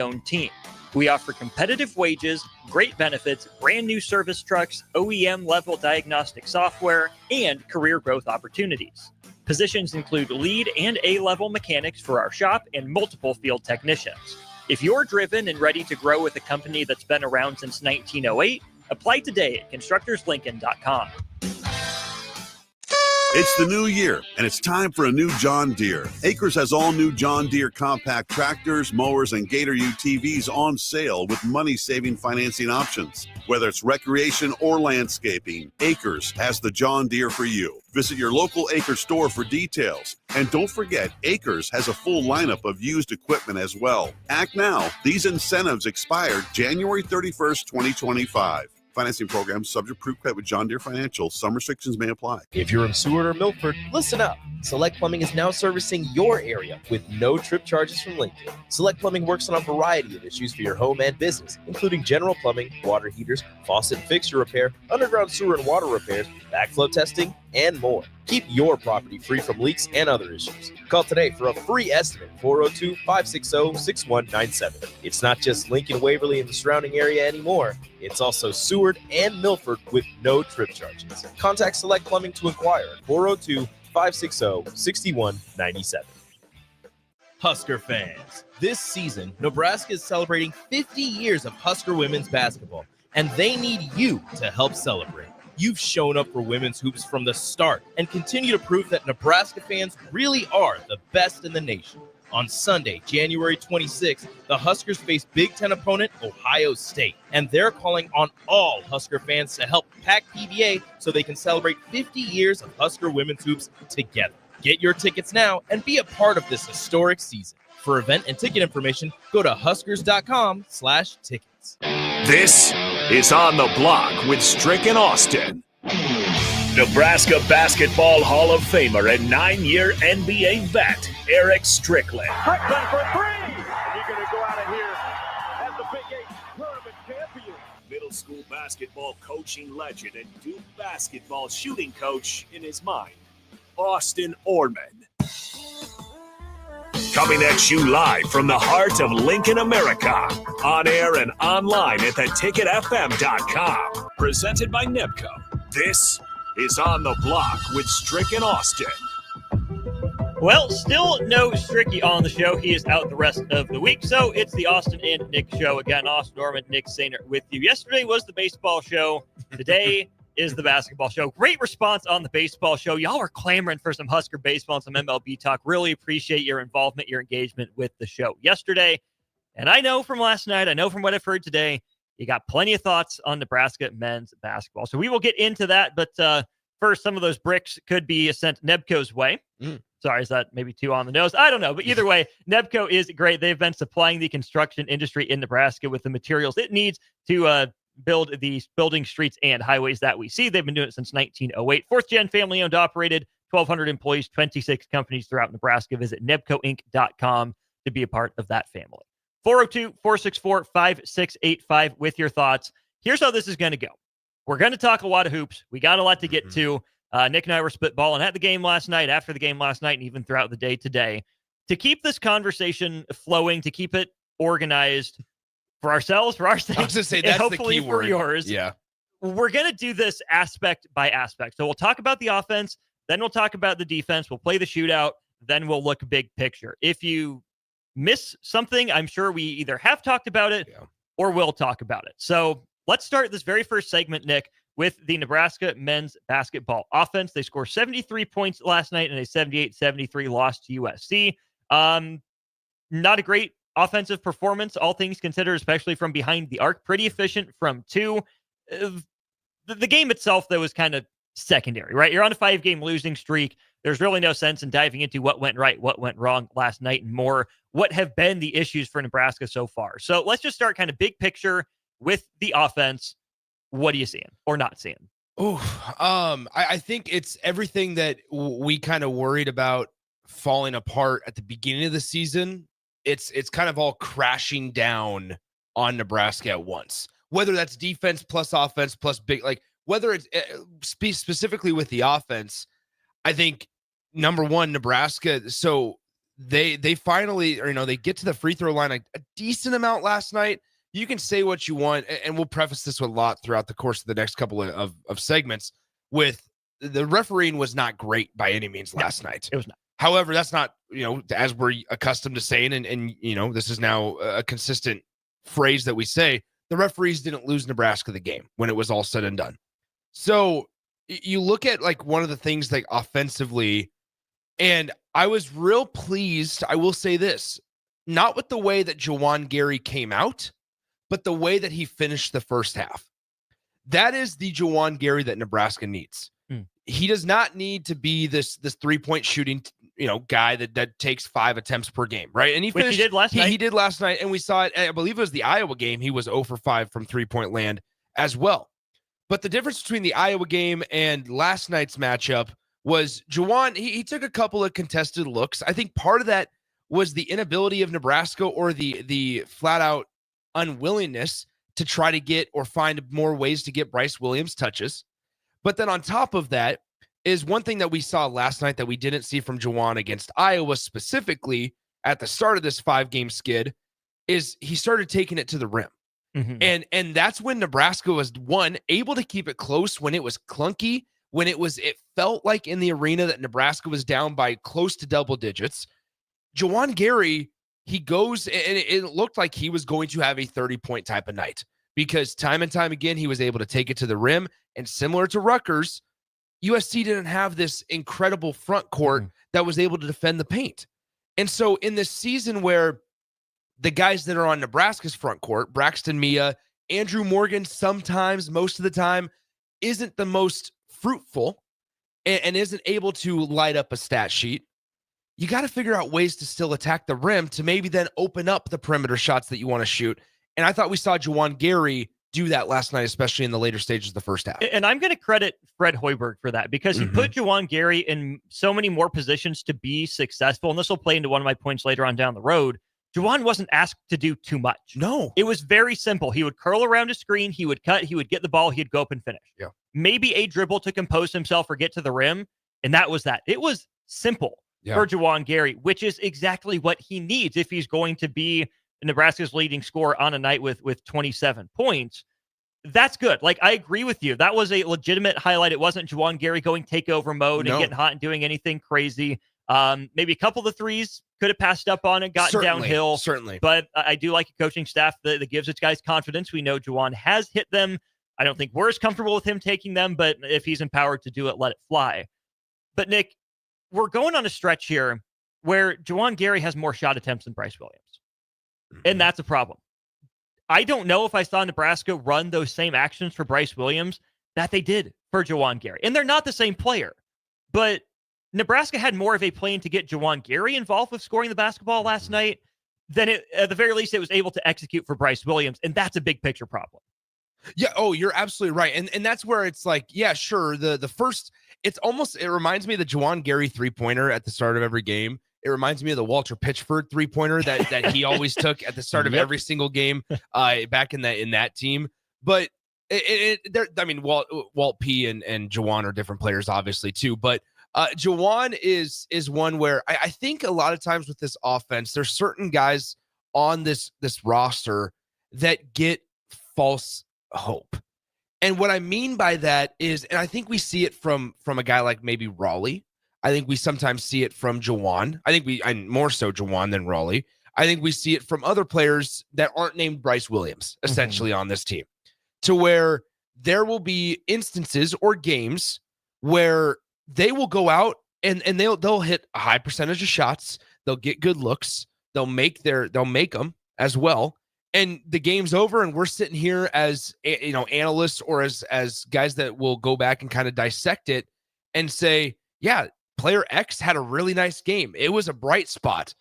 own team. We offer competitive wages, great benefits, brand new service trucks, OEM level diagnostic software, and career growth opportunities. Positions include lead and A-level mechanics for our shop and multiple field technicians. If you're driven and ready to grow with a company that's been around since 1908, apply today at constructorslincoln.com. It's the new year, and it's time for a new John Deere. Acres has all new John Deere compact tractors, mowers, and Gator UTVs on sale with money-saving financing options. Whether it's recreation or landscaping, Acres has the John Deere for you. Visit your local Acres store for details. And don't forget, Acres has a full lineup of used equipment as well. Act now. These incentives expire January 31st, 2025. Financing program subject to proof credit with John Deere Financial. Some restrictions may apply. If you're in Seward or Milford, listen up. Select Plumbing is now servicing your area with no trip charges from Lincoln. Select Plumbing works on a variety of issues for your home and business, including general plumbing, water heaters, faucet and fixture repair, underground sewer and water repairs, backflow testing, and more. Keep your property free from leaks and other issues. Call today for a free estimate, 402-560-6197. It's not just Lincoln, Waverly, and the surrounding area anymore. It's also Seward and Milford with no trip charges. Contact Select Plumbing to inquire at 402-560-6197. Husker fans, this season, Nebraska is celebrating 50 years of Husker women's basketball, and they need you to help celebrate. You've shown up for women's hoops from the start and continue to prove that Nebraska fans really are the best in the nation. On Sunday, January 26th, the Huskers face Big Ten opponent Ohio State, and they're calling on all Husker fans to help pack PBA so they can celebrate 50 years of Husker women's hoops together. Get your tickets now and be a part of this historic season. For event and ticket information, go to huskers.com/tickets. This is On the Block with Strick and Austin. Nebraska Basketball Hall of Famer and 9-year NBA vet, Eric Strickland. Strickland for three! And you're going to go out of here as the Big 8 tournament champion. Middle school basketball coaching legend and Duke basketball shooting coach in his mind, Austin Oerman. Coming at you live from the heart of Lincoln, America. On air and online at theticketfm.com. Presented by NEBCO. This is On the Block with Strick and Austin. Well, still no Stricky on the show. He is out the rest of the week, so it's the Austin and Nick show. Again, Austin Oerman, Nick Sehnert with you. Yesterday was the baseball show. Today is the basketball show. Great response on the baseball show. Y'all are clamoring for some Husker baseball and some MLB talk. Really appreciate your involvement, your engagement with the show yesterday. And I know from last night, I know from what I've heard today, you got plenty of thoughts on Nebraska men's basketball. So we will get into that. But first, some of those bricks could be sent Nebco's way. Sorry, is that maybe too on the nose? I don't know. But either way, Nebco is great. They've been supplying the construction industry in Nebraska with the materials it needs to build these buildings, streets, and highways that we see. They've been doing it since 1908. Fourth-gen family-owned, operated, 1,200 employees, 26 companies throughout Nebraska. Visit nebcoinc.com to be a part of that family. 402-464-5685 with your thoughts. Here's how this is going to go. We're going to talk a lot of hoops. We got a lot to get to. Nick and I were spitballing at the game last night, after the game last night, and even throughout the day today. To keep this conversation flowing, to keep it organized for ourselves, for our sake, I was going to say, that's hopefully the key word. for yours. Yeah. We're going to do this aspect by aspect. So we'll talk about the offense, then we'll talk about the defense, we'll play the shootout, then we'll look big picture. If you miss something, I'm sure we either have talked about it or will talk about it. So let's start this very first segment, Nick, with the Nebraska men's basketball offense. They scored 73 points last night in a 78-73 loss to USC. Not a great offensive performance, all things considered, especially from behind the arc. Pretty efficient from two. The game itself, though, was kind of secondary, right? You're on a 5-game losing streak. There's really no sense in diving into what went right, what went wrong last night, and more what have been the issues for Nebraska so far. So let's just start kind of big picture with the offense. What are you seeing or not seeing? I think it's everything that we kind of worried about falling apart at the beginning of the season. It's kind of all crashing down on Nebraska at once, whether that's defense plus offense plus big, like whether it's specifically with the offense. I think number one, Nebraska. So they finally, or, they get to the free throw line a decent amount last night. You can say what you want, and we'll preface this with a lot throughout the course of the next couple of segments. With the refereeing was not great by any means last night. It was not. However, that's not, as we're accustomed to saying, and this is now a consistent phrase that we say, the referees didn't lose Nebraska the game when it was all said and done. So you look at like one of the things like offensively, and I was real pleased. I will say this, not with the way that Juwan Gary came out, but the way that he finished the first half. That is the Juwan Gary that Nebraska needs. He does not need to be this 3-point shooting, guy that takes 5 attempts per game, right? And he finished. He did last night. He did last night, and we saw it. I believe it was the Iowa game. He was 0 for 5 from 3-point land as well. But the difference between the Iowa game and last night's matchup was Juwan. He took a couple of contested looks. I think part of that was the inability of Nebraska, or the flat out unwillingness to try to get or find more ways to get Bryce Williams touches. But then on top of that is one thing that we saw last night that we didn't see from Juwan against Iowa specifically at the start of this 5-game skid, is he started taking it to the rim. Mm-hmm. And that's when Nebraska was, one, able to keep it close when it was clunky, when it felt like in the arena that Nebraska was down by close to double digits. Juwan Gary, he goes, and it looked like he was going to have a 30-point type of night, because time and time again, he was able to take it to the rim. And similar to Rutgers, USC didn't have this incredible front court that was able to defend the paint. And so in this season where the guys that are on Nebraska's front court, Braxton Mia, Andrew Morgan, sometimes, most of the time, isn't the most fruitful and isn't able to light up a stat sheet, you got to figure out ways to still attack the rim to maybe then open up the perimeter shots that you want to shoot. And I thought we saw Juwan Gary do that last night, especially in the later stages of the first half. And I'm going to credit Fred Hoiberg for that, because he put Juwan Gary in so many more positions to be successful. And this will play into one of my points later on down the road. Juwan wasn't asked to do too much. No. It was very simple. He would curl around a screen, he would cut, he would get the ball, he'd go up and finish. Yeah. Maybe a dribble to compose himself or get to the rim, and that was that. It was simple for Juwan Gary, which is exactly what he needs if he's going to be Nebraska's leading scorer on a night with 27 points. That's good. Like, I agree with you. That was a legitimate highlight. It wasn't Juwan Gary going takeover mode and getting hot and doing anything crazy. Maybe a couple of the threes could have passed up on it, gotten downhill. Certainly. But I do like a coaching staff that gives its guys confidence. We know Juwan has hit them. I don't think we're as comfortable with him taking them, but if he's empowered to do it, let it fly. But Nick, we're going on a stretch here where Juwan Gary has more shot attempts than Bryce Williams. And that's a problem. I don't know if I saw Nebraska run those same actions for Bryce Williams that they did for Juwan Gary. And they're not the same player. But Nebraska had more of a plan to get Juwan Gary involved with scoring the basketball last night than at the very least it was able to execute for Bryce Williams. And that's a big picture problem. Yeah. Oh, you're absolutely right. And that's where it's like, yeah, sure. The first, it reminds me of the Juwan Gary 3-pointer at the start of every game. It reminds me of the Walter Pitchford 3-pointer that he always took at the start of every single game back in that team. But Walt P and Juwan are different players, obviously, too. But Juwan is one where I think a lot of times with this offense, there's certain guys on this roster that get false hope. And what I mean by that is, and I think we see it from a guy like maybe Raleigh. I think we sometimes see it from Juwan. And more so Juwan than Raleigh. I think we see it from other players that aren't named Bryce Williams, essentially on this team, to where there will be instances or games where they will go out and they'll hit a high percentage of shots. They'll get good looks. They'll make them as well. And the game's over, and we're sitting here as analysts or as guys that will go back and kind of dissect it and say, yeah, player X had a really nice game. It was a bright spot.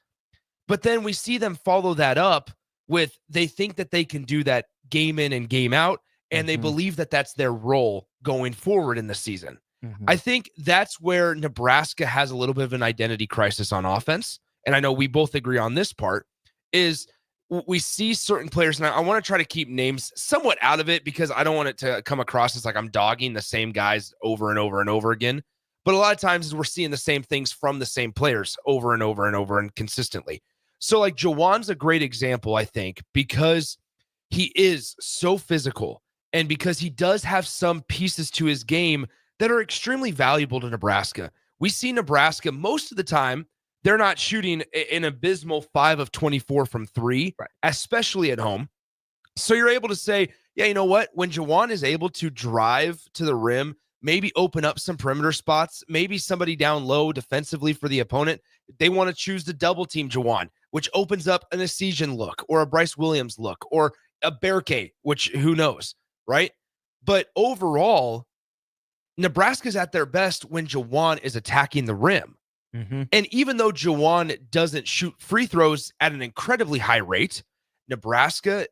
But then we see them follow that up with, they think that they can do that game in and game out, and they believe that that's their role going forward in the season. I think that's where Nebraska has a little bit of an identity crisis on offense. And I know we both agree on this part, is we see certain players, and I want to try to keep names somewhat out of it because I don't want it to come across as like I'm dogging the same guys over and over and over again. But a lot of times we're seeing the same things from the same players over and over and over and consistently. So like Jawan's a great example, I think, because he is so physical and because he does have some pieces to his game that are extremely valuable to Nebraska. We see Nebraska most of the time, they're not shooting an abysmal 5 of 24 from 3, right, especially at home. So you're able to say, yeah, you know what? When Jawan is able to drive to the rim, maybe open up some perimeter spots, maybe somebody down low defensively for the opponent, they want to choose to double team Jawan, which opens up an Essegian look or a Bryce Williams look or a Berke, which who knows, right? But overall, Nebraska's at their best when Jawan is attacking the rim. Mm-hmm. And even though Jawan doesn't shoot free throws at an incredibly high rate, Nebraska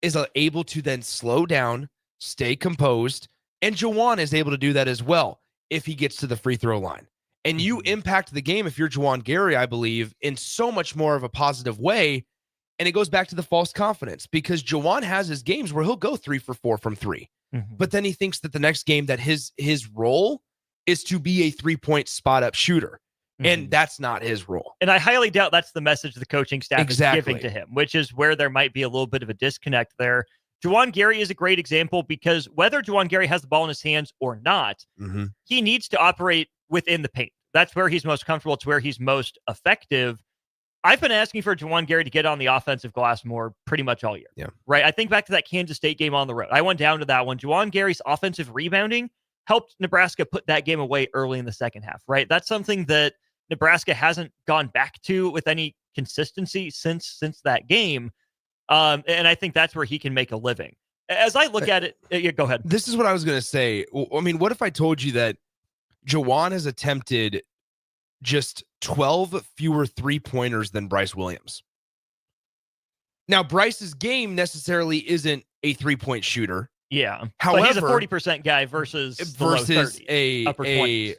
is able to then slow down, stay composed, and Jawan is able to do that as well if he gets to the free throw line. And you impact the game if you're Jawan Gary, I believe, in so much more of a positive way. And it goes back to the false confidence because Jawan has his games where he'll go 3 for 4 from 3. Mm-hmm. But then he thinks that the next game that his role is to be a 3-point spot up shooter. And that's not his role. And I highly doubt that's the message the coaching staff Exactly. is giving to him, which is where there might be a little bit of a disconnect there. Jawan Gary is a great example because whether Jawan Gary has the ball in his hands or not, he needs to operate within the paint. That's where he's most comfortable. It's where he's most effective. I've been asking for Jawan Gary to get on the offensive glass more pretty much all year. Yeah. Right. I think back to that Kansas State game on the road. I went down to that one. Jawan Gary's offensive rebounding helped Nebraska put that game away early in the second half. Right. That's something that Nebraska hasn't gone back to with any consistency since that game. And I think that's where he can make a living. As I look at it, yeah, go ahead. This is what I was going to say. I mean, what if I told you that Jawan has attempted just 12 fewer 3-pointers than Bryce Williams? Now, Bryce's game necessarily isn't a 3-point shooter. Yeah. However, but he's a 40% guy versus the low 30s, upper 20s.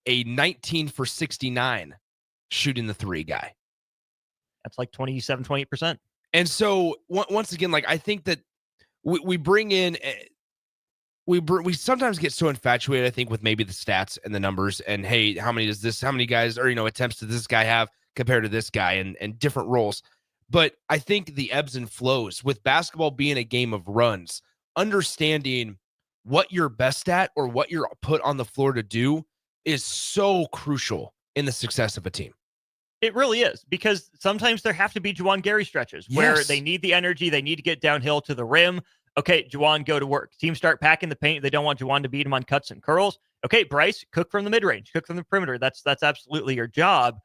A 19 for 69 shooting the 3 guy. That's like 27, 28%. And so once again, like I think that we bring in, we sometimes get so infatuated, I think, with maybe the stats and the numbers and, hey, how many guys or, attempts does this guy have compared to this guy and different roles. But I think the ebbs and flows with basketball being a game of runs, understanding what you're best at or what you're put on the floor to do is so crucial in the success of a team. It really is, because sometimes there have to be Jawan Gary stretches where they need the energy. They need to get downhill to the rim. Okay, Jawan, go to work. Teams start packing the paint. They don't want Jawan to beat him on cuts and curls. Okay, Bryce, cook from the mid-range, cook from the perimeter. That's absolutely your job.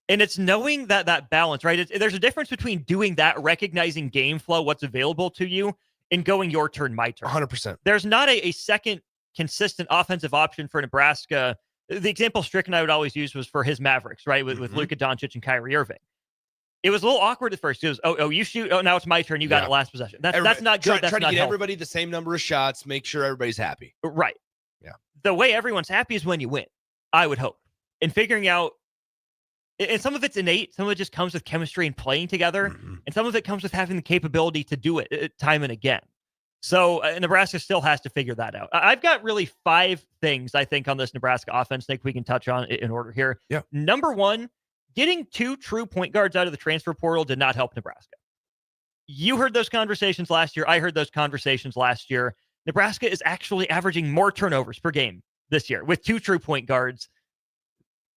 And it's knowing that balance, right? There's a difference between doing that, recognizing game flow, what's available to you, and going your turn, my turn. 100%. There's not a second consistent offensive option for Nebraska. The example Strick and I would always use was for his Mavericks, right? With Luka Doncic and Kyrie Irving. It was a little awkward at first. It was, oh, you shoot. Oh, now it's my turn. You got it last possession. That's not good. That's try to not get healthy. everybody the same number of shots, make sure everybody's happy. Right. Yeah. The way everyone's happy is when you win, I would hope. And figuring out, and some of it's innate. Some of it just comes with chemistry and playing together. And some of it comes with having the capability to do it time and again. So Nebraska still has to figure that out. I've got really 5 things, I think, on this Nebraska offense, Nick, we can touch on in order here. Yeah. Number 1, getting 2 true point guards out of the transfer portal did not help Nebraska. You heard those conversations last year. I heard those conversations last year. Nebraska is actually averaging more turnovers per game this year with 2 true point guards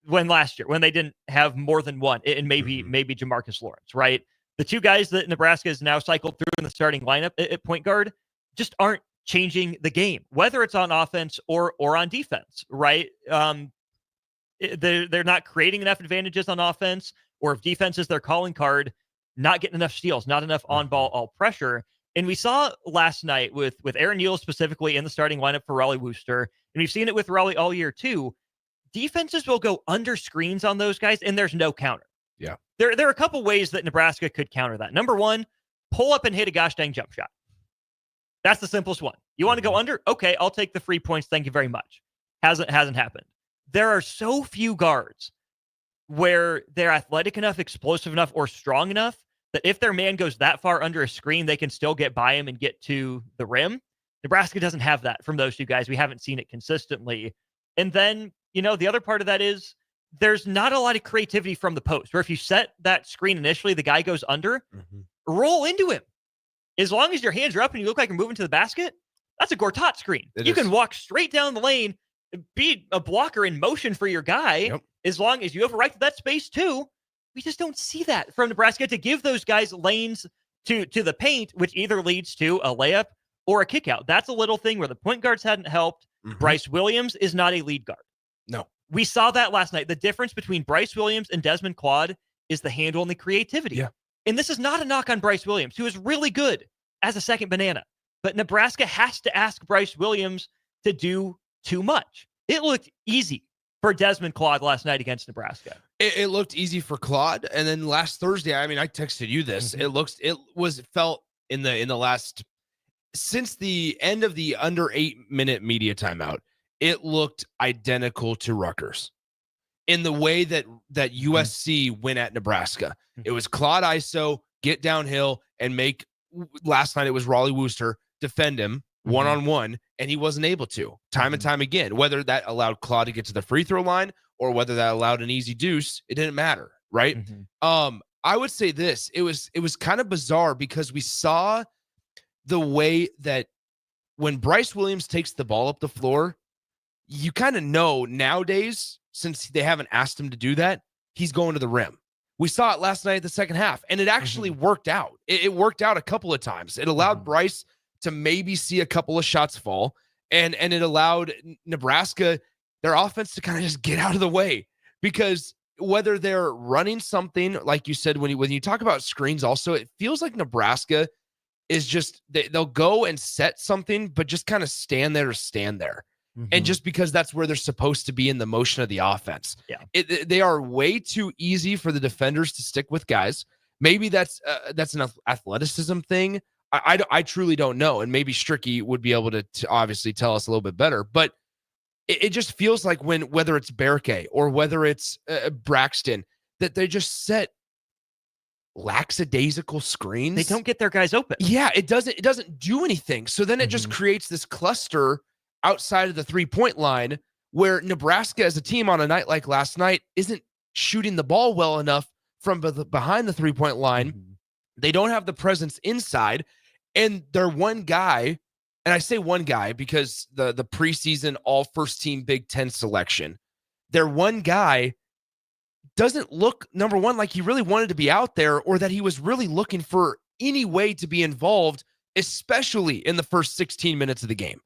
when last year, when they didn't have more than one, and maybe Jamarcus Lawrence, right? The 2 guys that Nebraska has now cycled through in the starting lineup at point guard just aren't changing the game, whether it's on offense or on defense, right? They're not creating enough advantages on offense, or if defense is their calling card, not getting enough steals, not enough on-ball all pressure. And we saw last night with Aaron Neal specifically in the starting lineup for Raleigh Wooster, and we've seen it with Raleigh all year too. Defenses will go under screens on those guys, and there's no counter. Yeah. There are a couple ways that Nebraska could counter that. Number 1, pull up and hit a gosh dang jump shot. That's the simplest one. You want to go under? Okay, I'll take the 3 points. Thank you very much. Hasn't happened. There are so few guards where they're athletic enough, explosive enough, or strong enough that if their man goes that far under a screen, they can still get by him and get to the rim. Nebraska doesn't have that from those 2 guys. We haven't seen it consistently. And then the other part of that is there's not a lot of creativity from the post, where if you set that screen initially, the guy goes under, roll into him. As long as your hands are up and you look like you're moving to the basket, that's a Gortat screen. You can walk straight down the lane, be a blocker in motion for your guy, as long as you have a right to that space too. We just don't see that from Nebraska to give those guys lanes to the paint, which either leads to a layup or a kick out. That's a little thing where the point guards hadn't helped. Bryce Williams is not a lead guard. No. We saw that last night. The difference between Bryce Williams and Desmond Claude is the handle and the creativity. Yeah. And this is not a knock on Bryce Williams, who is really good as a second banana. But Nebraska has to ask Bryce Williams to do too much. It looked easy for Desmond Claude last night against Nebraska. It looked easy for Claude. And then last Thursday, I texted you this. It felt in the last, since the end of the under 8-minute media timeout, it looked identical to Rutgers in the way that USC went at Nebraska. It was Claude ISO, get downhill, and make, last night it was Raleigh Wooster, defend him one-on-one, and he wasn't able to, time and time again. Whether that allowed Claude to get to the free throw line or whether that allowed an easy deuce, it didn't matter, right? I would say this. It was kind of bizarre because we saw the way that when Bryce Williams takes the ball up the floor, you kind of know nowadays, since they haven't asked him to do that, he's going to the rim. We saw it last night at the second half, and it actually worked out. It worked out a couple of times. It allowed Bryce to maybe see a couple of shots fall, and it allowed Nebraska, their offense, to kind of just get out of the way. Because whether they're running something, like you said, when you talk about screens also, it feels like Nebraska is just, they'll go and set something, but just kind of stand there. And just because that's where they're supposed to be in the motion of the offense. They are way too easy for the defenders to stick with guys. Maybe that's an athleticism thing. I truly don't know. And maybe Stricky would be able to obviously tell us a little bit better. But it just feels like whether it's Berke or whether it's Braxton, that they just set lackadaisical screens. They don't get their guys open. Yeah, it doesn't do anything. So then it just creates this cluster outside of the 3-point line where Nebraska as a team on a night like last night isn't shooting the ball well enough from behind the 3-point line. They don't have the presence inside, and they're one guy, and I say one guy because the preseason all first team Big Ten selection, their one guy doesn't look, number one, like he really wanted to be out there or that he was really looking for any way to be involved, especially in the first 16 minutes of the game.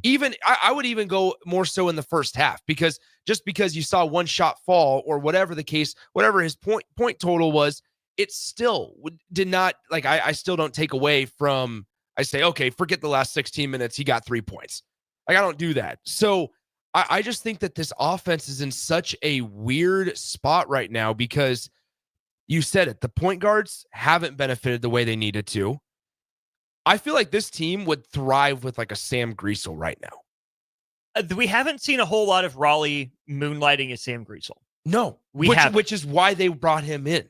Even I would even go more so in the first half, because just because you saw one shot fall or whatever the case, whatever his point total was, it still did not, like, I still don't take away from, I say, okay, forget the last 16 minutes. He got 3 points. Like, I don't do that. So I just think that this offense is in such a weird spot right now because you said it, the point guards haven't benefited the way they needed to. I feel like this team would thrive with like a Sam Griesel right now. We haven't seen a whole lot of Raleigh moonlighting as Sam Griesel. No, which is why they brought him in.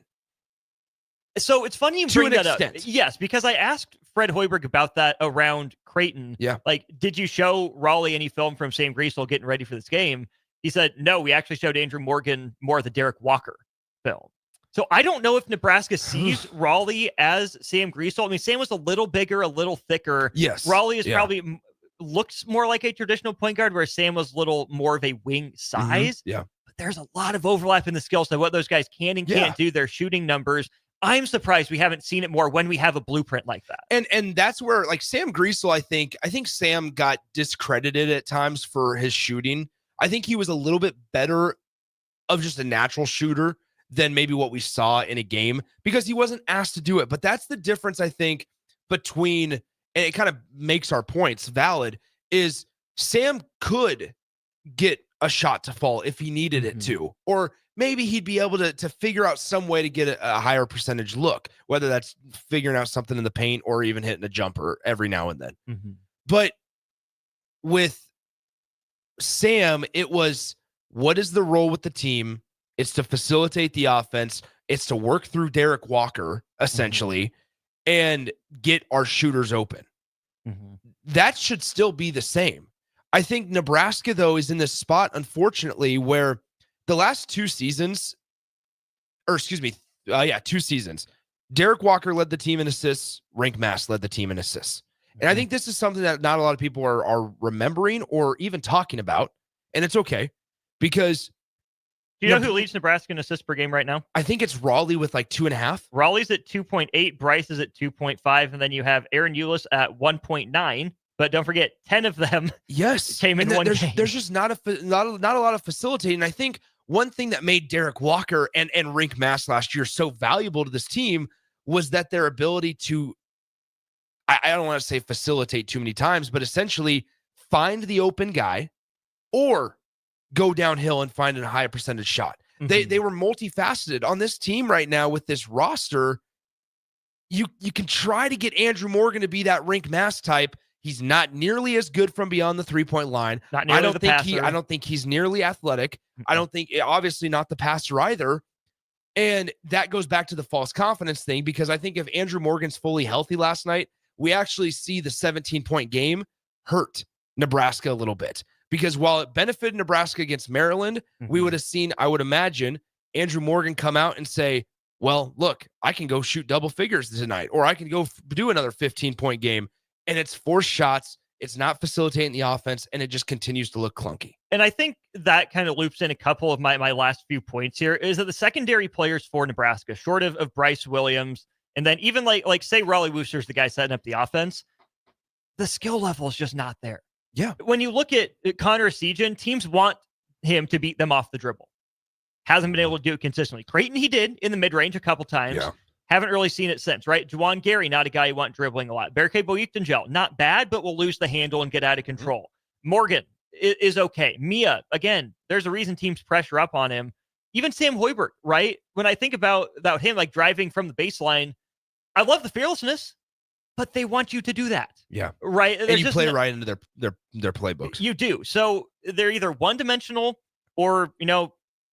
So it's funny you bring that up. Yes, because I asked Fred Hoiberg about that around Creighton. Yeah. Like, did you show Raleigh any film from Sam Griesel getting ready for this game? He said, no, we actually showed Andrew Morgan more of the Derek Walker film. So I don't know if Nebraska sees Raleigh as Sam Griesel. I mean, Sam was a little bigger, a little thicker. Yes. Raleigh is probably looks more like a traditional point guard, where Sam was a little more of a wing size. Yeah. But there's a lot of overlap in the skill set, what those guys can and can't do, their shooting numbers. I'm surprised we haven't seen it more when we have a blueprint like that. And that's where, like, Sam Griesel, I think Sam got discredited at times for his shooting. I think he was a little bit better of just a natural shooter than maybe what we saw in a game because he wasn't asked to do it. But that's the difference, I think, between, and it kind of makes our points valid, is Sam could get a shot to fall if he needed it to, or maybe he'd be able to figure out some way to get a higher percentage look, whether that's figuring out something in the paint or even hitting a jumper every now and then. But with Sam, it was, what is the role with the team? It's to facilitate the offense. It's to work through Derek Walker, essentially, and get our shooters open. That should still be the same. I think Nebraska, though, is in this spot, unfortunately, where the last 2 seasons, 2 seasons, Derek Walker led the team in assists, Rink Mass led the team in assists. And I think this is something that not a lot of people are remembering or even talking about, and it's okay, because do you know who leads Nebraska in assists per game right now? I think it's Raleigh with like 2.5. Raleigh's at 2.8, Bryce is at 2.5, and then you have Aaron Eulis at 1.9. But don't forget, 10 of them came in one game. There's just not a lot of facilitating. I think one thing that made Derek Walker and Rink Mass last year so valuable to this team was that their ability to, I don't want to say facilitate too many times, but essentially find the open guy or go downhill and find a high percentage shot. Mm-hmm. They were multifaceted on this team right now with this roster. You can try to get Andrew Morgan to be that Rink Mass type. He's not nearly as good from beyond the 3-point line. I don't think he's nearly athletic. I don't think, obviously not the passer either. And that goes back to the false confidence thing, because I think if Andrew Morgan's fully healthy last night, we actually see the 17-point game hurt Nebraska a little bit. Because while it benefited Nebraska against Maryland, we would have seen, I would imagine, Andrew Morgan come out and say, well, look, I can go shoot double figures tonight, or I can go do another 15-point game. And it's forced shots. It's not facilitating the offense, and it just continues to look clunky. And I think that kind of loops in a couple of my last few points here, is that the secondary players for Nebraska, short of Bryce Williams, and then even like say Raleigh Wooster's the guy setting up the offense, the skill level is just not there. Yeah. When you look at Connor Sejan, teams want him to beat them off the dribble. Hasn't been able to do it consistently. Creighton, he did in the mid-range a couple times. Yeah. Haven't really seen it since, right? Juwan Gary, not a guy you want dribbling a lot. Berke Boyuktangel, not bad, but will lose the handle and get out of control. Morgan is okay. Mia, again, there's a reason teams pressure up on him. Even Sam Hoiberg, right? When I think about him, like driving from the baseline, I love the fearlessness, but they want you to do that. Yeah. Right? And you play right into their playbooks. You do. So they're either one-dimensional or,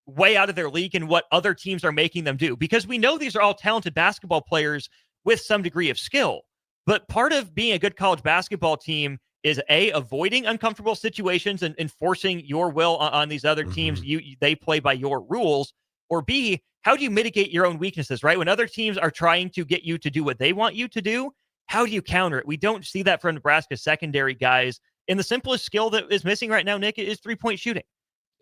way out of their league and what other teams are making them do, because we know these are all talented basketball players with some degree of skill. But part of being a good college basketball team is avoiding uncomfortable situations and enforcing your will on these other teams. They play by your rules. Or B, how do you mitigate your own weaknesses, right? When other teams are trying to get you to do what they want you to do, how do you counter it? We don't see that from Nebraska secondary guys. And the simplest skill that is missing right now, Nick, is 3-point shooting.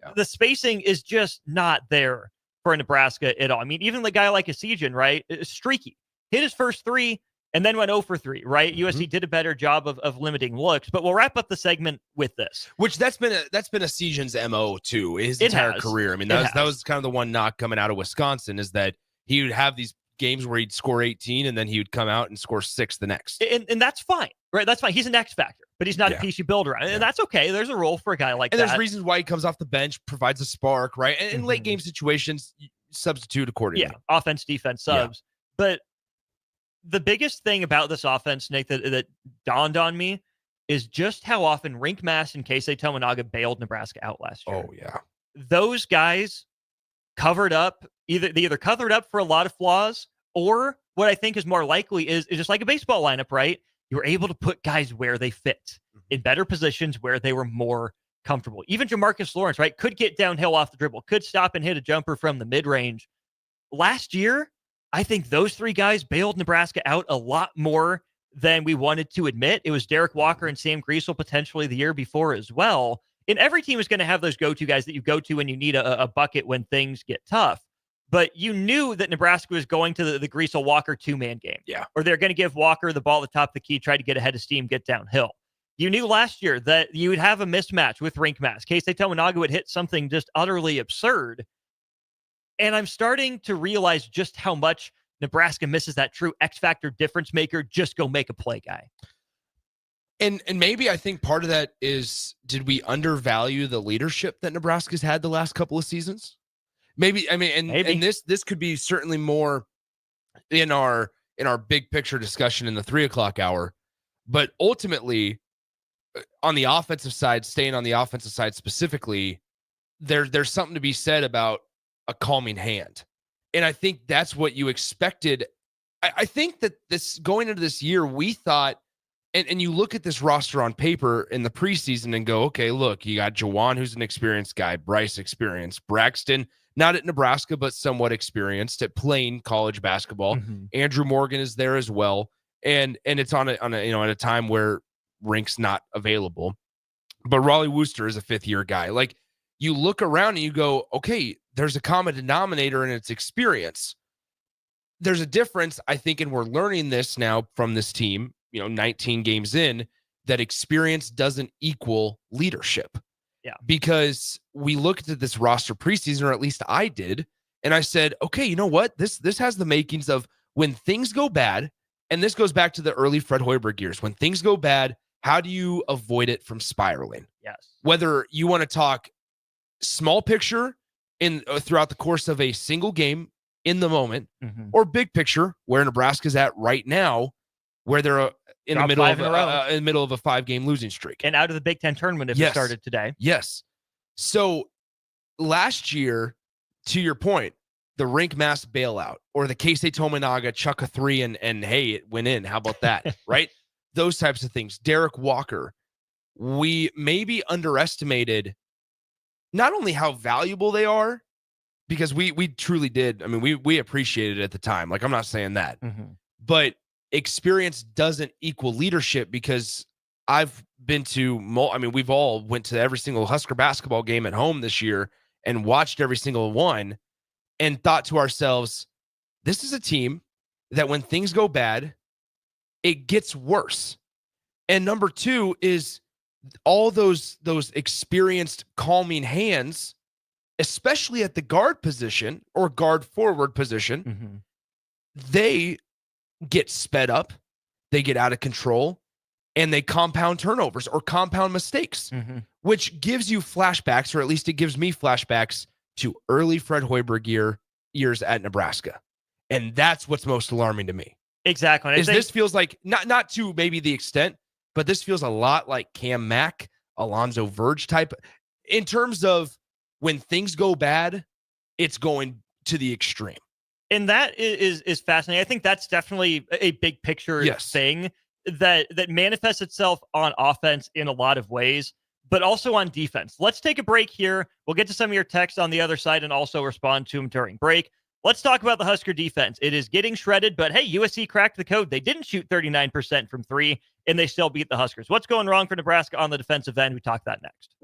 Yeah. The spacing is just not there for Nebraska at all. I mean, even the guy like Sejan, right? Streaky. Hit his first 3 and then went 0 for 3, right? USC did a better job of limiting looks. But we'll wrap up the segment with this. Which that's been a Sejan's MO too, his entire career. I mean, that was kind of the one knock coming out of Wisconsin, is that he would have these games where he'd score 18 and then he would come out and score 6 the next. And that's fine, right? That's fine. He's an X factor, but he's not a piece you build around. And that's okay. There's a role for a guy like that. And there's reasons why he comes off the bench, provides a spark, right? And in late game situations, substitute accordingly. Yeah, offense, defense, subs. Yeah. But the biggest thing about this offense, Nick, that dawned on me is just how often Rink Mass and Keisei Tominaga bailed Nebraska out last year. Oh, yeah. Those guys covered up, they either covered up for a lot of flaws, or what I think is more likely is just like a baseball lineup, right? You were able to put guys where they fit, in better positions where they were more comfortable. Even Jamarcus Lawrence, right, could get downhill off the dribble, could stop and hit a jumper from the mid-range. Last year, I think those 3 guys bailed Nebraska out a lot more than we wanted to admit. It was Derek Walker and Sam Griesel potentially the year before as well. And every team is going to have those go-to guys that you go to when you need a bucket when things get tough. But you knew that Nebraska was going to the Griesel Walker 2-man game. Yeah. Or they're going to give Walker the ball at the top of the key, try to get ahead of steam, get downhill. You knew last year that you would have a mismatch with Rink Mass. Keisei Tominaga would hit something just utterly absurd. And I'm starting to realize just how much Nebraska misses that true X-factor difference maker, just go make a play guy. And maybe I think part of that is, did we undervalue the leadership that Nebraska's had the last couple of seasons? Maybe, I mean, and this could be certainly more in our big picture discussion in the 3:00 hour, but ultimately on the offensive side, staying on the offensive side specifically, there's something to be said about a calming hand. And I think that's what you expected. I think that this going into this year, we thought And you look at this roster on paper in the preseason and go, okay, look, you got Jawan, who's an experienced guy, Bryce experienced, Braxton, not at Nebraska, but somewhat experienced at playing college basketball. Andrew Morgan is there as well. And it's on a at a time where Rink's not available. But Raleigh Wooster is a 5th-year guy. Like, you look around and you go, okay, there's a common denominator and it's experience. There's a difference, I think, and we're learning this now from this team, 19 games in, that experience doesn't equal leadership. Yeah. Because we looked at this roster preseason, or at least I did, and I said, okay, you know what? This has the makings of when things go bad, and this goes back to the early Fred Hoiberg years. When things go bad, how do you avoid it from spiraling? Yes. Whether you want to talk small picture throughout the course of a single game in the moment, or big picture where Nebraska's at right now, where they're in the middle of a 5-game losing streak. And out of the Big Ten tournament if it started today. Yes. So last year, to your point, the Rink Mass bailout or the Keisei Tominaga chuck a 3 and hey, it went in. How about that? Right? Those types of things. Derek Walker, we maybe underestimated not only how valuable they are, because we truly did. I mean, we appreciated it at the time. Like, I'm not saying that, but experience doesn't equal leadership, because I've been to, we've all went to every single Husker basketball game at home this year and watched every single one and thought to ourselves, this is a team that when things go bad, it gets worse. And number 2 is all those experienced calming hands, especially at the guard position or guard forward position, they get sped up, they get out of control, and they compound turnovers or compound mistakes, which gives you flashbacks, or at least it gives me flashbacks to early Fred Hoiberg years at Nebraska. And that's what's most alarming to me. Exactly. This feels like, not to maybe the extent, but this feels a lot like Cam Mack, Alonzo Verge type, in terms of when things go bad, it's going to the extreme. And that is fascinating. I think that's definitely a big picture thing that manifests itself on offense in a lot of ways, but also on defense. Let's take a break here. We'll get to some of your texts on the other side and also respond to them during break. Let's talk about the Husker defense. It is getting shredded, but hey, USC cracked the code. They didn't shoot 39% from 3, and they still beat the Huskers. What's going wrong for Nebraska on the defensive end? We talk that next.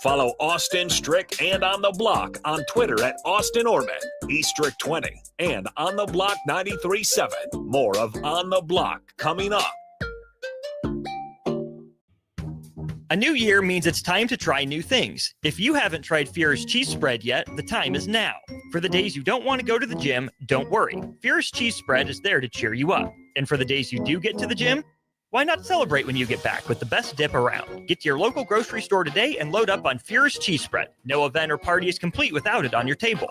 Follow Austin Strick and On the Block on Twitter at Austin Oerman, eStrick20, and On the Block 93.7. More of On the Block coming up. A new year means it's time to try new things. If you haven't tried Fear's cheese spread yet, the time is now. For the days you don't want to go to the gym, don't worry. Fear's cheese spread is there to cheer you up. And for the days you do get to the gym, why not celebrate when you get back with the best dip around? Get to your local grocery store today and load up on Fear's cheese spread. No event or party is complete without it on your table.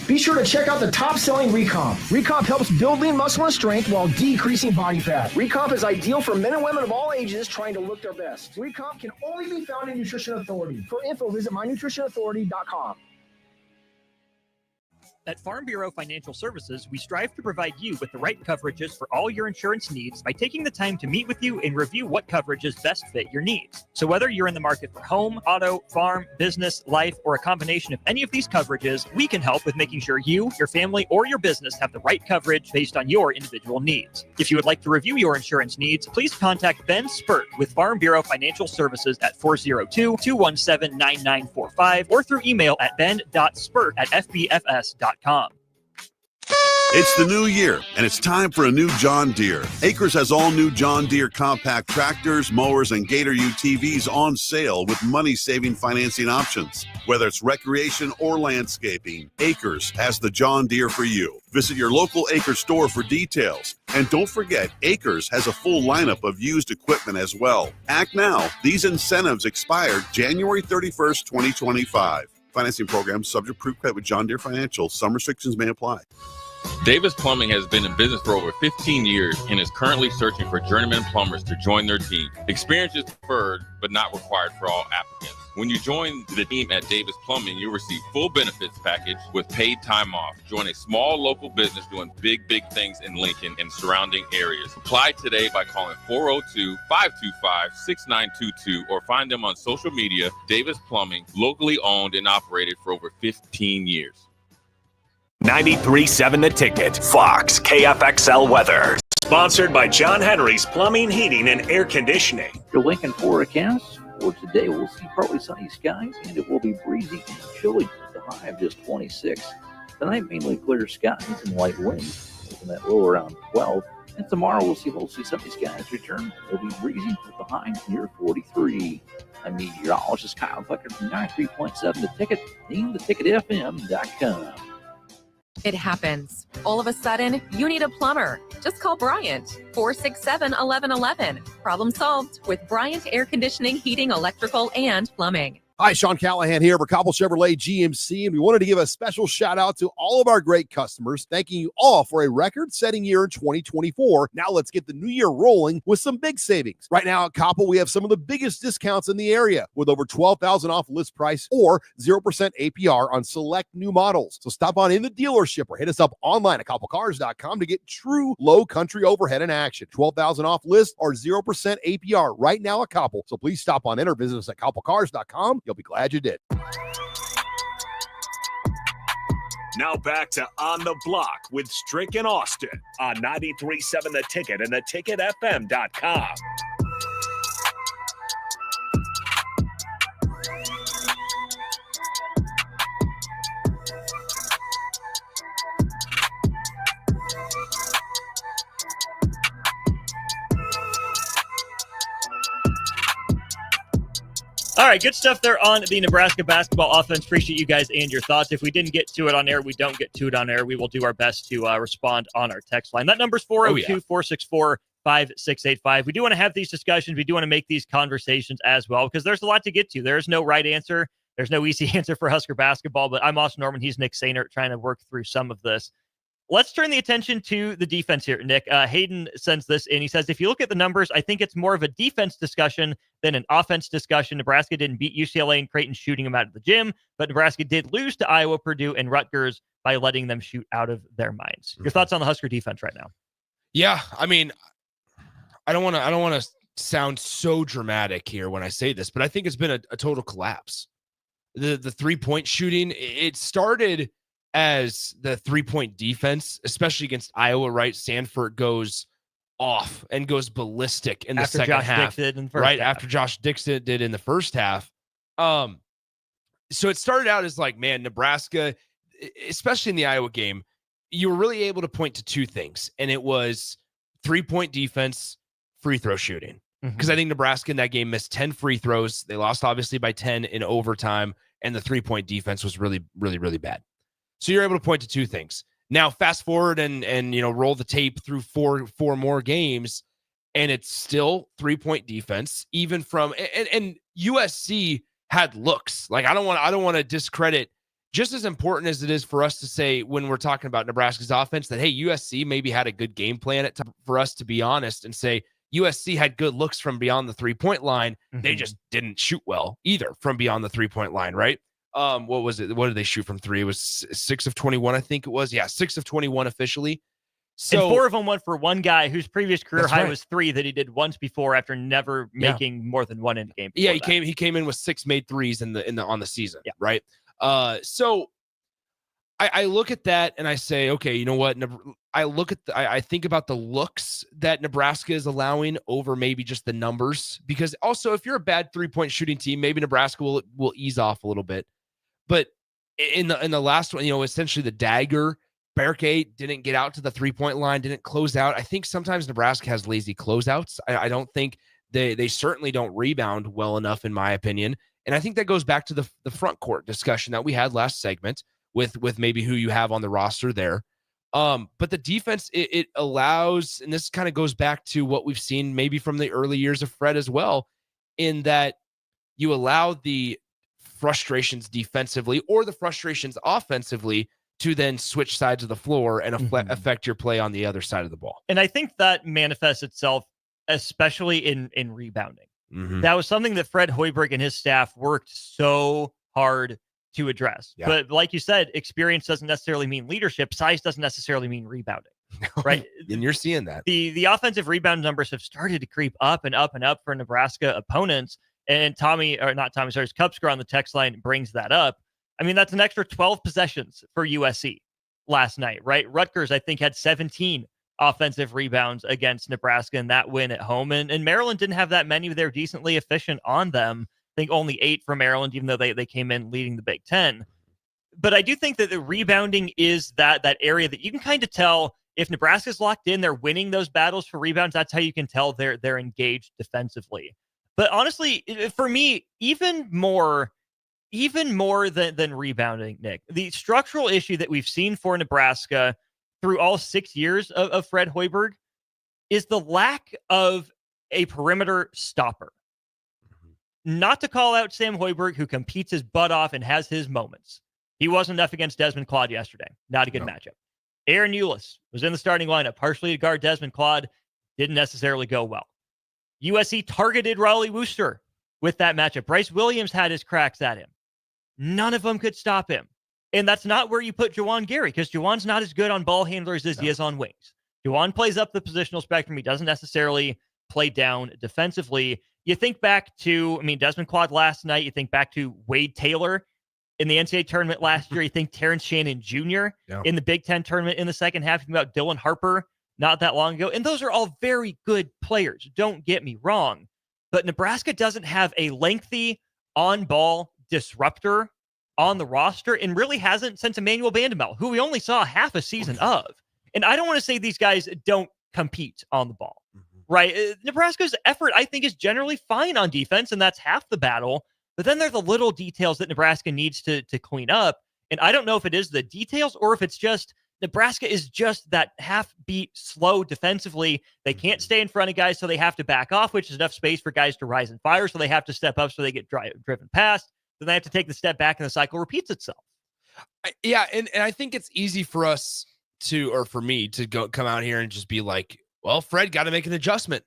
Be sure to check out the top-selling Recomp. Recomp helps build lean muscle and strength while decreasing body fat. Recomp is ideal for men and women of all ages trying to look their best. Recomp can only be found in Nutrition Authority. For info, visit mynutritionauthority.com. At Farm Bureau Financial Services, we strive to provide you with the right coverages for all your insurance needs by taking the time to meet with you and review what coverages best fit your needs. So whether you're in the market for home, auto, farm, business, life, or a combination of any of these coverages, we can help with making sure you, your family, or your business have the right coverage based on your individual needs. If you would like to review your insurance needs, please contact Ben Spurt with Farm Bureau Financial Services at 402-217-9945 or through email at ben.spurt@fbfs.com. It's the new year, and it's time for a new John Deere. Acres has all new John Deere compact tractors, mowers, and Gator UTVs on sale with money-saving financing options. Whether it's recreation or landscaping, Acres has the John Deere for you. Visit your local Acres store for details. And don't forget, Acres has a full lineup of used equipment as well. Act now. These incentives expire January 31st, 2025. Financing program subject to proof credit with John Deere Financial. Some restrictions may apply. Davis Plumbing has been in business for over 15 years and is currently searching for journeyman plumbers to join their team. Experience is preferred, but not required for all applicants. When you join the team at Davis Plumbing, you'll receive full benefits package with paid time off. Join a small local business doing big things in Lincoln and surrounding areas. Apply today by calling 402-525-6922 or find them on social media. Davis Plumbing, locally owned and operated for over 15 years. 93.7 The Ticket, Fox, KFXL weather. Sponsored by John Henry's Plumbing, Heating, and Air Conditioning. Your Lincoln forecast for today, we'll see partly sunny skies, and it will be breezy and chilly. The high of just 26. Tonight, mainly clear skies and light winds, making that low around 12. And tomorrow, we'll see mostly sunny skies return. It'll be breezy with the high near 43. I'm meteorologist Kyle Becker from 93.7 The Ticket, and theticketfm.com. It happens. All of a sudden, you need a plumber. Just call Bryant, 467-1111. Problem solved with Bryant Air Conditioning, Heating, Electrical, and Plumbing. Hi, Sean Callahan here for Cobble Chevrolet GMC, and we wanted to give a special shout out to all of our great customers, thanking you all for a record-setting year in 2024. Now let's get the new year rolling with some big savings. Right now at Cobble, we have some of the biggest discounts in the area with over $12,000 off list price or 0% APR on select new models. So stop on in the dealership or hit us up online at cobblecars.com to get true low country overhead in action. $12,000 off list or 0% APR right now at Cobble. So please stop on in or visit us at cobblecars.com. You'll be glad you did. Now back to On the Block with Strick and Austin on 93.7 The Ticket and theticketfm.com. All right, good stuff there on the Nebraska basketball offense. Appreciate you guys and your thoughts. If we didn't get to it on air, we don't get to it on air. We will do our best to respond on our text line. That number's 402-464-5685. We do want to have these discussions. We do want to make these conversations as well because there's a lot to get to. There's no right answer. There's no easy answer for Husker basketball, but I'm Austin Oerman. He's Nick Sehnert trying to work through some of this. Let's turn the attention to the defense here, Nick. Hayden sends this in. He says, if you look at the numbers, I think it's more of a defense discussion than an offense discussion. Nebraska didn't beat UCLA and Creighton shooting them out of the gym, but Nebraska did lose to Iowa, Purdue, and Rutgers by letting them shoot out of their minds. Your thoughts on the Husker defense right now? Yeah, I mean, I don't want to sound so dramatic here when I say this, but I think it's been a total collapse. The 3-point shooting, it started as the 3-point defense, especially against Iowa, right? Sanford goes off and goes ballistic in the second half, right? After Josh Dixon did in the first half. So it started out as like, man, Nebraska, especially in the Iowa game, you were really able to point to two things, and it was 3-point defense, free throw shooting. Because I think Nebraska in that game missed 10 free throws. They lost obviously by 10 in overtime, and the 3-point defense was really, really, really bad. So you're able to point to two things. Now, fast forward and roll the tape through four more games, and it's still 3-point defense. Even from and USC had looks. Like I don't want to discredit. Just as important as it is for us to say when we're talking about Nebraska's offense that hey, USC maybe had a good game plan for us to be honest and say USC had good looks from beyond the 3-point line. They just didn't shoot well either from beyond the 3-point line, right? What was it? What did they shoot from three? It was 6 of 21, I think it was. Yeah, 6 of 21 officially. So and 4 of them went for one guy whose previous career high was 3 that he did once before after never making more than one in the game. Yeah, he came in with 6 made threes on the season. Yeah. Right. So I look at that and I say, okay, you know what? I think about the looks that Nebraska is allowing over maybe just the numbers, because also if you're a bad 3-point shooting team, maybe Nebraska will ease off a little bit. But in the last one, essentially the dagger, Berke didn't get out to the 3-point line, didn't close out. I think sometimes Nebraska has lazy closeouts. I don't think they certainly don't rebound well enough, in my opinion. And I think that goes back to the front court discussion that we had last segment with maybe who you have on the roster there. But the defense, it allows, and this kind of goes back to what we've seen maybe from the early years of Fred as well, in that you allow the frustrations defensively or the frustrations offensively to then switch sides of the floor and affect your play on the other side of the ball. And I think that manifests itself especially in rebounding. That was something that Fred Hoiberg and his staff worked so hard to address. Yeah. But like you said, experience doesn't necessarily mean leadership. Size doesn't necessarily mean rebounding, right? And you're seeing that. The offensive rebound numbers have started to creep up and up and up for Nebraska opponents. And Cupsker on the text line brings that up. I mean, that's an extra 12 possessions for USC last night, right? Rutgers, I think, had 17 offensive rebounds against Nebraska in that win at home. And Maryland didn't have that many. They're decently efficient on them. I think only 8 for Maryland, even though they came in leading the Big Ten. But I do think that the rebounding is that area that you can kind of tell if Nebraska's locked in, they're winning those battles for rebounds. That's how you can tell they're engaged defensively. But honestly, for me, even more than rebounding, Nick, the structural issue that we've seen for Nebraska through all 6 years of Fred Hoiberg is the lack of a perimeter stopper. Not to call out Sam Hoiberg, who competes his butt off and has his moments. He wasn't enough against Desmond Claude yesterday. Not a good matchup. Aaron Eulis was in the starting lineup, partially to guard Desmond Claude. Didn't necessarily go well. USC targeted Raleigh Wooster with that matchup. Bryce Williams had his cracks at him. None of them could stop him. And that's not where you put Juwan Gary, because Juwan's not as good on ball handlers as he is on wings. Juwan plays up the positional spectrum. He doesn't necessarily play down defensively. You think back to, Desmond Claude last night. You think back to Wade Taylor in the NCAA tournament last year. You think Terrence Shannon Jr. in the Big Ten tournament in the second half. You think about Dylan Harper not that long ago. And those are all very good players. Don't get me wrong. But Nebraska doesn't have a lengthy on-ball disruptor on the roster and really hasn't since Emmanuel Bandamel, who we only saw half a season of. And I don't want to say these guys don't compete on the ball, right? Nebraska's effort, I think, is generally fine on defense, and that's half the battle. But then there's the little details that Nebraska needs to clean up. And I don't know if it is the details or if it's just Nebraska is just that half-beat slow defensively. They can't stay in front of guys, so they have to back off, which is enough space for guys to rise and fire, so they have to step up so they get driven past. Then they have to take the step back and the cycle repeats itself. Yeah, and I think it's easy for us to, or for me to come out here and just be like, well, Fred got to make an adjustment.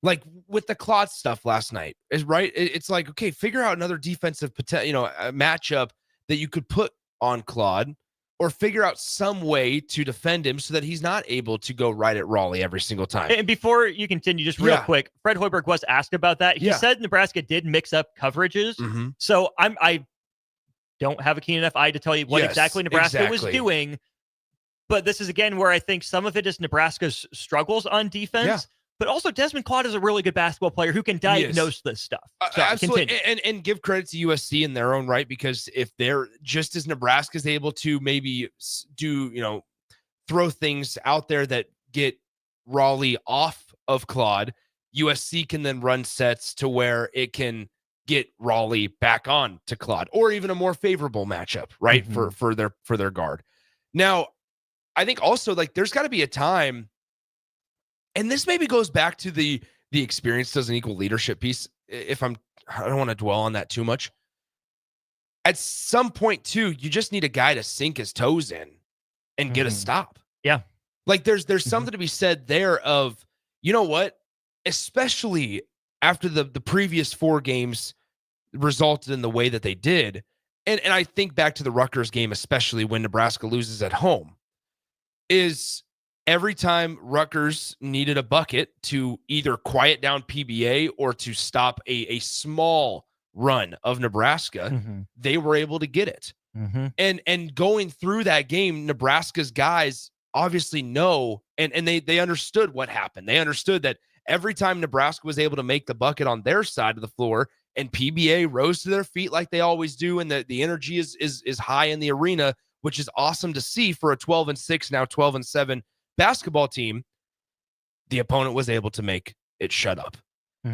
Like with the Claude stuff last night, is right. It's like, okay, figure out another defensive matchup that you could put on Claude, or figure out some way to defend him so that he's not able to go right at Raleigh every single time. And before you continue, just real quick, Fred Hoiberg was asked about that. He said Nebraska did mix up coverages. So I don't have a keen enough eye to tell you what exactly Nebraska was doing. But this is, again, where I think some of it is Nebraska's struggles on defense. But also Desmond Claude is a really good basketball player who can diagnose this stuff. So absolutely. And give credit to USC in their own right, because if they're just as Nebraska's able to maybe do, throw things out there that get Raleigh off of Claude, USC can then run sets to where it can get Raleigh back on to Claude, or even a more favorable matchup, right? For their guard. Now, I think also, like, there's got to be a time, and this maybe goes back to the experience doesn't equal leadership piece. I don't want to dwell on that too much. At some point too, you just need a guy to sink his toes in and get a stop. Yeah. Like there's something to be said there of, you know what, especially after the previous 4 games resulted in the way that they did. And I think back to the Rutgers game, especially when Nebraska loses at home, is every time Rutgers needed a bucket to either quiet down PBA or to stop a small run of Nebraska, they were able to get it. And going through that game, Nebraska's guys obviously know, and they understood what happened. They understood that every time Nebraska was able to make the bucket on their side of the floor and PBA rose to their feet like they always do, and the energy is high in the arena, which is awesome to see for a 12-6, now 12-7 basketball team, the opponent was able to make it shut up.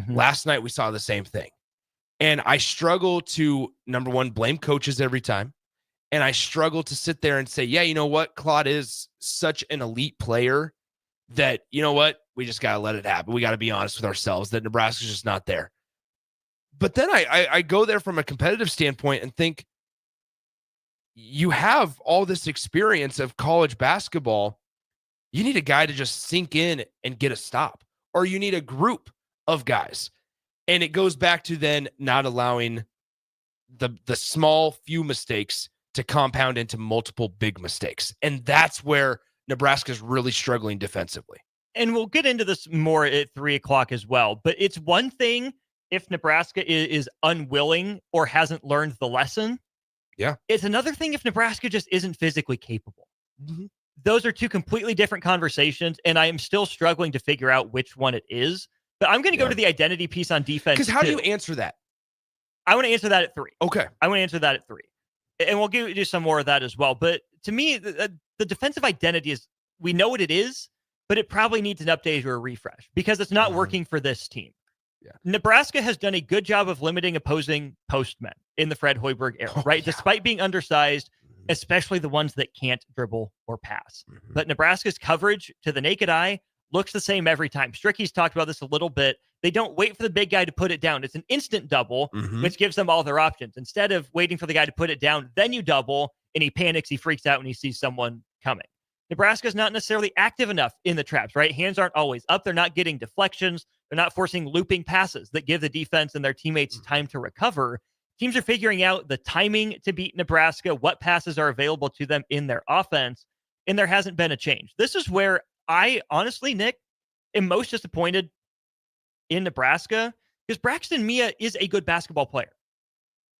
Last night we saw the same thing. And I struggle to, number one, blame coaches every time. And I struggle to sit there and say, yeah, you know what? Claude is such an elite player that, you know what? We just got to let it happen. We got to be honest with ourselves that Nebraska's just not there. But then I go there from a competitive standpoint and think, you have all this experience of college basketball. You need a guy to just sink in and get a stop, or you need a group of guys. And it goes back to then not allowing the small few mistakes to compound into multiple big mistakes. And that's where Nebraska's really struggling defensively. And we'll get into this more at 3:00 as well. But it's one thing if Nebraska is unwilling or hasn't learned the lesson. Yeah. It's another thing if Nebraska just isn't physically capable. Mm-hmm. Those are two completely different conversations, and I am still struggling to figure out which one it is. But I'm going to go to the identity piece on defense. Because how do you answer that? I want to answer that at 3. Okay. I want to answer that at 3. And we'll do some more of that as well. But to me, the defensive identity is, we know what it is, but it probably needs an update or a refresh because it's not working for this team. Yeah. Nebraska has done a good job of limiting opposing postmen in the Fred Hoiberg era, right? Yeah. Despite being undersized, especially the ones that can't dribble or pass. Mm-hmm. But Nebraska's coverage to the naked eye looks the same every time. Stricky's talked about this a little bit. They don't wait for the big guy to put it down. It's an instant double, which gives them all their options. Instead of waiting for the guy to put it down, then you double, and he panics, he freaks out when he sees someone coming. Nebraska's not necessarily active enough in the traps, right? Hands aren't always up. They're not getting deflections. They're not forcing looping passes that give the defense and their teammates time to recover. Teams are figuring out the timing to beat Nebraska, what passes are available to them in their offense, and there hasn't been a change. This is where I honestly, Nick, am most disappointed in Nebraska because Braxton Mia is a good basketball player.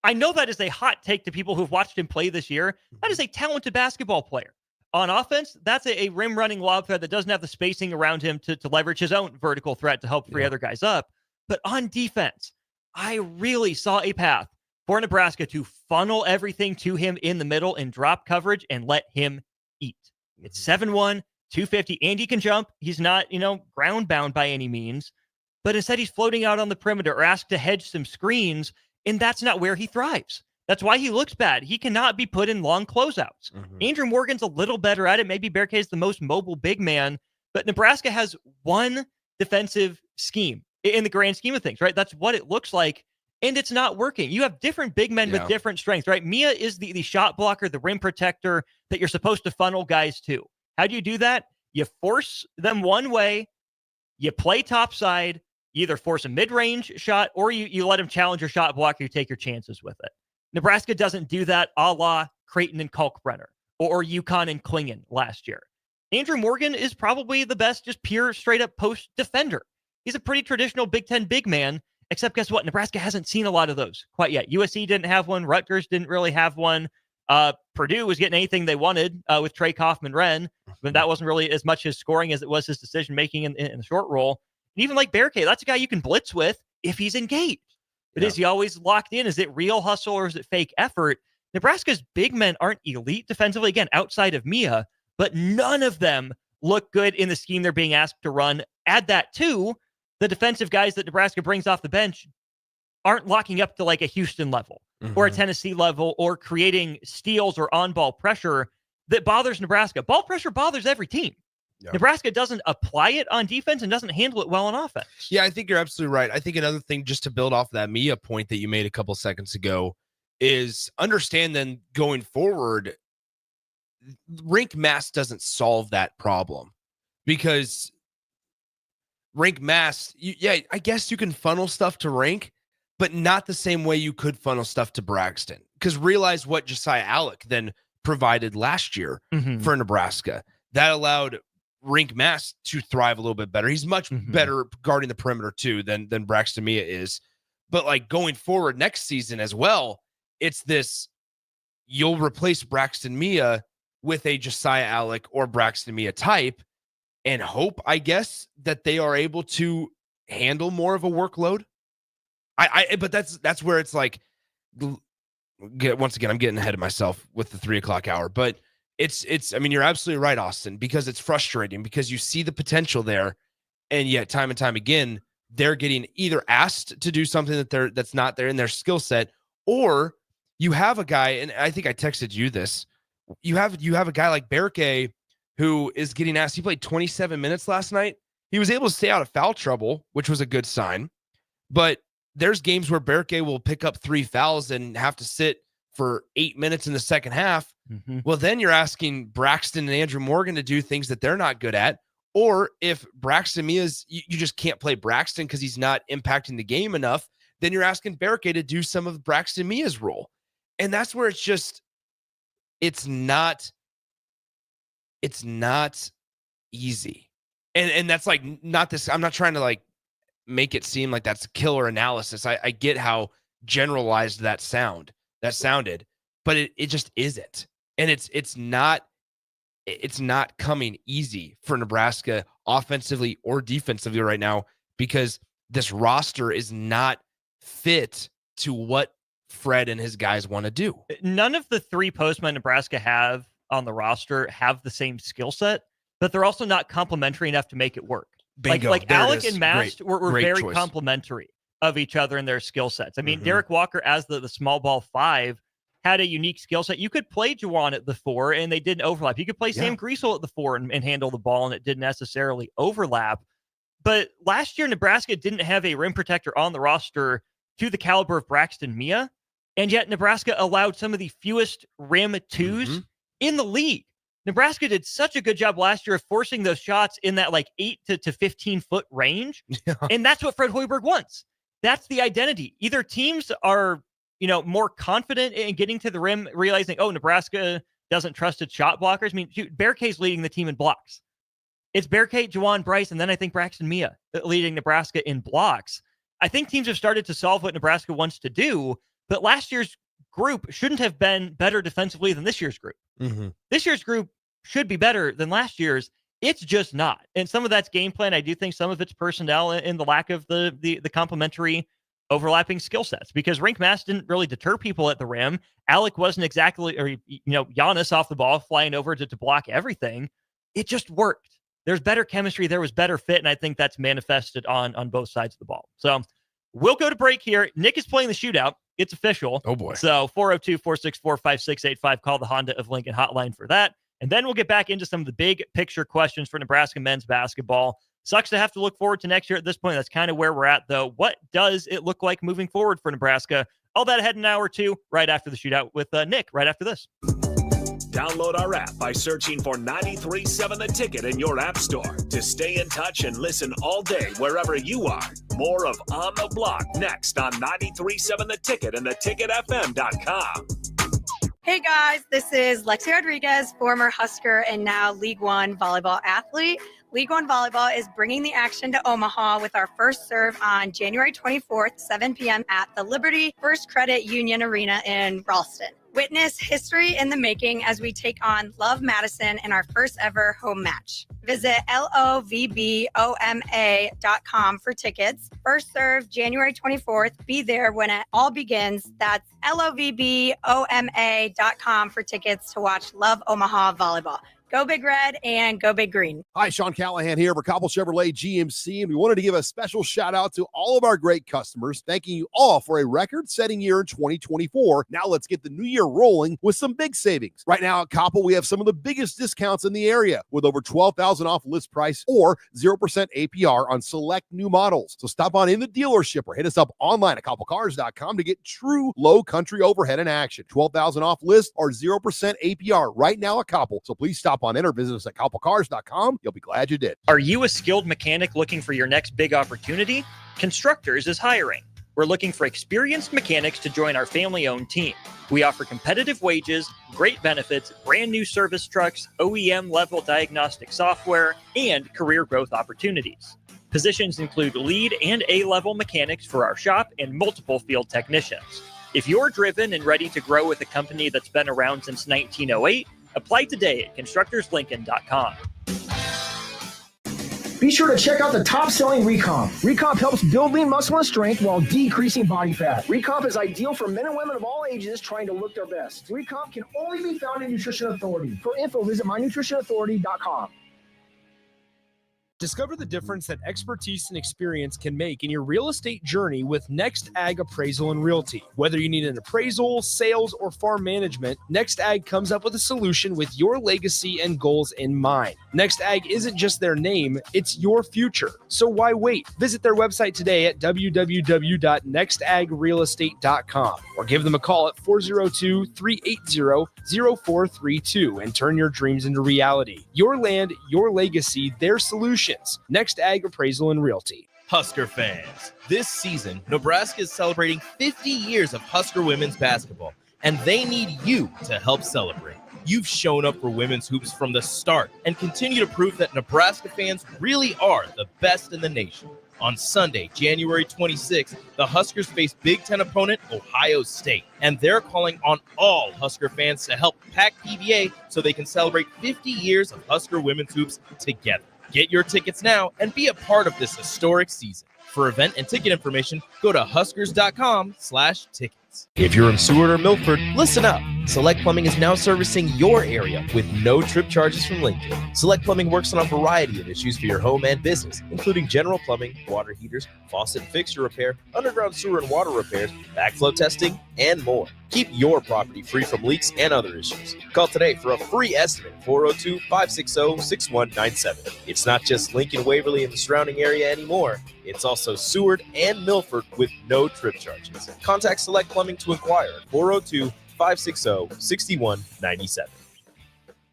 I know that is a hot take to people who've watched him play this year. That is a talented basketball player. On offense, that's a rim-running lob threat that doesn't have the spacing around him to leverage his own vertical threat to help free other guys up. But on defense, I really saw a path for Nebraska to funnel everything to him in the middle and drop coverage and let him eat. It's 7'1", 250, and he can jump. He's not, ground bound by any means. But instead, he's floating out on the perimeter or asked to hedge some screens, and that's not where he thrives. That's why he looks bad. He cannot be put in long closeouts. Andrew Morgan's a little better at it. Maybe Bearcay is the most mobile big man, but Nebraska has one defensive scheme in the grand scheme of things, right? That's what it looks like, and it's not working. You have different big men with different strengths, right? Mia is the shot blocker, the rim protector that you're supposed to funnel guys to. How do you do that? You force them one way, you play topside, you either force a mid-range shot, or you let them challenge your shot blocker, you take your chances with it. Nebraska doesn't do that a la Creighton and Kalkbrenner or UConn and Klingen last year. Andrew Morgan is probably the best just pure straight-up post defender. He's a pretty traditional Big Ten big man, except guess what? Nebraska hasn't seen a lot of those quite yet. USC didn't have one. Rutgers didn't really have one. Purdue was getting anything they wanted with Trey Kaufman-Renn, but that wasn't really as much his scoring as it was his decision-making in the short roll. And even like Bearcay, that's a guy you can blitz with if he's engaged. But is he always locked in? Is it real hustle or is it fake effort? Nebraska's big men aren't elite defensively, again, outside of Mia, but none of them look good in the scheme they're being asked to run. Add that to the defensive guys that Nebraska brings off the bench aren't locking up to like a Houston level or a Tennessee level or creating steals or on-ball pressure that bothers Nebraska. Ball pressure bothers every team. Yeah. Nebraska doesn't apply it on defense and doesn't handle it well on offense. Yeah, I think you're absolutely right. I think another thing, just to build off that Mia point that you made a couple seconds ago, is understand then going forward, rink mass doesn't solve that problem because rink mass, I guess you can funnel stuff to rink, but not the same way you could funnel stuff to Braxton. Because realize what Josiah Alec then provided last year for Nebraska. That allowed rink mass to thrive a little bit better. He's much better guarding the perimeter too than Braxton Mia is. But like going forward next season as well, it's this, you'll replace Braxton Mia with a Josiah Alec or Braxton Mia type and hope, I guess, that they are able to handle more of a workload. But that's where it's like, once again, I'm getting ahead of myself with the 3:00 hour, but I mean, you're absolutely right, Austin, because it's frustrating because you see the potential there. And yet time and time again, they're getting either asked to do something that's not there in their skill set, or you have a guy, and I think I texted you this. You have a guy like Bearcay who is getting asked. He played 27 minutes last night. He was able to stay out of foul trouble, which was a good sign. But there's games where Bearcay will pick up 3 fouls and have to sit for 8 minutes in the second half, well, then you're asking Braxton and Andrew Morgan to do things that they're not good at. Or if Braxton Mia's, you just can't play Braxton because he's not impacting the game enough, then you're asking Berkay to do some of Braxton Mia's role. And that's where it's not easy. And that's like not this. I'm not trying to like make it seem like that's killer analysis. I get how generalized that sounded, but it just isn't. And it's not coming easy for Nebraska offensively or defensively right now, because this roster is not fit to what Fred and his guys want to do. None of the three postmen Nebraska have on the roster have the same skill set, but they're also not complementary enough to make it work. Bingo. Like There it Alec is. and Mast were very choice. complementary of each other in their skill sets. I mean, Mhm. Derek Walker as the small ball 5 had a unique skill set. You could play Juwan at the 4 and they didn't overlap. You could play Sam Griesel at the 4 and handle the ball, and it didn't necessarily overlap. But last year, Nebraska didn't have a rim protector on the roster to the caliber of Braxton Mia, and yet Nebraska allowed some of the fewest rim 2s in the league. Nebraska did such a good job last year of forcing those shots in that like 8 to 15 foot range. And that's what Fred Hoiberg wants. That's the identity. Either teams are, more confident in getting to the rim, realizing, oh, Nebraska doesn't trust its shot blockers. I mean, Berkay's leading the team in blocks. It's Berkay, Juwan, Bryce, and then I think Braxton Mia leading Nebraska in blocks. I think teams have started to solve what Nebraska wants to do, but last year's group shouldn't have been better defensively than this year's group. This year's group should be better than last year's. It's just not. And some of that's game plan. I do think some of it's personnel and the lack of the complementary overlapping skill sets, because Rink Mass didn't really deter people at the rim. Alec wasn't exactly, or Giannis off the ball flying over to block everything. It just worked. There's better chemistry. There was better fit. And I think that's manifested on both sides of the ball. So we'll go to break here. Nick is playing the shootout. It's official. Oh boy. So 402-464-5685. Call the Honda of Lincoln hotline for that. And then we'll get back into some of the big picture questions for Nebraska men's basketball. Sucks to have to look forward to next year at this point. That's kind of where we're at, though. What does it look like moving forward for Nebraska? All that ahead in an hour or two, right after the shootout with Nick, right after this. Download our app by searching for 93.7 The Ticket in your app store to stay in touch and listen all day wherever you are. More of On the Block next on 93.7 The Ticket and theticketfm.com. Hey guys, this is Lexi Rodriguez, former Husker and now League One volleyball athlete. League One Volleyball is bringing the action to Omaha with our first serve on January 24th, 7 p.m. at the Liberty First Credit Union Arena in Ralston. Witness history in the making as we take on Love Madison in our first ever home match. Visit lovboma.com for tickets. First serve January 24th. Be there when it all begins. That's lovboma.com for tickets to watch Love Omaha Volleyball. Go Big Red and go Big Green. Hi, Sean Callahan here for Cobble Chevrolet GMC, and we wanted to give a special shout out to all of our great customers, thanking you all for a record-setting year in 2024. Now let's get the new year rolling with some big savings. Right now at Cobble, we have some of the biggest discounts in the area with over $12,000 off list price or 0% APR on select new models. So stop on in the dealership or hit us up online at cobblecars.com to get true low country overhead in action. $12,000 off list or 0% APR right now at Cobble. So please stop on in or visit us at cobblecars.com. You'll be glad you did. Are you a skilled mechanic looking for your next big opportunity? Constructors is hiring. We're looking for experienced mechanics to join our family-owned team. We offer competitive wages, great benefits, brand new service trucks, OEM-level diagnostic software, and career growth opportunities. Positions include lead and A-level mechanics for our shop and multiple field technicians. If you're driven and ready to grow with a company that's been around since 1908, apply today at constructorslincoln.com. Be sure to check out the top-selling Recomp. Recomp helps build lean muscle and strength while decreasing body fat. Recomp is ideal for men and women of all ages trying to look their best. Recomp can only be found in Nutrition Authority. For info, visit mynutritionauthority.com. Discover the difference that expertise and experience can make in your real estate journey with Next Ag Appraisal and Realty. Whether you need an appraisal, sales, or farm management, Next Ag comes up with a solution with your legacy and goals in mind. Next Ag isn't just their name, it's your future. So why wait? Visit their website today at www.nextagrealestate.com or give them a call at 402-380-0432 and turn your dreams into reality. Your land, your legacy, their solutions. Next Ag Appraisal and Realty. Husker fans, this season, Nebraska is celebrating 50 years of Husker women's basketball, and they need you to help celebrate. You've shown up for women's hoops from the start and continue to prove that Nebraska fans really are the best in the nation. On Sunday, January 26th, the Huskers face Big Ten opponent Ohio State, and they're calling on all Husker fans to help pack PBA so they can celebrate 50 years of Husker women's hoops together. Get your tickets now and be a part of this historic season. For event and ticket information, go to huskers.com/tickets. If you're in Seward or Milford, listen up. Select Plumbing is now servicing your area with no trip charges from Lincoln. Select Plumbing works on a variety of issues for your home and business, including general plumbing, water heaters, faucet and fixture repair, underground sewer and water repairs, backflow testing, and more. Keep your property free from leaks and other issues. Call today for a free estimate, 402-560-6197. It's not just Lincoln, Waverly, and the surrounding area anymore. It's also Seward and Milford with no trip charges. Contact Select Plumbing to inquire at 402-560-6197.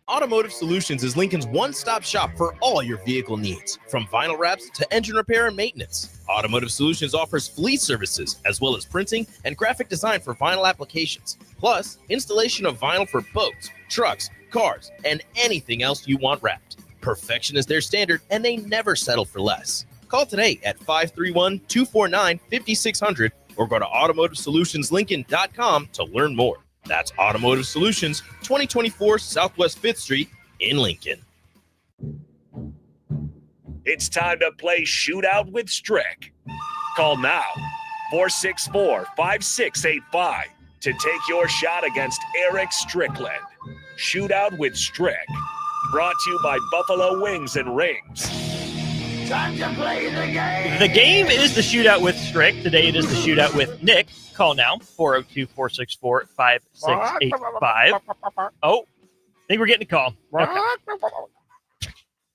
Automotive Solutions is Lincoln's one-stop shop for all your vehicle needs, from vinyl wraps to engine repair and maintenance. Automotive Solutions offers fleet services, as well as printing and graphic design for vinyl applications, plus installation of vinyl for boats, trucks, cars, and anything else you want wrapped. Perfection is their standard, and they never settle for less. Call today at 531-249-5600 or go to automotivesolutionslincoln.com to learn more. That's Automotive Solutions, 2024 Southwest 5th Street in Lincoln. It's time to play Shootout with Strick. Call now, 464-5685, to take your shot against Eric Strickland. Shootout with Strick. Brought to you by Buffalo Wings and Rings. Time to play the game. The game is the Shootout with Strick. Today it is the Shootout with Nick. Call now, 402-464-5685. Oh, I think we're getting a call. Okay.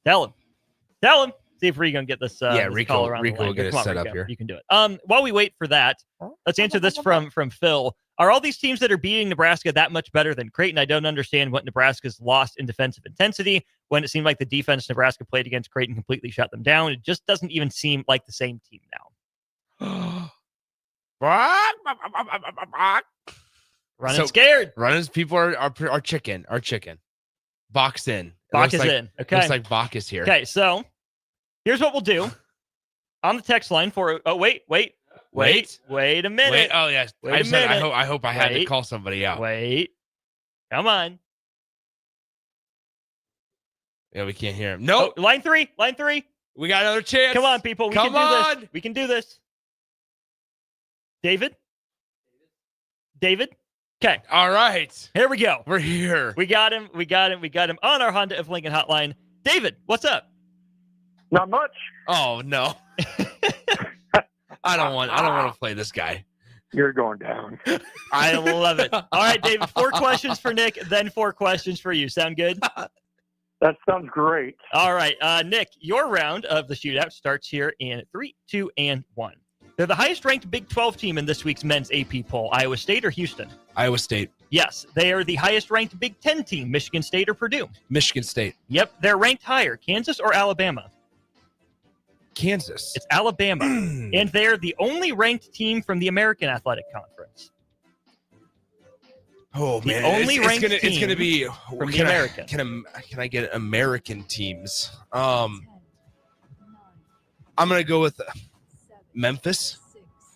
Tell him. See if Rico can get this, this Rico, call around Rico the line. will get it Come on, set Rico. up here. You can do it. While we wait for that, let's answer this from Phil. Are all these teams that are beating Nebraska that much better than Creighton? I don't understand what Nebraska's lost in defensive intensity when it seemed like the defense Nebraska played against Creighton completely shut them down. It just doesn't even seem like the same team now. Running scared. Running people are chicken. Boxed in. Bach is in. Okay. Looks like Bach is here. Okay, so here's what we'll do. On the text line for wait a minute. Wait. Oh yes. Wait a minute. I hope I had to call somebody out. Wait. Come on. Yeah, we can't hear him. Nope. Oh, line three. We got another chance. Come on, people. We Come can do on. this. We can do this. David? Okay. All right. Here we go. We're here. We got him on our Honda of Lincoln hotline. David, what's up? Not much. Oh no. I don't want to play this guy. You're going down. I love it. All right, David, 4 questions for Nick, then 4 questions for you. Sound good? That sounds great. All right, Nick, your round of the shootout starts here in 3, 2, and 1. They're the highest-ranked Big 12 team in this week's men's AP poll. Iowa State or Houston? Iowa State. Yes. They are the highest-ranked Big 10 team. Michigan State or Purdue? Michigan State. Yep. They're ranked higher. Kansas or Alabama? Kansas. It's Alabama. And they're the only ranked team from the American Athletic Conference. Oh, man. It's gonna be from the American. Can I get American teams? I'm going to go with Memphis.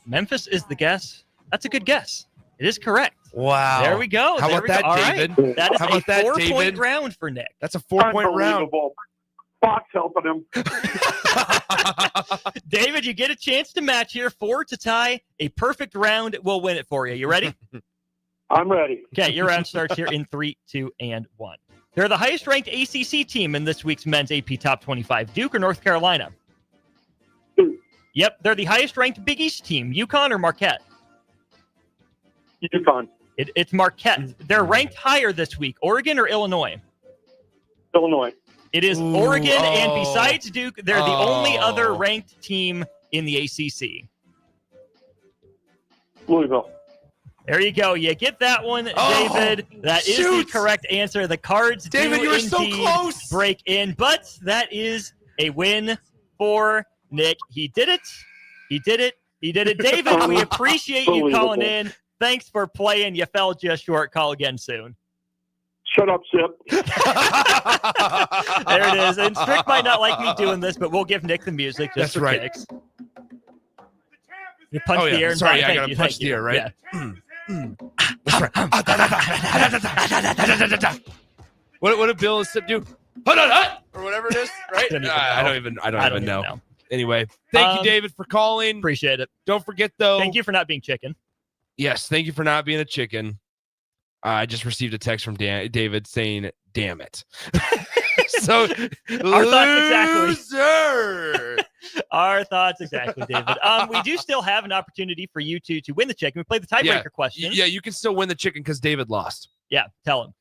Memphis is the guess. That's a good guess. It is correct. Wow. There we go. How about that, David? Right. That is How about a 4-point round for Nick. That's a 4-point round. Fox helping him. David, you get a chance to match here. 4 to tie. A perfect round will win it for you. You ready? I'm ready. Okay, your round starts here in 3, 2, and 1. They're the highest-ranked ACC team in this week's men's AP Top 25. Duke or North Carolina? Yep, they're the highest-ranked Big East team. UConn or Marquette? UConn. It's Marquette. They're ranked higher this week. Oregon or Illinois? Illinois. It is Oregon, and besides Duke, they're the only other ranked team in the ACC. Louisville. There you go. You get that one, David. That is the correct answer. The Cards David, do you were so indeed close. break in, but that is a win for Nick. He did it. He did it. He did it. David, we appreciate you calling in. Thanks for playing. You fell just short. Call again soon. Shut up, Sip. There it is. And Strick might not like me doing this, but we'll give Nick the music just for kicks. You punch the air. And sorry, I got to punch the air, right? Yeah. What did Bill and Sip do? Or whatever it is, right? I don't even know. Anyway, thank you, David, for calling. Appreciate it. Don't forget, though. Thank you for not being chicken. Yes, thank you for not being a chicken. I just received a text from David saying, "Damn it." So, our thoughts exactly. Our thoughts exactly, David. We do still have an opportunity for you to win the chicken. We play the tiebreaker question. Yeah, you can still win the chicken because David lost. Yeah, tell him.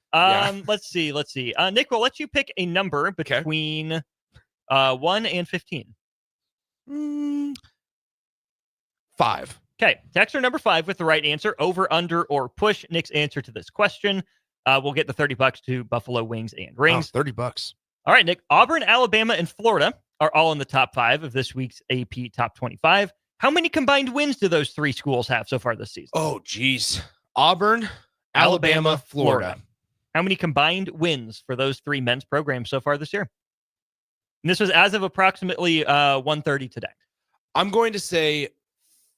Let's see. Nick, we'll let you pick a number between 1 and 15. 5. Okay, texter number 5 with the right answer, over, under, or push. Nick's answer to this question. We'll get the $30 to Buffalo Wings and Rings. $30. All right, Nick. Auburn, Alabama, and Florida are all in the top 5 of this week's AP Top 25. How many combined wins do those 3 schools have so far this season? Oh, geez. Auburn, Alabama, Florida. How many combined wins for those 3 men's programs so far this year? And this was as of approximately 1:30 today. I'm going to say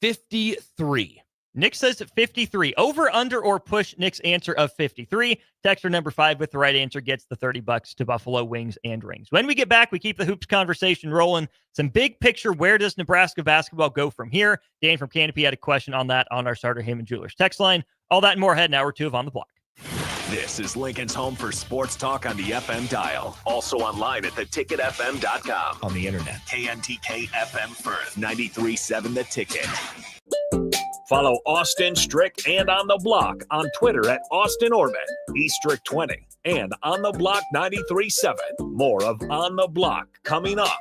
53. Nick says 53. Over, under, or push Nick's answer of 53. Texter number 5 with the right answer gets the $30 to Buffalo Wings and Rings. When we get back, we keep the hoops conversation rolling. Some big picture. Where does Nebraska basketball go from here? Dan from Canopy had a question on that on our Starter Heyman Jewelers text line. All that and more ahead in hour 2 of On the Block. This is Lincoln's home for sports talk on the FM dial. Also online at theticketfm.com. On the internet. KNTK FM Firth, 93.7 The Ticket. Follow Austin Strick and On the Block on Twitter at Austin Oerman, eStrick20, and On the Block 93.7. More of On the Block coming up.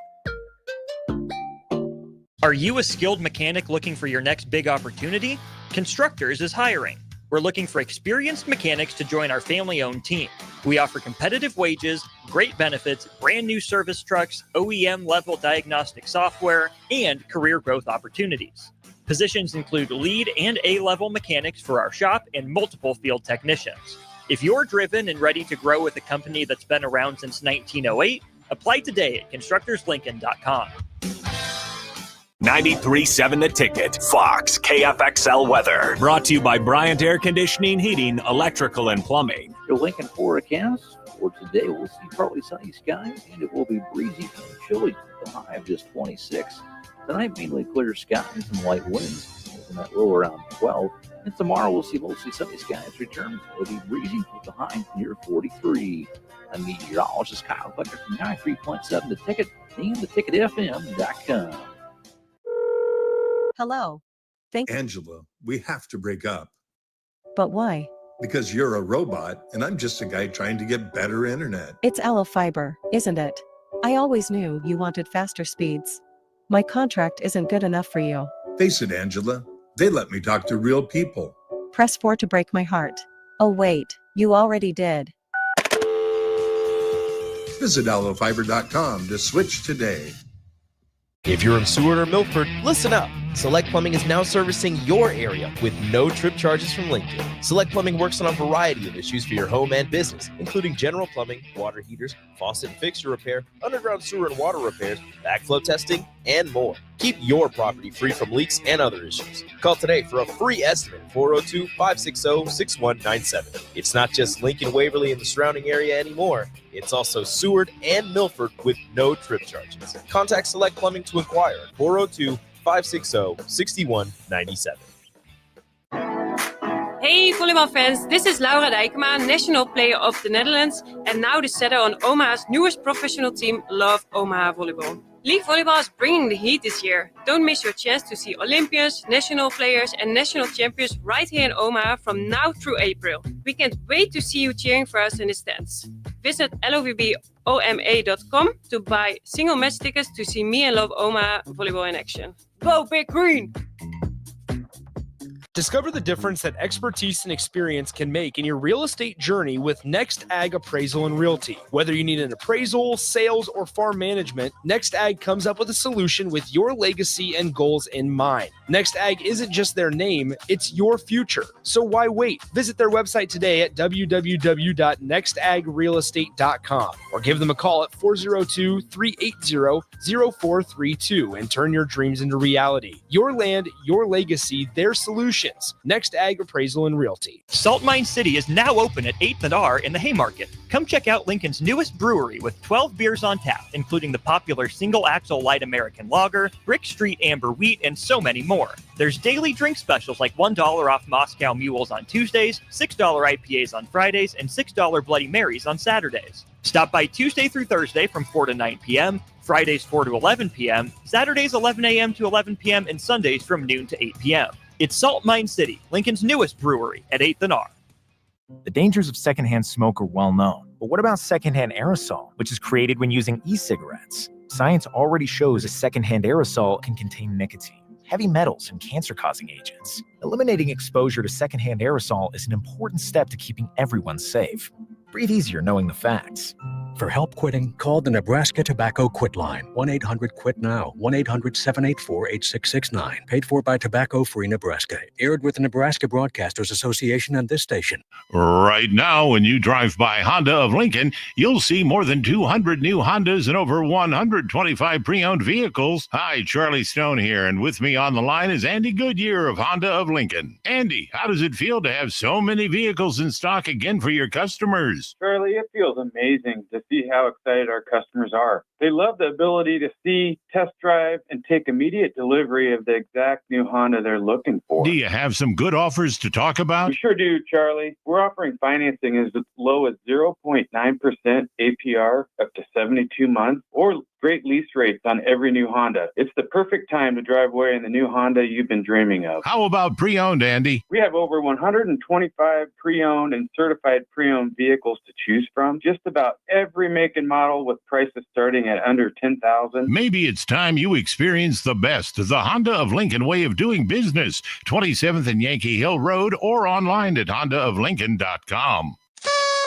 Are you a skilled mechanic looking for your next big opportunity? Constructors is hiring. We're looking for experienced mechanics to join our family-owned team. We offer competitive wages, great benefits, brand new service trucks, OEM-level diagnostic software, and career growth opportunities. Positions include lead and A-level mechanics for our shop and multiple field technicians. If you're driven and ready to grow with a company that's been around since 1908, apply today at constructorslincoln.com. 93.7 The Ticket, Fox, KFXL weather. Brought to you by Bryant Air Conditioning, Heating, Electrical, and Plumbing. Your Lincoln forecast for today, we'll see partly sunny skies, and it will be breezy and chilly. The high of just 26. Tonight, mainly clear skies and light winds, making that low around 12. And tomorrow, we'll see mostly sunny skies return. It'll be breezy with the high near 43. I'm meteorologist Kyle Becker from 93.7 The Ticket and theticketfm.com. Hello. Angela, we have to break up. But why? Because you're a robot and I'm just a guy trying to get better internet. It's Aloe Fiber, isn't it? I always knew you wanted faster speeds. My contract isn't good enough for you. Face it, Angela. They let me talk to real people. Press 4 to break my heart. Oh wait, you already did. Visit aloefiber.com to switch today. If you're in Seward or Milford, listen up. Select Plumbing is now servicing your area with no trip charges from Lincoln. Select Plumbing works on a variety of issues for your home and business, including general plumbing, water heaters, faucet and fixture repair, underground sewer and water repairs, backflow testing, and more. Keep your property free from leaks and other issues. Call today for a free estimate, 402-560-6197. It's not just Lincoln, Waverly, and the surrounding area anymore. It's also Seward and Milford with no trip charges. Contact Select Plumbing to inquire at 402-560-6197. Hey volleyball fans, this is Laura Dijkema, National Player of the Netherlands, and now the setter on Omaha's newest professional team, Love Omaha Volleyball. League volleyball is bringing the heat this year. Don't miss your chance to see Olympians, national players, and national champions right here in Omaha from now through April. We can't wait to see you cheering for us in the stands. Visit lovboma.com to buy single match tickets to see me and Love Omaha Volleyball in action. Go Big Green! Discover the difference that expertise and experience can make in your real estate journey with Next Ag Appraisal and Realty. Whether you need an appraisal, sales, or farm management, Next Ag comes up with a solution with your legacy and goals in mind. Next Ag isn't just their name, it's your future. So why wait? Visit their website today at www.nextagrealestate.com or give them a call at 402-380-0432 and turn your dreams into reality. Your land, your legacy, their solution. Next Ag Appraisal and Realty. Salt Mine City is now open at 8th and R in the Haymarket. Come check out Lincoln's newest brewery with 12 beers on tap, including the popular Single Axle Light American Lager, Brick Street Amber Wheat, and so many more. There's daily drink specials like $1 off Moscow Mules on Tuesdays, $6 IPAs on Fridays, and $6 Bloody Marys on Saturdays. Stop by Tuesday through Thursday from 4 to 9 p.m., Fridays 4 to 11 p.m., Saturdays 11 a.m. to 11 p.m., and Sundays from noon to 8 p.m. It's Salt Mine City, Lincoln's newest brewery at 8th and R. The dangers of secondhand smoke are well known. But what about secondhand aerosol, which is created when using e-cigarettes? Science already shows a secondhand aerosol can contain nicotine, heavy metals, and cancer-causing agents. Eliminating exposure to secondhand aerosol is an important step to keeping everyone safe. Breathe easier knowing the facts. For help quitting, call the Nebraska Tobacco Quit Line, 1-800-QUIT-NOW, 1-800-784-8669. Paid for by Tobacco Free Nebraska. Aired with the Nebraska Broadcasters Association and this station. Right now, when you drive by Honda of Lincoln, you'll see more than 200 new Hondas and over 125 pre-owned vehicles. Hi, Charlie Stone here, and with me on the line is Andy Goodyear of Honda of Lincoln. Andy, how does it feel to have so many vehicles in stock again for your customers? Charlie, it feels amazing to see how excited our customers are. They love the ability to see, test drive, and take immediate delivery of the exact new Honda they're looking for. Do you have some good offers to talk about? We sure do, Charlie. We're offering financing as low as 0.9% APR up to 72 months, or great lease rates on every new Honda. It's the perfect time to drive away in the new Honda you've been dreaming of. How about pre-owned, Andy? We have over 125 pre-owned and certified pre-owned vehicles to choose from. Just about every make and model with prices starting at under $10,000. Maybe it's time you experience the best, the Honda of Lincoln way of doing business. 27th and Yankee Hill Road or online at hondaoflincoln.com.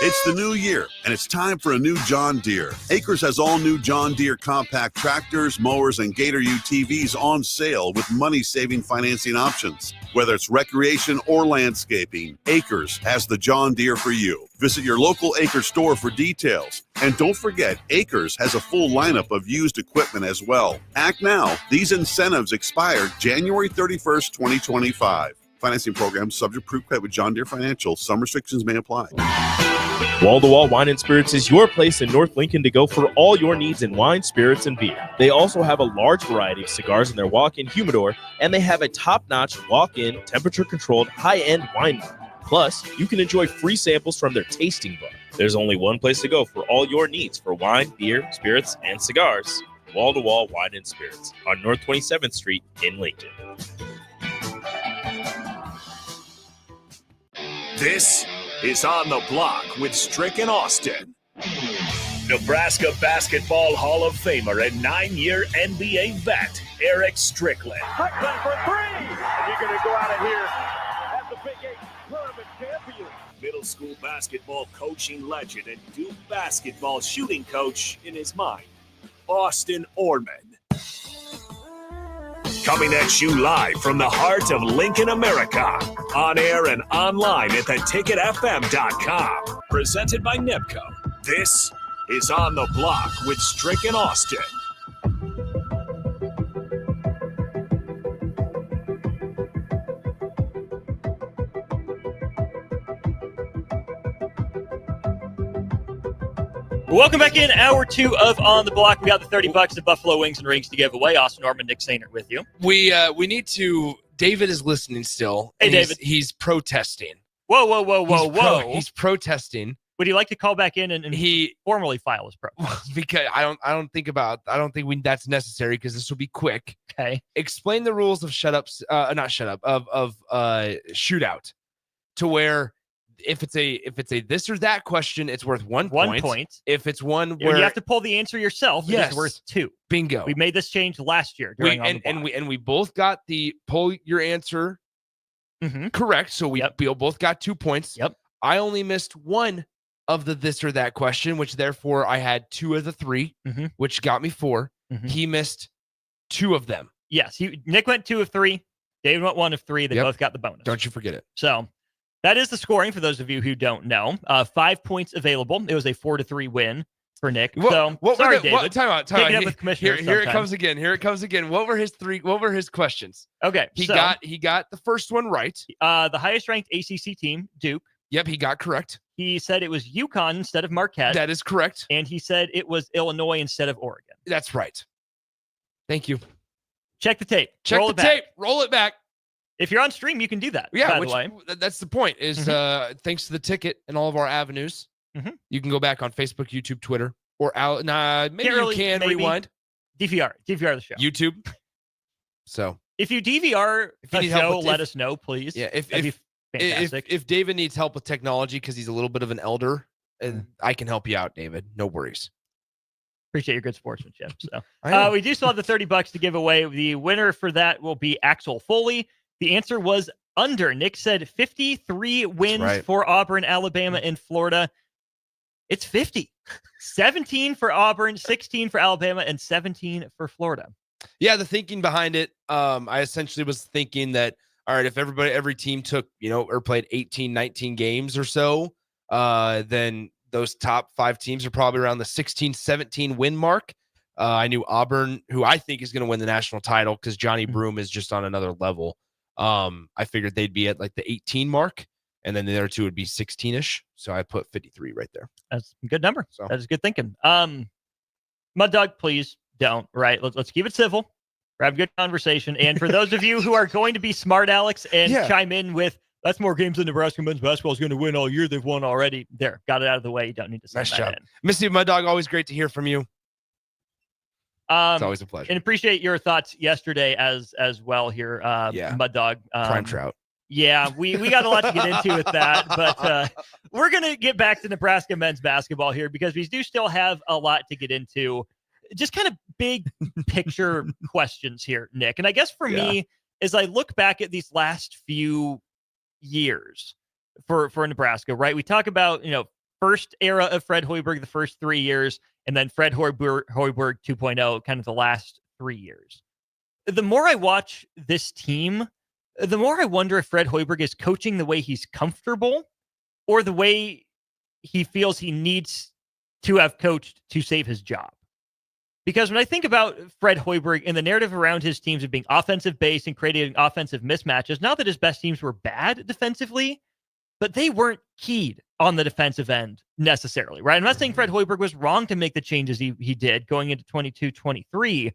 It's the new year, and it's time for a new John Deere. Acres has all new John Deere compact tractors, mowers, and Gator UTVs on sale with money-saving financing options. Whether it's recreation or landscaping, Acres has the John Deere for you. Visit your local Acres store for details. And don't forget, Acres has a full lineup of used equipment as well. Act now. These incentives expire January 31st, 2025. Financing program subject to credit with John Deere Financial. Some restrictions may apply. Wall-to-Wall Wine and Spirits is your place in North Lincoln to go for all your needs in wine, spirits, and beer. They also have a large variety of cigars in their walk-in humidor, and they have a top-notch walk-in, temperature-controlled, high-end wine bar. Plus, you can enjoy free samples from their tasting book. There's only one place to go for all your needs for wine, beer, spirits, and cigars. Wall-to-Wall Wine and Spirits on North 27th Street in Lincoln. This is On the Block with Strick and Austin. Nebraska Basketball Hall of Famer and 9-year NBA vet, Eric Strickland. Strickland for three! And you're going to go out of here as the Big 8 tournament champion. Middle school basketball coaching legend and Duke basketball shooting coach in his mind, Austin Oerman. Coming at you live from the heart of Lincoln, America. On air and online at theticketfm.com. Presented by NIPCO. This is On the Block with Strick and Austin. Welcome back in hour 2 of On the Block. We got the $30 of Buffalo Wings and Rings to give away. Austin Oerman, Nick Sehnert with you. We need to. David is listening still. Hey, David. He's protesting. Whoa. He's protesting. Would you like to call back in and he formally file his protest? Because I don't think that's necessary because this will be quick. Okay. Explain the rules of shootout to where if it's a this or that question, it's worth 1 point. If it's one where you have to pull the answer yourself, yes, it's worth 2. Bingo. We made this change last year we both got the pull your answer correct. So we both got 2 points. Yep. I only missed one of the this or that question, which therefore I had 2 of the 3, which got me 4. He missed 2 of them. Yes. Nick went 2 of 3. David went 1 of 3. They both got the bonus. Don't you forget it. So that is the scoring for those of you who don't know. 5 points available. It was a 4-3 win for Nick. Sorry, David. Time out. Taking up with commissioners Here it comes again. What were his questions? Okay. He got the first one right. The highest ranked ACC team, Duke. Yep, he got correct. He said it was UConn instead of Marquette. That is correct. And he said it was Illinois instead of Oregon. That's right. Thank you. Check the tape. Roll it back. If you're on stream, you can do that. Yeah, by the way. That's the point. Is thanks to the ticket and all of our avenues, you can go back on Facebook, YouTube, Twitter, or maybe rewind. DVR the show. YouTube. So if you DVR the show, let us know, please. Yeah, fantastic. If David needs help with technology because he's a little bit of an elder, I can help you out, David. No worries. Appreciate your good sportsmanship. So we do still have the $30 to give away. The winner for that will be Axel Foley. The answer was under. Nick said 53 wins for Auburn, Alabama, and Florida. It's 50. 17 for Auburn, 16 for Alabama, and 17 for Florida. Yeah, the thinking behind it, I essentially was thinking that, all right, if every team took, or played 18, 19 games or so, then those top 5 teams are probably around the 16, 17 win mark. I knew Auburn, who I think is going to win the national title because Johnny Broome is just on another level. I figured they'd be at like the 18 mark, and then the other 2 would be 16-ish. So I put 53 right there. That's a good number. So that is good thinking. Mud Dog, please don't. Right. Let's keep it civil. We're having a good conversation. And for those of you who are going to be smart, Alex, and chime in with, that's more games than Nebraska men's basketball is going to win all year. They've won already. There, got it out of the way. You don't need to say nice that job. in. Missy, Mud Dog, always great to hear from you. It's always a pleasure. And appreciate your thoughts yesterday as well here, Mud Dog. Prime Trout. Yeah, we got a lot to get into with that, but we're going to get back to Nebraska men's basketball here because we do still have a lot to get into. Just kind of big picture questions here, Nick. And I guess for me, as I look back at these last few years for Nebraska, right? We talk about, first era of Fred Hoiberg, the first 3 years, and then Fred Hoiberg 2.0, kind of the last 3 years. The more I watch this team, the more I wonder if Fred Hoiberg is coaching the way he's comfortable or the way he feels he needs to have coached to save his job. Because when I think about Fred Hoiberg and the narrative around his teams of being offensive-based and creating offensive mismatches, not that his best teams were bad defensively, but they weren't keyed on the defensive end necessarily, right? I'm not saying Fred Hoiberg was wrong to make the changes he did going into 22-23,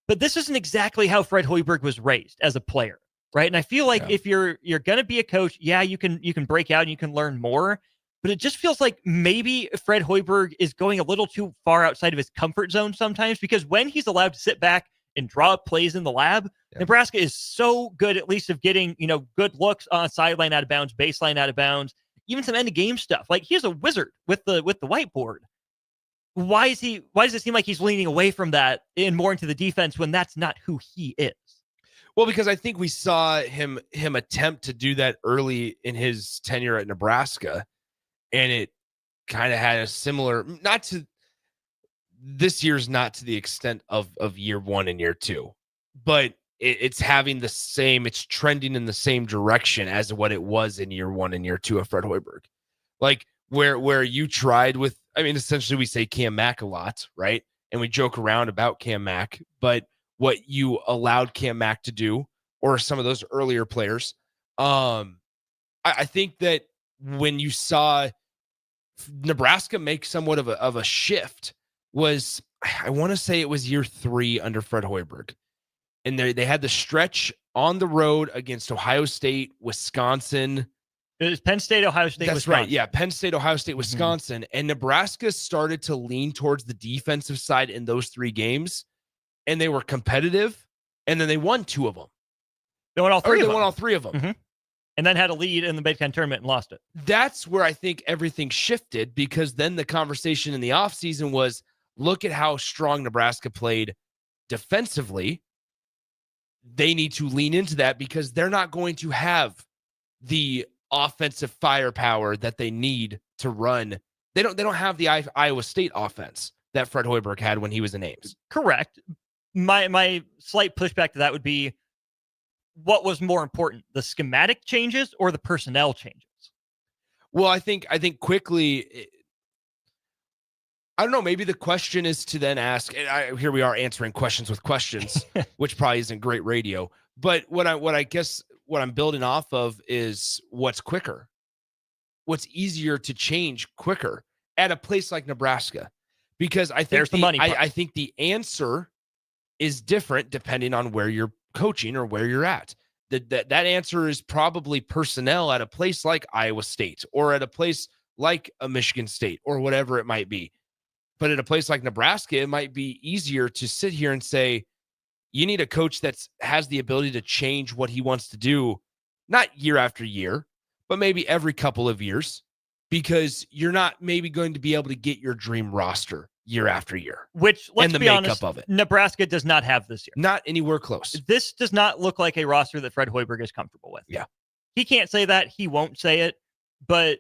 but this isn't exactly how Fred Hoiberg was raised as a player, right? And I feel like if you're going to be a coach, you can break out and you can learn more, but it just feels like maybe Fred Hoiberg is going a little too far outside of his comfort zone sometimes, because when he's allowed to sit back and draw up plays in the lab, Nebraska is so good, at least of getting, good looks on sideline out of bounds, baseline out of bounds, even some end of game stuff. Like, he's a wizard with the whiteboard. Why does it seem like he's leaning away from that and more into the defense when that's not who he is? Well, because I think we saw him attempt to do that early in his tenure at Nebraska, and it kind of had a similar, this year's not to the extent of year 1 and year 2, but it's having the same, it's trending in the same direction as what it was in year 1 and year 2 of Fred Hoiberg. Like where you tried with, essentially we say Cam Mack a lot, right? And we joke around about Cam Mack, but what you allowed Cam Mack to do, or some of those earlier players, I think that when you saw Nebraska make somewhat of a shift was, I want to say it was year 3 under Fred Hoiberg. And they had the stretch on the road against Ohio State, Wisconsin, It was Penn State, Ohio State, That's Wisconsin. right. Yeah, Penn State, Ohio State, Wisconsin. And Nebraska started to lean towards the defensive side in those 3 games, and they were competitive, and then they won 2 of them. They won all 3 of them. They won all 3 of them. And then had a lead in the Big Ten tournament and lost it. That's where I think everything shifted, because then the conversation in the offseason was, look at how strong Nebraska played defensively. They need to lean into that because they're not going to have the offensive firepower that they need to run. They don't have the Iowa State offense that Fred Hoiberg had when he was in Ames. Correct. My slight pushback to that would be, what was more important, the schematic changes or the personnel changes? Well, I think quickly, I don't know, maybe the question is to then ask, and here we are answering questions with questions, which probably isn't great radio, but what I'm building off of is what's quicker, what's easier to change quicker at a place like Nebraska, because I think there's the money part. I think the answer is different depending on where you're coaching or where you're at. That answer is probably personnel at a place like Iowa State or at a place like a Michigan State or whatever it might be. But at a place like Nebraska, it might be easier to sit here and say, you need a coach that has the ability to change what he wants to do, not year after year, but maybe every couple of years, because you're not maybe going to be able to get your dream roster year after year. Which, let's and the be makeup honest, of it. Nebraska does not have this year. Not anywhere close. This does not look like a roster that Fred Hoiberg is comfortable with. Yeah. He can't say that. He won't say it. But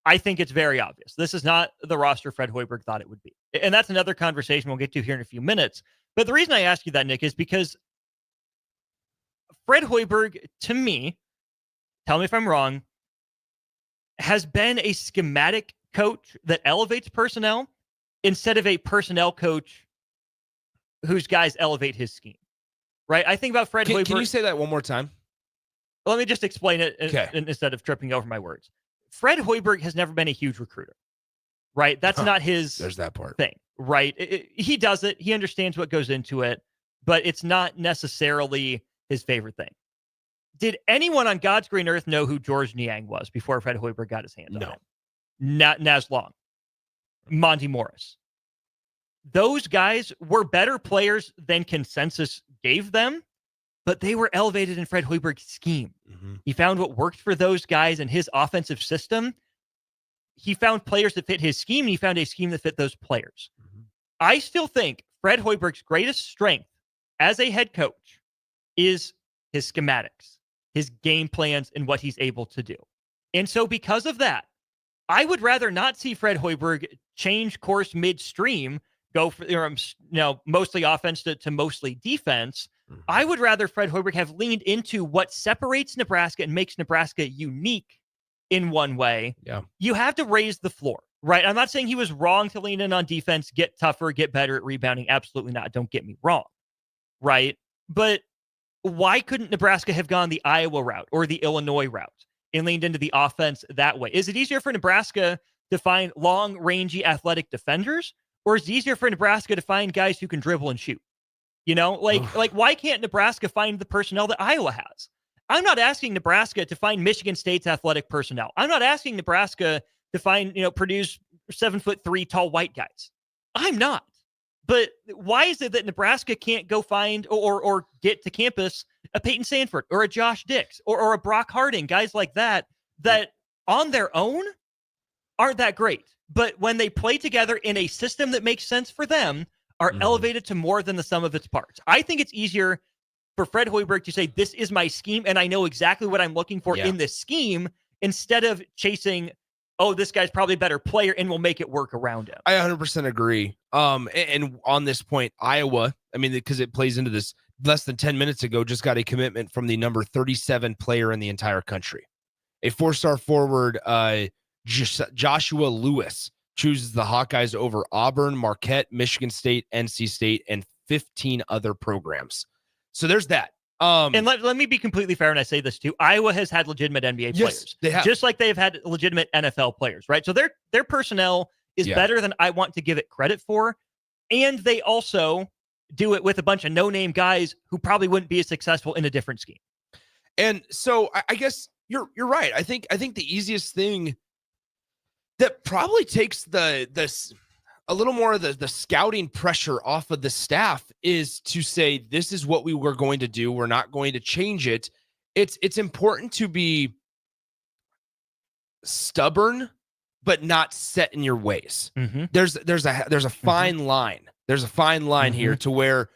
I think it's very obvious. This is not the roster Fred Hoiberg thought it would be. And that's another conversation we'll get to here in a few minutes. But the reason I ask you that, Nick, is because Fred Hoiberg, to me, tell me if I'm wrong, has been a schematic coach that elevates personnel instead of a personnel coach whose guys elevate his scheme. Right? I think about Fred Hoiberg. Can you say that one more time? Let me just explain it Okay. instead of tripping over my words. Fred Hoiberg has never been a huge recruiter. Right? That's not his There's that part. thing. Right? He does it. He understands what goes into it, but it's not necessarily his favorite thing. Did anyone on God's green earth know who George Niang was before Fred Hoiberg got his hands on him? Not Naz Long, Monty Morris. Those guys were better players than consensus gave them, but they were elevated in Fred Hoiberg's scheme. He found what worked for those guys in his offensive system. He found players that fit his scheme, and he found a scheme that fit those players. I still think Fred Hoiberg's greatest strength as a head coach is his schematics, his game plans, and what he's able to do. And so because of that, I would rather not see Fred Hoiberg change course midstream, go from mostly offense to mostly defense. I would rather Fred Hoiberg have leaned into what separates Nebraska and makes Nebraska unique in one way. Yeah. You have to raise the floor, right? I'm not saying he was wrong to lean in on defense, get tougher, get better at rebounding. Absolutely not. Don't get me wrong, right? But why couldn't Nebraska have gone the Iowa route or the Illinois route and leaned into the offense that way? Is it easier for Nebraska to find long, rangy, athletic defenders, or is it easier for Nebraska to find guys who can dribble and shoot? Like why can't Nebraska find the personnel that Iowa has? I'm not asking Nebraska to find Michigan State's athletic personnel. I'm not asking Nebraska to find, produce 7'3" tall white guys. I'm not. But why is it that Nebraska can't go find or get to campus a Peyton Sanford or a Josh Dix or a Brock Harding, guys like that on their own aren't that great. But when they play together in a system that makes sense for them, are elevated to more than the sum of its parts. I think it's easier for Fred Hoiberg to say, this is my scheme, and I know exactly what I'm looking for in this scheme, instead of chasing, this guy's probably a better player, and we'll make it work around him. I 100% agree. And on this point, Iowa, because it plays into this, less than 10 minutes ago, just got a commitment from the number 37 player in the entire country. A 4-star forward, Joshua Lewis, chooses the Hawkeyes over Auburn, Marquette, Michigan State, NC State, and 15 other programs. So there's that. And let me be completely fair, and I say this too. Iowa has had legitimate NBA players. They have. Just like they've had legitimate NFL players, right? So their personnel is better than I want to give it credit for. And they also do it with a bunch of no-name guys who probably wouldn't be as successful in a different scheme. And so I guess You're right. I think the easiest thing that probably takes this a little more of the scouting pressure off of the staff is to say, this is what we were going to do. We're not going to change it. It's important to be stubborn, but not set in your ways. There's a fine line. There's a fine line here to where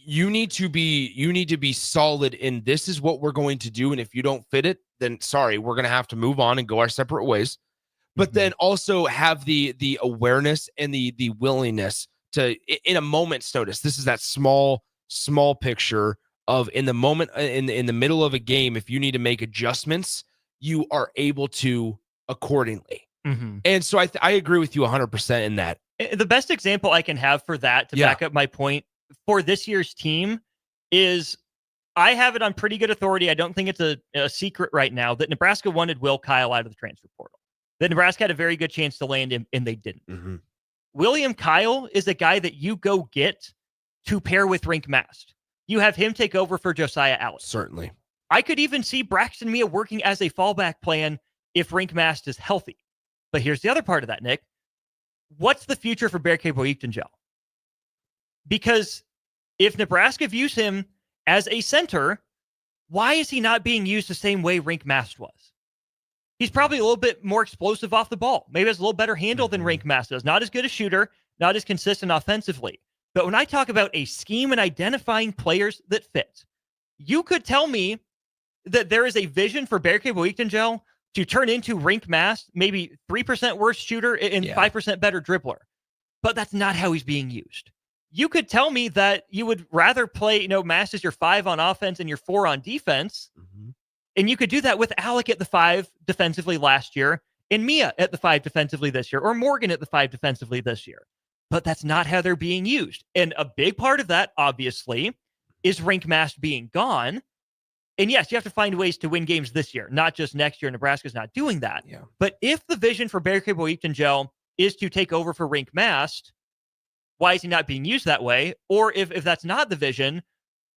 you need to be solid in, this is what we're going to do. And if you don't fit it, then sorry, we're going to have to move on and go our separate ways. But then also have the awareness and the willingness to, in a moment's notice, this is that small picture of, in the moment, in the middle of a game, if you need to make adjustments, you are able to accordingly. And so I agree with you 100% in that. The best example I can have for that, to back up my point, for this year's team is, I have it on pretty good authority, I don't think it's a secret right now, that Nebraska wanted Will Kyle out of the transfer portal. That Nebraska had a very good chance to land him, and they didn't. William Kyle is a guy that you go get to pair with Rink Mast. You have him take over for Josiah Allen. Certainly. I could even see Braxton Mia working as a fallback plan if Rink Mast is healthy. But here's the other part of that, Nick. What's the future for Berke Boyikdengel? Because if Nebraska views him as a center, why is he not being used the same way Rink Mast was? He's probably a little bit more explosive off the ball. Maybe has a little better handle than Rink Mast does. Not as good a shooter, not as consistent offensively. But when I talk about a scheme and identifying players that fit, you could tell me that there is a vision for Berke Boyikdengel to turn into Rink Mast, maybe 3% worse shooter and 5% better dribbler. But that's not how he's being used. You could tell me that you would rather play, Mast as your 5 on offense and your 4 on defense. And you could do that with Alec at the 5 defensively last year and Mia at the 5 defensively this year, or Morgan at the 5 defensively this year. But that's not how they're being used. And a big part of that, obviously, is Rink Mast being gone. And yes, you have to find ways to win games this year, not just next year. Nebraska's not doing that. But if the vision for Berke Boyikdengel is to take over for Rink Mast, why is he not being used that way? Or if that's not the vision,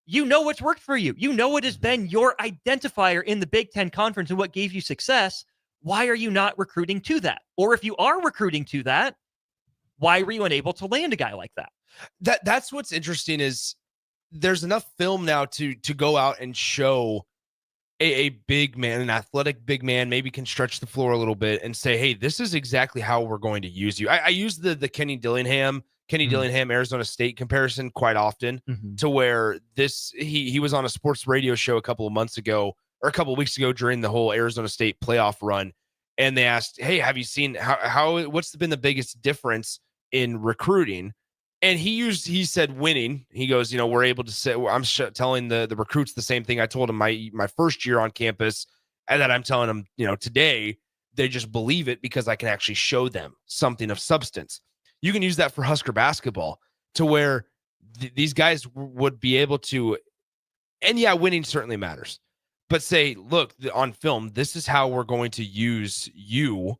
you know what's worked for you. You know what has been your identifier in the Big Ten Conference and what gave you success. Why are you not recruiting to that? Or if you are recruiting to that, why were you unable to land a guy like that? That's what's interesting is there's enough film now to go out and show a big man, an athletic big man, maybe can stretch the floor a little bit and say, hey, this is exactly how we're going to use you. I use the Kenny Dillingham, Arizona State comparison quite often to where he was on a sports radio show a couple of months ago or a couple of weeks ago during the whole Arizona State playoff run. And they asked, hey, have you seen what's been the biggest difference in recruiting? And he said winning. He goes, we're able to say, I'm telling the recruits the same thing I told them my first year on campus, and that I'm telling them, today. They just believe it because I can actually show them something of substance. You can use that for Husker basketball to where these guys would be able to, and yeah, winning certainly matters, but say, look, on film, this is how we're going to use you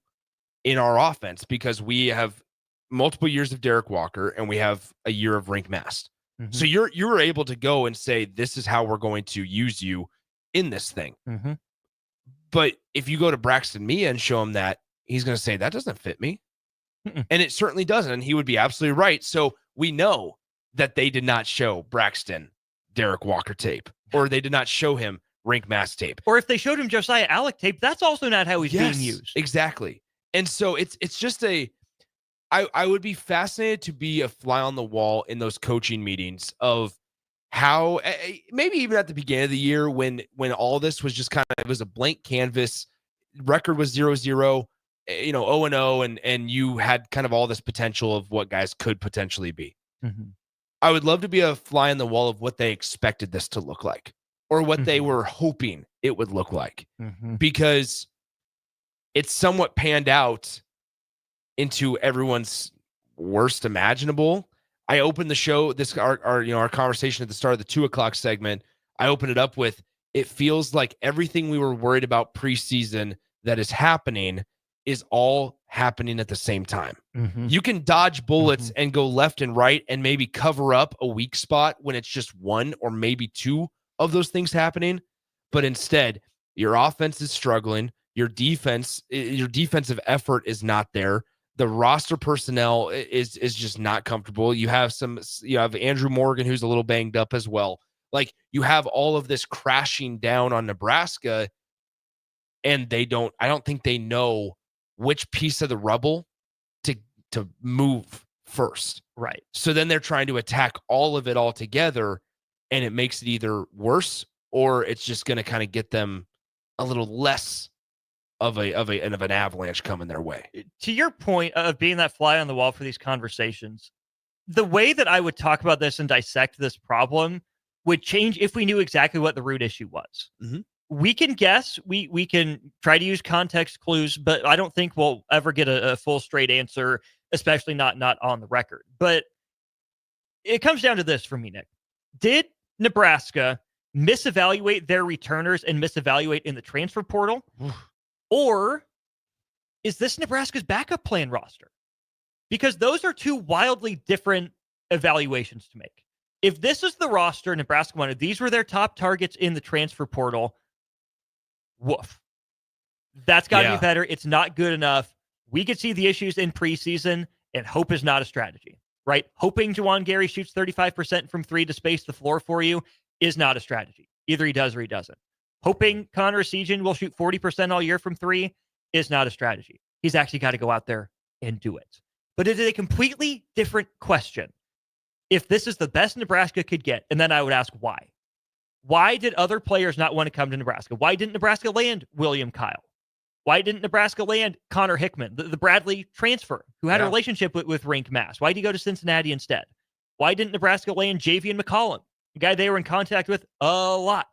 in our offense because we have multiple years of Derek Walker and we have a year of Rink Mast. So you're able to go and say, this is how we're going to use you in this thing. But if you go to Braxton Mia and show him that, he's going to say, that doesn't fit me. And it certainly doesn't. And he would be absolutely right. So we know that they did not show Braxton Derek Walker tape, or they did not show him Rink Mast tape. Or if they showed him Josiah Alec tape, that's also not how he's being used. Exactly. And so it's just I would be fascinated to be a fly on the wall in those coaching meetings of how, maybe even at the beginning of the year when all this was just it was a blank canvas, record was 0-0, 0-0, and you had kind of all this potential of what guys could potentially be. I would love to be a fly on the wall of what they expected this to look like or what they were hoping it would look like, because it's somewhat panned out into everyone's worst imaginable. I opened the show, our conversation at the start of the 2:00 segment. I opened it up with, it feels like everything we were worried about preseason that is happening is all happening at the same time. You can dodge bullets and go left and right and maybe cover up a weak spot when it's just one or maybe two of those things happening. But instead, Your offense is struggling. Your defensive effort is not there. The roster personnel is just not comfortable. You have Andrew Morgan, who's a little banged up as well. Like, you have all of this crashing down on Nebraska, and I don't think they know which piece of the rubble to move first. Right. So then they're trying to attack all of it all together, and it makes it either worse or it's just going to kind of get them a little less of an avalanche coming their way. To your point of being that fly on the wall for these conversations, the way that I would talk about this and dissect this problem would change if we knew exactly what the root issue was. Mm-hmm. We can guess, we can try to use context clues, but I don't think we'll ever get a full straight answer, especially not on the record. But it comes down to this for me, Nick. Did Nebraska misevaluate their returners and misevaluate in the transfer portal? Or is this Nebraska's backup plan roster? Because those are two wildly different evaluations to make. If this is the roster Nebraska wanted, these were their top targets in the transfer portal, woof. That's got to be better. It's not good enough. We could see the issues in preseason, and hope is not a strategy, right? Hoping Juwan Gary shoots 35% from three to space the floor for you is not a strategy. Either he does or he doesn't. Hoping Connor Sejan will shoot 40% all year from three is not a strategy. He's actually got to go out there and do it. But it is a completely different question if this is the best Nebraska could get. And then I would ask why. Why did other players not want to come to Nebraska? Why didn't Nebraska land William Kyle? Why didn't Nebraska land Connor Hickman, the Bradley transfer, who had a relationship with Rink Mass? Why did he go to Cincinnati instead? Why didn't Nebraska land Javian McCollum, a guy they were in contact with a lot?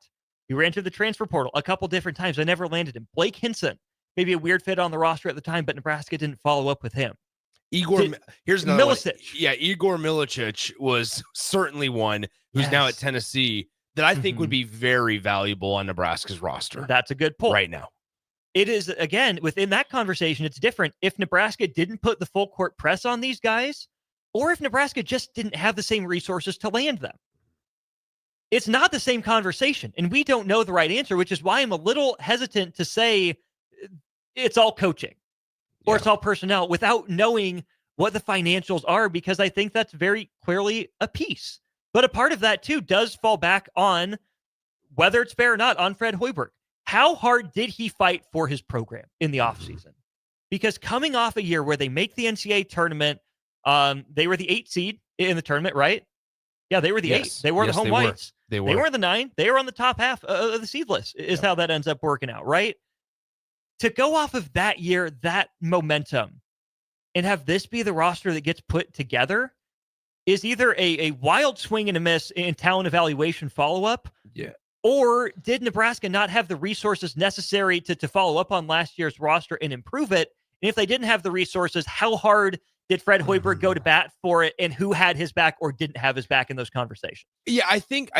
He ran through the transfer portal a couple different times. I never landed him. Blake Hinson, maybe a weird fit on the roster at the time, but Nebraska didn't follow up with him. Here's another Milicic. one. Yeah, Igor Milicic was certainly one who's now at Tennessee that I think would be very valuable on Nebraska's roster. That's a good pull. Right now. It is, again, within that conversation, it's different if Nebraska didn't put the full court press on these guys, or if Nebraska just didn't have the same resources to land them. It's not the same conversation, and we don't know the right answer, which is why I'm a little hesitant to say it's all coaching or it's all personnel without knowing what the financials are, because I think that's very clearly a piece. But a part of that, too, does fall back on, whether it's fair or not, on Fred Hoiberg. How hard did he fight for his program in the offseason? Because coming off a year where they make the NCAA tournament, they were the 8 seed in the tournament, right? Yeah, they were the 8. They were the home whites. They were the 9. They were on the top half of the seed list, is how that ends up working out, right? To go off of that year, that momentum, and have this be the roster that gets put together is either a wild swing and a miss in talent evaluation follow-up. Yeah. Or did Nebraska not have the resources necessary to follow up on last year's roster and improve it? And if they didn't have the resources, how hard did Fred Hoiberg go to bat for it, and who had his back or didn't have his back in those conversations? Yeah, I think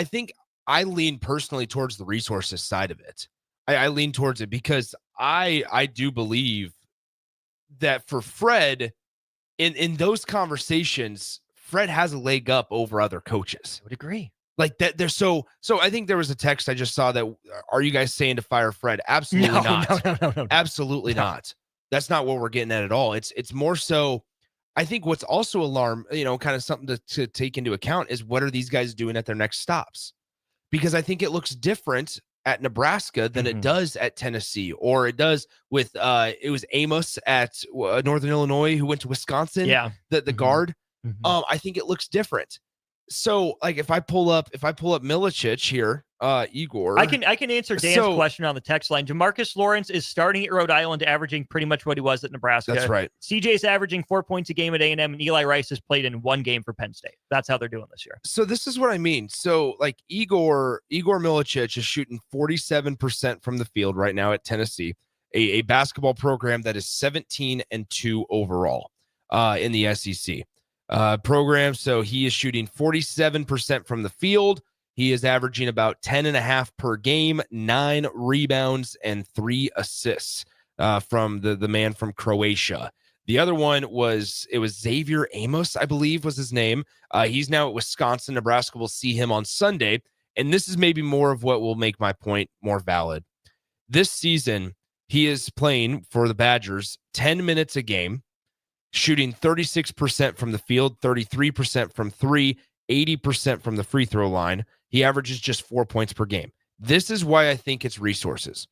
I lean personally towards the resources side of it. I lean towards it because I do believe that for Fred, in those conversations, Fred has a leg up over other coaches. I would agree. Like that, they're so. I think there was a text I just saw that. Are you guys saying to fire Fred? Absolutely not. No. Absolutely not. That's not what we're getting at all. It's more so. I think what's also kind of something to take into account is what are these guys doing at their next stops? Because I think it looks different at Nebraska than it does at Tennessee, or it does with it was Amos at Northern Illinois who went to Wisconsin. Yeah, the guard. I think it looks different. So, like, if I pull up Milicic here, Igor, I can answer Dan's question on the text line. Jamarcus Lawrence is starting at Rhode Island, averaging pretty much what he was at Nebraska. That's right. CJ's averaging 4 points a game at A&M, and Eli Rice has played in 1 game for Penn State. That's how they're doing this year. So this is what I mean. So, like, Igor Milicic is shooting 47% from the field right now at Tennessee, a basketball program that is 17-2 overall in the SEC. Program. So he is shooting 47% from the field. He is averaging about 10.5 per game, 9 rebounds and 3 assists from the man from Croatia. The other one was Xavier Amos, I believe was his name. He's now at Wisconsin. Nebraska will see him on Sunday. And this is maybe more of what will make my point more valid. This season, he is playing for the Badgers 10 minutes a game, shooting 36% from the field, 33% from three, 80% from the free throw line. He averages just 4 points per game. This is why I think it's resources.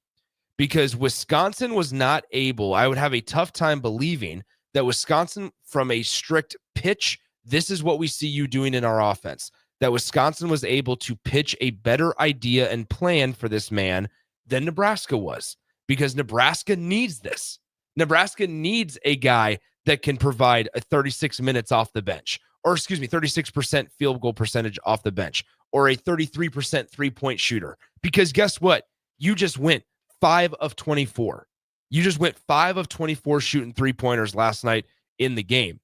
Because Wisconsin was not able, I would have a tough time believing that Wisconsin, from a strict pitch, this is what we see you doing in our offense, that Wisconsin was able to pitch a better idea and plan for this man than Nebraska was. Because Nebraska needs this. Nebraska needs a guy that can provide a 36 minutes off the bench, or 36% field goal percentage off the bench, or a 33% three-point shooter. Because guess what? You just went 5 of 24. You just went 5 of 24 shooting three-pointers last night in the game.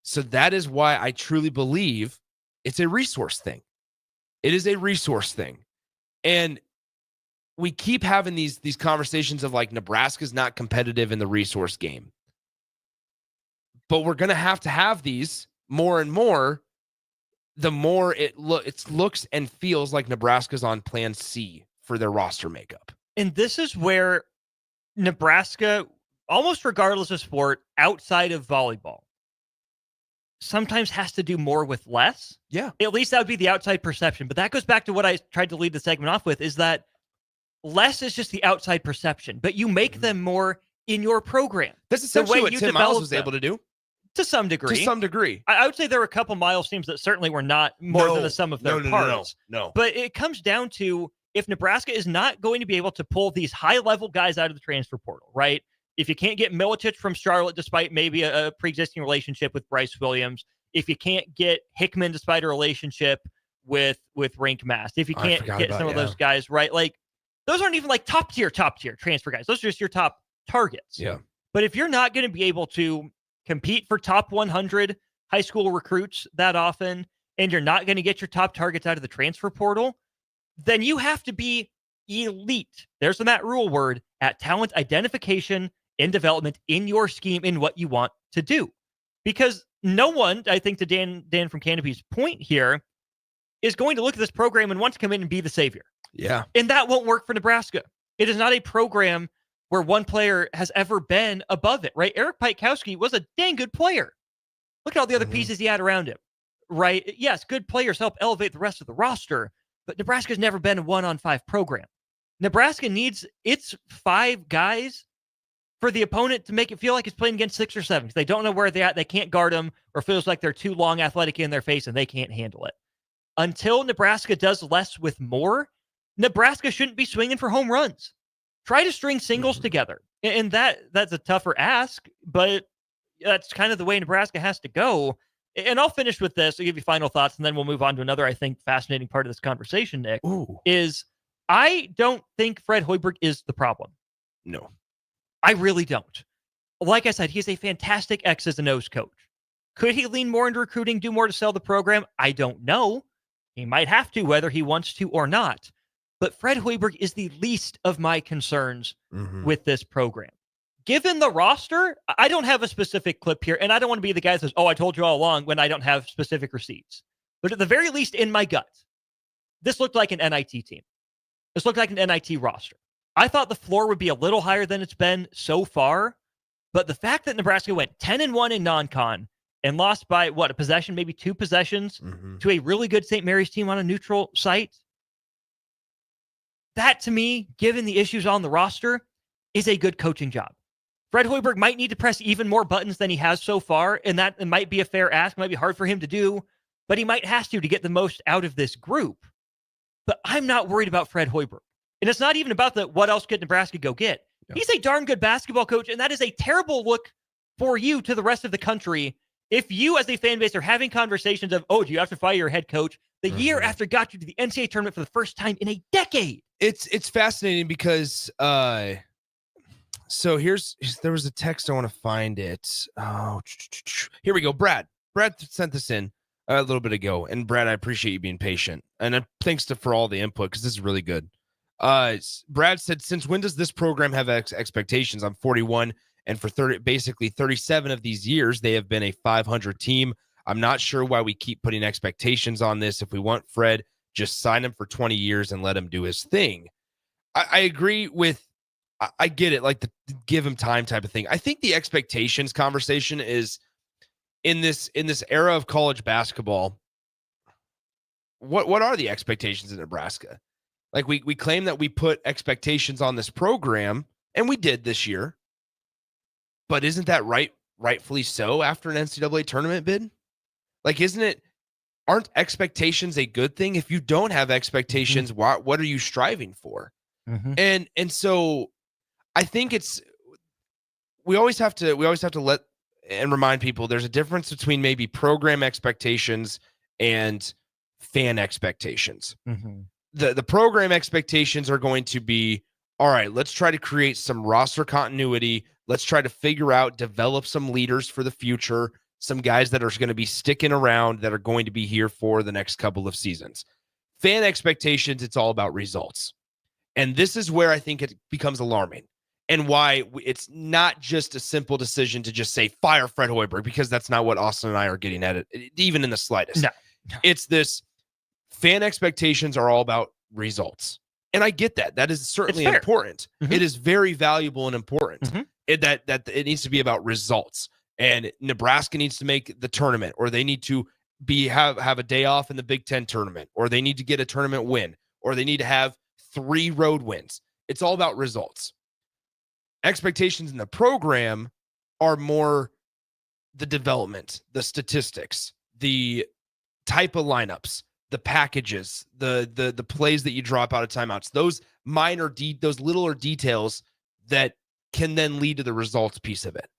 So that is why I truly believe it's a resource thing. It is a resource thing. And we keep having these conversations of like Nebraska's not competitive in the resource game. But we're going to have these more and more, the more it looks and feels like Nebraska's on plan C for their roster makeup. And this is where Nebraska, almost regardless of sport, outside of volleyball, sometimes has to do more with less. Yeah. At least that would be the outside perception. But that goes back to what I tried to lead the segment off with, is that less is just the outside perception, but you make them more in your program. That's essentially what Tim Miles was able to do. To some degree. To some degree. I would say there were a couple Miles teams that certainly were not more than the sum of their parts. No. But it comes down to, if Nebraska is not going to be able to pull these high-level guys out of the transfer portal, right? If you can't get Milicic from Charlotte despite maybe a pre-existing relationship with Bryce Williams, if you can't get Hickman despite a relationship with Rink Mast, if you can't get some of those guys, right? Like, those aren't even like top tier transfer guys. Those are just your top targets. Yeah. But if you're not going to be able to compete for top 100 high school recruits that often, and you're not going to get your top targets out of the transfer portal, then you have to be elite. There's the Matt Rule word, at talent identification and development in your scheme, in what you want to do. Because no one, I think, to Dan from Canopy's point here, is going to look at this program and want to come in and be the savior. Yeah. And that won't work for Nebraska. It is not a program where one player has ever been above it, right? Eric Piatkowski was a dang good player. Look at all the other pieces he had around him, right? Yes, good players help elevate the rest of the roster, but Nebraska's never been a 1-on-5 program. Nebraska needs its 5 guys for the opponent to make it feel like it's playing against 6 or 7. They don't know where they're at. They can't guard them, or feels like they're too long, athletic in their face, and they can't handle it. Until Nebraska does less with more, Nebraska shouldn't be swinging for home runs. Try to string singles together. And that's a tougher ask, but that's kind of the way Nebraska has to go. And I'll finish with this. I'll give you final thoughts, and then we'll move on to another, I think, fascinating part of this conversation, Nick. Is I don't think Fred Hoiberg is the problem. No. I really don't. Like I said, he's a fantastic X's and O's coach. Could he lean more into recruiting, do more to sell the program? I don't know. He might have to, whether he wants to or not. But Fred Hoiberg is the least of my concerns with this program. Given the roster, I don't have a specific clip here, and I don't want to be the guy that says, I told you all along, when I don't have specific receipts. But at the very least, in my gut, this looked like an NIT team. This looked like an NIT roster. I thought the floor would be a little higher than it's been so far, but the fact that Nebraska went 10-1 in non-con and lost by, a possession, maybe 2 possessions, to a really good St. Mary's team on a neutral site, that, to me, given the issues on the roster, is a good coaching job. Fred Hoiberg might need to press even more buttons than he has so far, and that might be a fair ask. It might be hard for him to do, but he might have to get the most out of this group. But I'm not worried about Fred Hoiberg. And it's not even about what else could Nebraska go get. Yeah. He's a darn good basketball coach, and that is a terrible look for you to the rest of the country if you, as a fan base, are having conversations of, do you have to fire your head coach the year after got you to the NCAA tournament for the first time in a decade? It's fascinating because so there was a text. I want to find it. Here we go. Brad sent this in a little bit ago, and Brad, I appreciate you being patient, and thanks for all the input, because this is really good. Brad said, since when does this program have expectations? I'm 41, and for basically 37 of these years, they have been a 500 team. I'm not sure why we keep putting expectations on this. If we want Fred, just sign him for 20 years and let him do his thing. I agree with I get it, like the give him time type of thing. I think the expectations conversation is in this era of college basketball. What are the expectations in Nebraska? Like we claim that we put expectations on this program, and we did this year. But isn't that rightfully so after an NCAA tournament bid? Like, aren't expectations a good thing? If you don't have expectations, what are you striving for? And so I think we always have to let and remind people there's a difference between maybe program expectations and fan expectations. The program expectations are going to be, all right, let's try to create some roster continuity. Let's try to figure out, develop some leaders for the future, some guys that are going to be sticking around, that are going to be here for the next couple of seasons. Fan expectations, it's all about results. And this is where I think it becomes alarming, and why it's not just a simple decision to just say fire Fred Hoiberg, because that's not what Austin and I are getting at it, even in the slightest. No. It's this fan expectations are all about results. And I get that. That is certainly important. It is very valuable and important. That it needs to be about results. And Nebraska needs to make the tournament, or they need to have a day off in the Big Ten tournament, or they need to get a tournament win, or they need to have 3 road wins. It's all about results. Expectations in the program are more the development, the statistics, the type of lineups, the packages, the plays that you drop out of timeouts, those those littler details that can then lead to the results piece of it.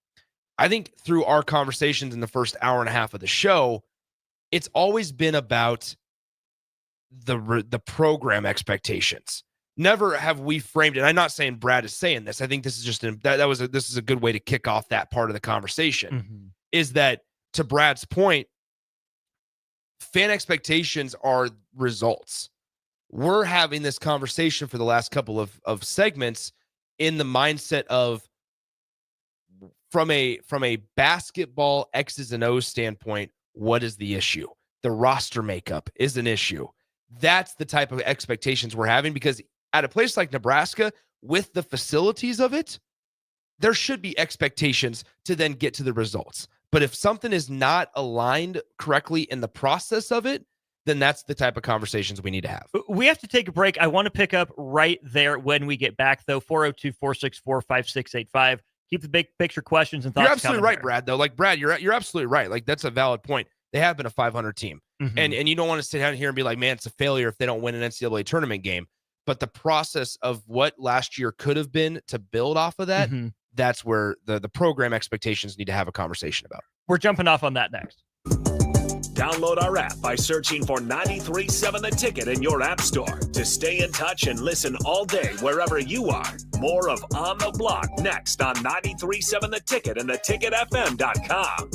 I think through our conversations in the first hour and a half of the show, it's always been about the program expectations. Never have we framed it. I'm not saying Brad is saying this. I think this is just this is a good way to kick off that part of the conversation. Is that, to Brad's point, fan expectations are results. We're having this conversation for the last couple of segments in the mindset of, from a basketball X's and O's standpoint, what is the issue? The roster makeup is an issue. That's the type of expectations we're having, because at a place like Nebraska, with the facilities of it, there should be expectations to then get to the results. But if something is not aligned correctly in the process of it, then that's the type of conversations we need to have. We have to take a break. I want to pick up right there when we get back, though. 402-464-5685. Keep the big picture questions and thoughts. You're absolutely right, there. Brad, though. Like, Brad, you're absolutely right. Like, that's a valid point. They have been a 500 team. And you don't want to sit down here and be like, man, it's a failure if they don't win an NCAA tournament game. But the process of what last year could have been to build off of that, that's where the program expectations need to have a conversation about. We're jumping off on that next. Download our app by searching for 93.7 The Ticket in your app store to stay in touch and listen all day wherever you are. More of On the Block next on 93.7 The Ticket and theticketfm.com.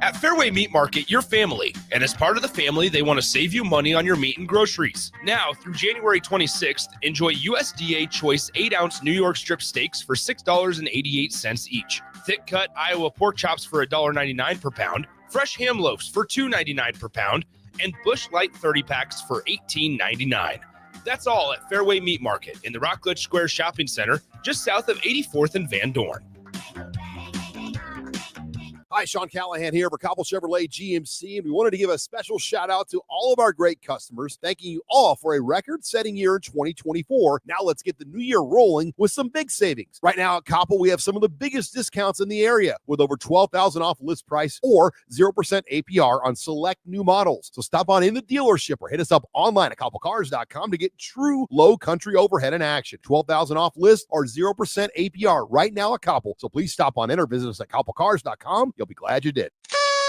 At Fairway Meat Market, you're family, and as part of the family, they want to save you money on your meat and groceries. Now, through January 26th, enjoy USDA Choice 8-ounce New York strip steaks for $6.88 each, thick-cut Iowa pork chops for $1.99 per pound, fresh ham loaves for $2.99 per pound, and Busch Light 30-packs for $18.99. That's all at Fairway Meat Market in the Rockledge Square Shopping Center, just south of 84th and Van Dorn. Hi, Sean Callahan here for Cobble Chevrolet GMC, and we wanted to give a special shout out to all of our great customers, thanking you all for a record-setting year in 2024. Now let's get the new year rolling with some big savings. Right now at Cobble, we have some of the biggest discounts in the area, with over $12,000 off list price or 0% APR on select new models. So stop on in the dealership or hit us up online at cobblecars.com to get true low country overhead in action. $12,000 off list or 0% APR right now at Cobble. So please stop on in or visit us at cobblecars.com. You'll be glad you did.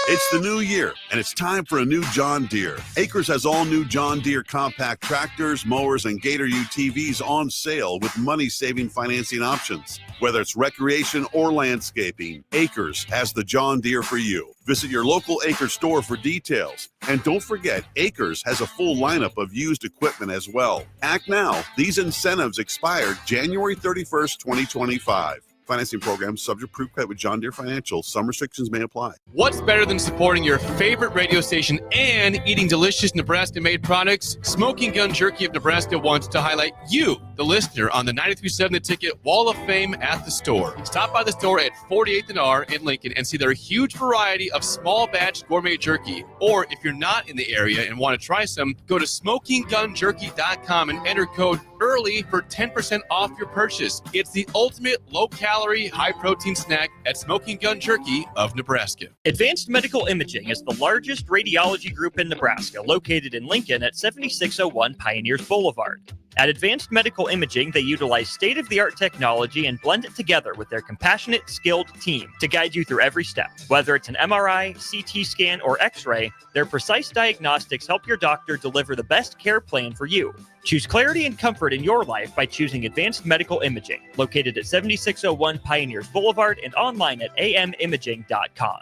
It's the new year, and it's time for a new John Deere. Acres has all new John Deere compact tractors, mowers, and Gator UTVs on sale with money-saving financing options. Whether it's recreation or landscaping, Acres has the John Deere for you. Visit your local Acres store for details. And don't forget, Acres has a full lineup of used equipment as well. Act now. These incentives expire January 31st, 2025. Financing program subject to proof credit with John Deere Financial. Some restrictions may apply. What's better than supporting your favorite radio station and eating delicious Nebraska-made products? Smoking Gun Jerky of Nebraska wants to highlight you, the listener, on the 93.7 The Ticket Wall of Fame at the store. Stop by the store at 48th and R in Lincoln and see their huge variety of small batch gourmet jerky. Or if you're not in the area and want to try some, go to smokinggunjerky.com and enter code EARLY for 10% off your purchase. It's the ultimate low-calorie, high-protein snack at Smoking Gun Jerky of Nebraska. Advanced Medical Imaging is the largest radiology group in Nebraska, located in Lincoln at 7601 Pioneers Boulevard. At Advanced Medical Imaging, they utilize state-of-the-art technology and blend it together with their compassionate, skilled team to guide you through every step. Whether it's an MRI, CT scan, or X-ray, their precise diagnostics help your doctor deliver the best care plan for you. Choose clarity and comfort in your life by choosing Advanced Medical Imaging, located at 7601 Pioneers Boulevard and online at amimaging.com.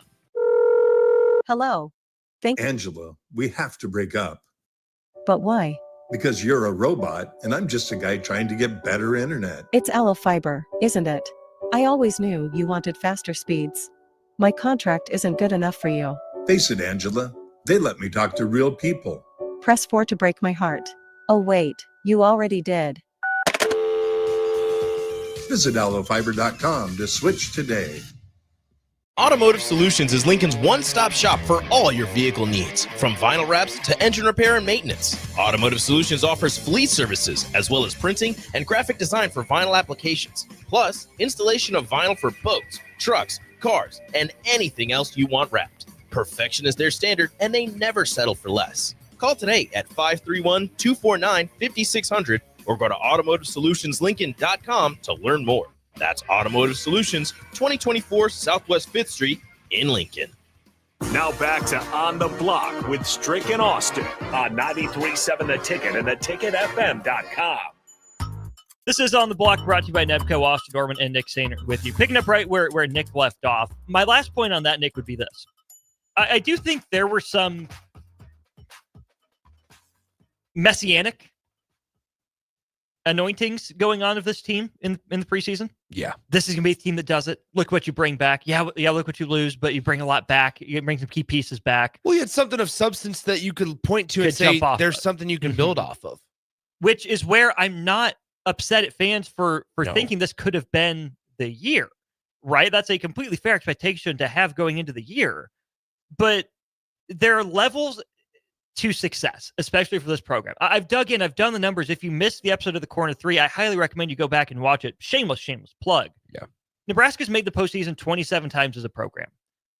Hello. Angela, we have to break up. But why? Because you're a robot and I'm just a guy trying to get better internet. It's Aloe Fiber, isn't it? I always knew you wanted faster speeds. My contract isn't good enough for you. Face it, Angela, they let me talk to real people. Press 4 to break my heart. Oh wait, you already did. Visit aloefiber.com to switch today. Automotive Solutions is Lincoln's one-stop shop for all your vehicle needs, from vinyl wraps to engine repair and maintenance. Automotive Solutions offers fleet services, as well as printing and graphic design for vinyl applications, plus installation of vinyl for boats, trucks, cars, and anything else you want wrapped. Perfection is their standard, and they never settle for less. Call today at 531-249-5600 or go to automotivesolutionslincoln.com to learn more. That's Automotive Solutions, 2024 Southwest 5th Street in Lincoln. Now back to On the Block with Strick and Austin on 93.7 The Ticket and theticketfm.com. This is On the Block, brought to you by Nebco, Austin Oerman, and Nick Sehnert with you. Picking up right where Nick left off. My last point on that, Nick, would be this. I do think there were some messianic anointings going on of this team in the preseason. Yeah. This is going to be a team that does it. Look what you bring back. Yeah, look what you lose, but you bring a lot back. You bring some key pieces back. Well, you had something of substance that you could point to and say there's something you can build off of. Which is where I'm not upset at fans for thinking this could have been the year, right? That's a completely fair expectation to have going into the year. But there are levels to success, especially for this program. I've dug in, I've done the numbers. If you missed the episode of the Corner 3, I highly recommend you go back and watch it. Shameless plug. Yeah. Nebraska's made the postseason 27 times as a program.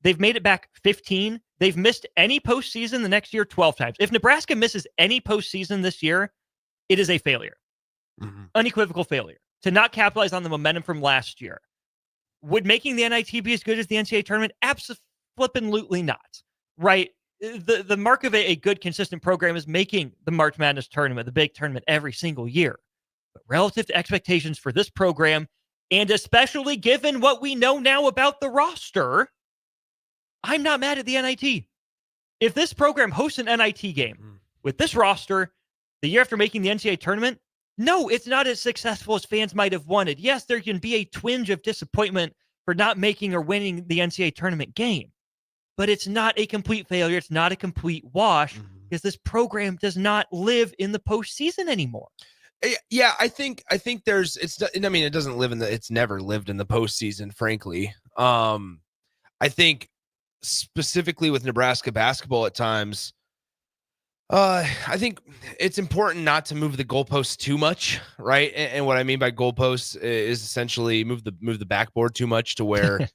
They've made it back 15. They've missed any postseason the next year 12 times. If Nebraska misses any postseason this year, it is a failure. Mm-hmm. Unequivocal failure. To not capitalize on the momentum from last year. Would making the NIT be as good as the NCAA tournament? Absolutely not. Right? The mark of a good, consistent program is making the March Madness tournament, the big tournament, every single year. But relative to expectations for this program, and especially given what we know now about the roster, I'm not mad at the NIT. If this program hosts an NIT game with this roster the year after making the NCAA tournament, no, it's not as successful as fans might have wanted. Yes, there can be a twinge of disappointment for not making or winning the NCAA tournament game. But it's not a complete failure. It's not a complete wash because this program does not live in the postseason anymore. Yeah, I think it doesn't live it's never lived in the postseason, frankly. I think specifically with Nebraska basketball at times, I think it's important not to move the goalposts too much, right? And what I mean by goalposts is essentially move the backboard too much to where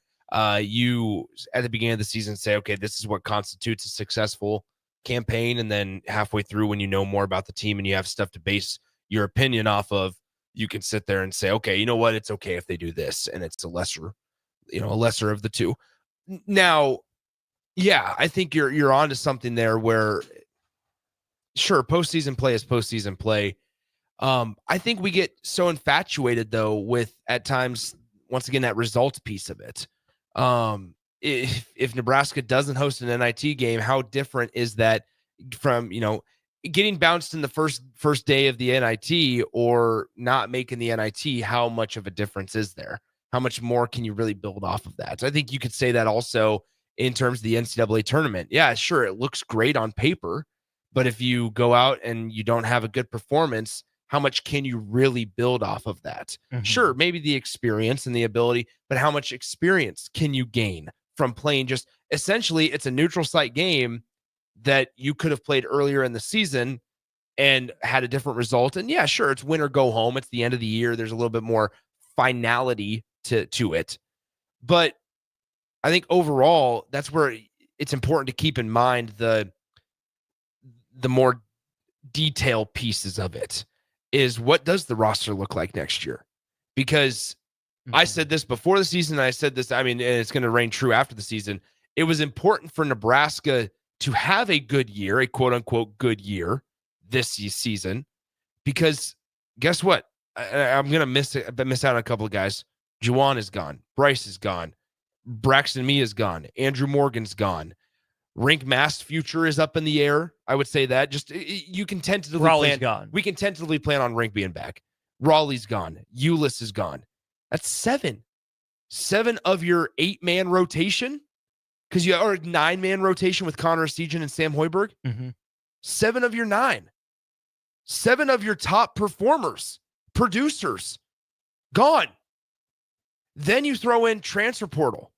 you at the beginning of the season say, okay, this is what constitutes a successful campaign, and then halfway through, when you know more about the team and you have stuff to base your opinion off of, you can sit there and say, okay, you know what, it's okay if they do this, and it's a lesser of the two. Now, yeah, I think you're onto something there where, sure, postseason play is postseason play. I think we get so infatuated though with, at times, once again, that results piece of it. If Nebraska doesn't host an NIT game, how different is that from, getting bounced in the first day of the NIT or not making the NIT? How much of a difference is there? how much more can you really build off of that? So I think you could say that also in terms of the NCAA tournament. Yeah, sure, it looks great on paper, but if you go out and you don't have a good performance, how much can you really build off of that? Sure, maybe the experience and the ability, but how much experience can you gain from playing just essentially it's a neutral site game that you could have played earlier in the season and had a different result. And yeah, sure, it's win or go home. It's the end of the year. There's a little bit more finality to it. But I think overall, that's where it's important to keep in mind the more detailed pieces of it is what does the roster look like next year? Because I said this before the season, and I said this, I mean, and it's going to reign true after the season. It was important for Nebraska to have a good year, a quote unquote good year this season, because guess what? I'm going to miss out on a couple of guys. Juwan is gone. Bryce is gone. Braxton Mee is gone. Andrew Morgan's gone. Rink Mast's future is up in the air. I would say that. Just you can tentatively Raleigh's gone. We can tentatively plan on Rink being back. Raleigh's gone. Ulyss is gone. That's 7. 7 of your 8-man rotation, because you are a 9-man rotation with Connor Sejan and Sam Hoiberg. 7 of your 9. 7 of your top performers, producers, gone. Then you throw in transfer portal.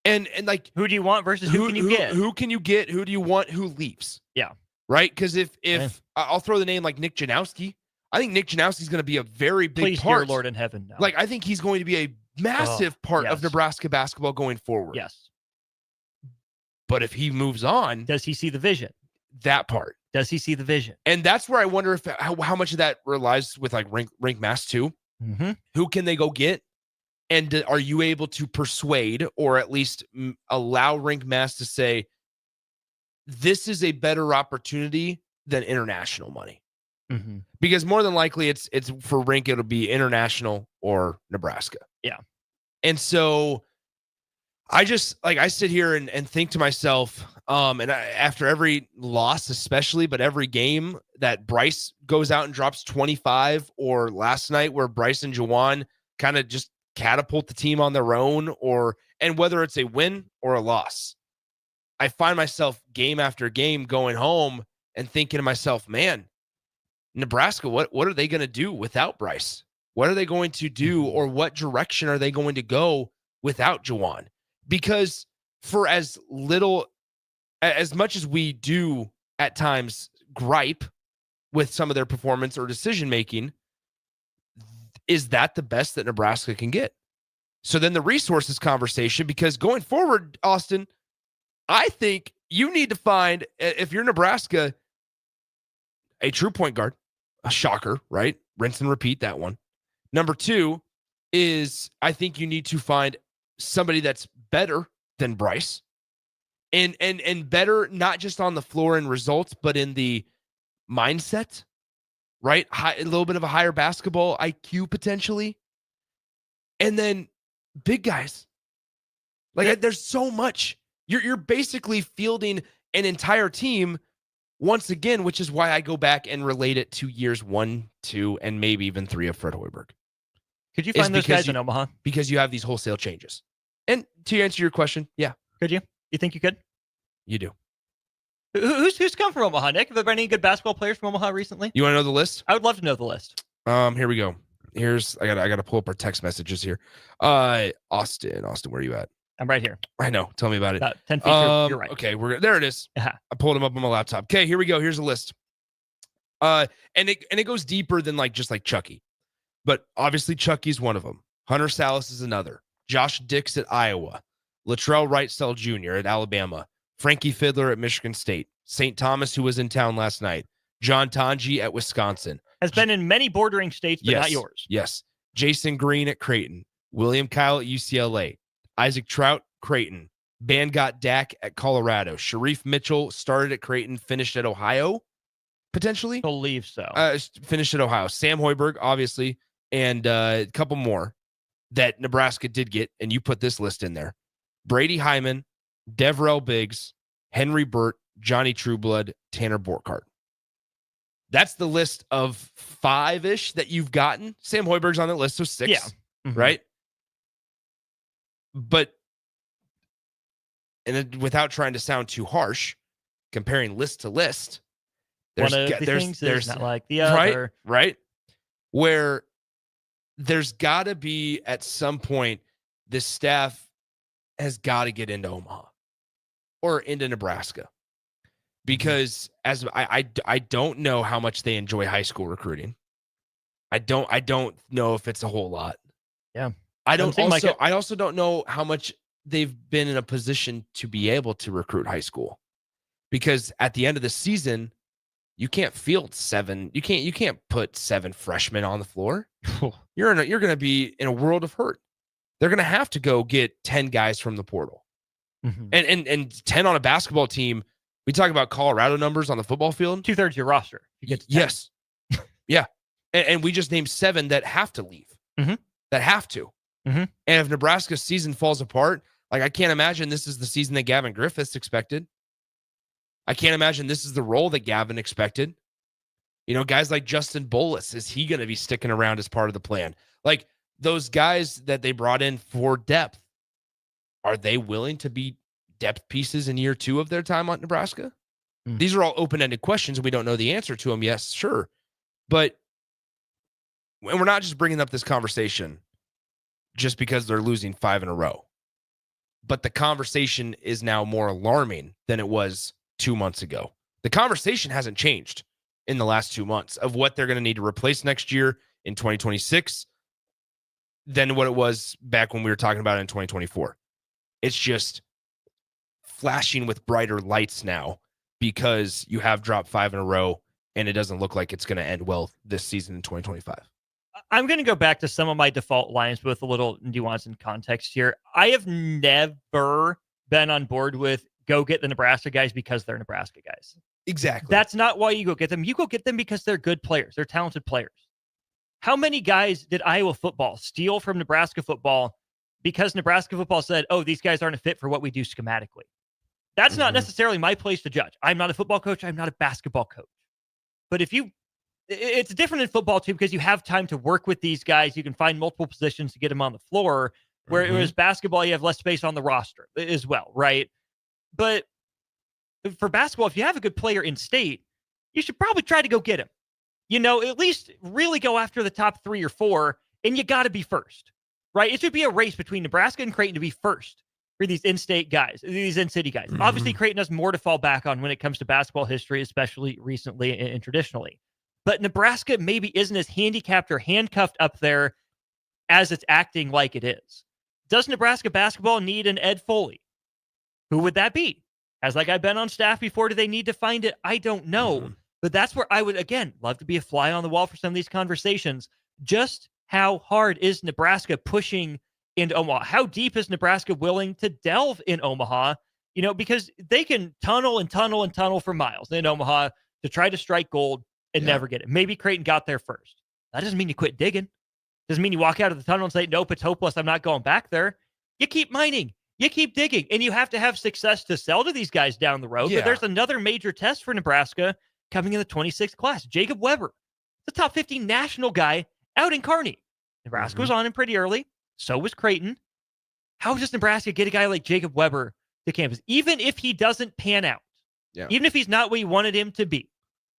And like, who do you want versus who can you get? Who can you get? Who do you want? Who leaves? Yeah. Right? Because if I'll throw the name like Nick Janowski. I think Nick Janowski is going to be a very big Please, part. dear Lord in heaven, no. Like, I think he's going to be a massive part of Nebraska basketball going forward. Yes. But if he moves on, does he see the vision? That part. Does he see the vision? And that's where I wonder if how much of that relies with like Rink Mass too. Who can they go get? And are you able to persuade or at least allow Rink Mass to say, this is a better opportunity than international money? Because more than likely it's for Rink, it'll be international or Nebraska. Yeah. And so I just I sit here and think to myself, after every loss, especially, but every game that Bryce goes out and drops 25, or last night where Bryce and Juwan kind of just catapult the team on their own, and whether it's a win or a loss, I find myself game after game going home and thinking to myself, man, Nebraska, what are they going to do without Bryce? What are they going to do, or what direction are they going to go without Juwan? Because for as much as we do at times gripe with some of their performance or decision making, is that the best that Nebraska can get? So then the resources conversation, because going forward, Austin, I think you need to find, if you're Nebraska, a true point guard, a shocker, right? Rinse and repeat that one. Number 2 is I think you need to find somebody that's better than Bryce, and better not just on the floor and results, but in the mindset, right? A little bit of a higher basketball IQ potentially. And then big guys. There's so much. You're basically fielding an entire team once again, which is why I go back and relate it to years 1, 2, and maybe even 3 of Fred Hoiberg. Could you find those guys in Omaha? Because you have these wholesale changes. And to answer your question, yeah. Could you? You think you could? You do. Who's come from Omaha, Nick? Have there been any good basketball players from Omaha recently? You want to know the list? I would love to know the list. Here we go. I gotta pull up our text messages here. Austin, where are you at? I'm right here. I know. Tell me about it. About 10 feet. You're right. Okay, there it is. I pulled him up on my laptop. Okay, here we go. Here's a list. And it goes deeper than just like Chucky, but obviously Chucky's one of them. Hunter Salas is another. Josh Dix at Iowa. Latrell Wrightsell Jr. at Alabama. Frankie Fiddler at Michigan State. St. Thomas, who was in town last night. John Tanji at Wisconsin. Has been in many bordering states, but not yours. Yes. Jason Green at Creighton. William Kyle at UCLA. Isaac Trout, Creighton. Bangot Dak at Colorado. Sharif Mitchell started at Creighton, finished at Ohio, potentially. I believe so. Finished at Ohio. Sam Hoiberg, obviously, and a couple more that Nebraska did get, and you put this list in there. Brady Hyman, Devrel Biggs, Henry Burt, Johnny Trueblood, Tanner Borkhardt. That's the list of 5-ish that you've gotten. Sam Hoiberg's on the list, so 6, right? But, and then without trying to sound too harsh, comparing list to list, One of the things is not like the other. Right? Where there's got to be, at some point, this staff has got to get into Omaha or into Nebraska. Because as I don't know how much they enjoy high school recruiting. I don't know if it's a whole lot. Yeah. I also don't know how much they've been in a position to be able to recruit high school. Because at the end of the season, you can't field 7. You can't put 7 freshmen on the floor. You're going to be in a world of hurt. They're going to have to go get 10 guys from the portal. And 10 on a basketball team. We talk about Colorado numbers on the football field. 2/3 your roster. You get to 10. Yes. Yeah. And we just named 7 that have to leave. That have to. And if Nebraska's season falls apart, like, I can't imagine this is the season that Gavin Griffiths expected. I can't imagine this is the role that Gavin expected. You know, guys like Justin Bolus, is he going to be sticking around as part of the plan? Like, those guys that they brought in for depth, are they willing to be depth pieces in year 2 of their time at Nebraska? These are all open-ended questions, and we don't know the answer to them. Yes, sure. But and we're not just bringing up this conversation just because they're losing 5 in a row. But the conversation is now more alarming than it was 2 months ago. The conversation hasn't changed in the last 2 months of what they're going to need to replace next year in 2026 than what it was back when we were talking about it in 2024. It's just flashing with brighter lights now because you have dropped 5 in a row and it doesn't look like it's going to end well this season in 2025. I'm going to go back to some of my default lines with a little nuance and context here. I have never been on board with go get the Nebraska guys because they're Nebraska guys. Exactly. That's not why you go get them. You go get them because they're good players. They're talented players. How many guys did Iowa football steal from Nebraska football because Nebraska football said, oh, these guys aren't a fit for what we do schematically? That's not necessarily my place to judge. I'm not a football coach. I'm not a basketball coach. But it's different in football too, because you have time to work with these guys. You can find multiple positions to get them on the floor, where it was basketball, you have less space on the roster as well, right? But for basketball, if you have a good player in state, you should probably try to go get him. You know, at least really go after the top 3 or 4, and you got to be first, right? It should be a race between Nebraska and Creighton to be first for these in-state guys, these in-city guys. Obviously, Creighton has more to fall back on when it comes to basketball history, especially recently and traditionally. But Nebraska maybe isn't as handicapped or handcuffed up there as it's acting like it is. Does Nebraska basketball need an Ed Foley? Who would that be? Has that guy been on staff before? Do they need to find it? I don't know. But that's where I would, again, love to be a fly on the wall for some of these conversations. Just how hard is Nebraska pushing into Omaha? How deep is Nebraska willing to delve in Omaha? You know, because they can tunnel and tunnel and tunnel for miles in Omaha to try to strike gold and never get it. Maybe Creighton got there first. That doesn't mean you quit digging. Doesn't mean you walk out of the tunnel and say, nope, it's hopeless. I'm not going back there. You keep mining. You keep digging. And you have to have success to sell to these guys down the road. But there's another major test for Nebraska coming in the 26th class. Jacob Weber, the top 15 national guy out in Kearney. Nebraska was on him pretty early. So was Creighton. How does Nebraska get a guy like Jacob Weber to campus? Even if he doesn't pan out, even if he's not what you wanted him to be,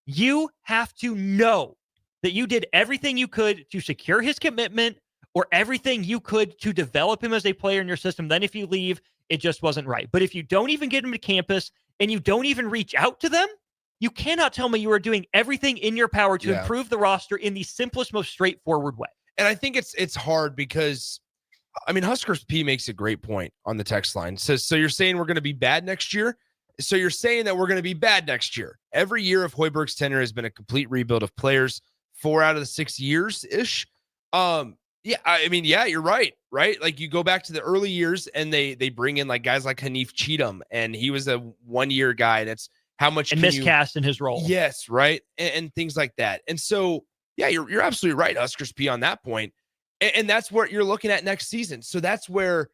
you have to know that you did everything you could to secure his commitment or everything you could to develop him as a player in your system. Then if you leave, it just wasn't right. But if you don't even get him to campus and you don't even reach out to them, you cannot tell me you are doing everything in your power to improve the roster in the simplest, most straightforward way. And I think it's hard because, I mean, Huskers P makes a great point on the text line. Says, so you're saying we're going to be bad next year? So you're saying that we're going to be bad next year. Every year of Hoiberg's tenure has been a complete rebuild of players. 4 out of the 6 years-ish. Yeah, I mean, yeah, you're right? Like you go back to the early years and they bring in like guys like Hanif Cheatham, and he was a 1-year guy. And it's how much and miscast in his role. Yes, right, and things like that. And so, yeah, you're absolutely right, Huskers P, on that point. And that's what you're looking at next season. So that's where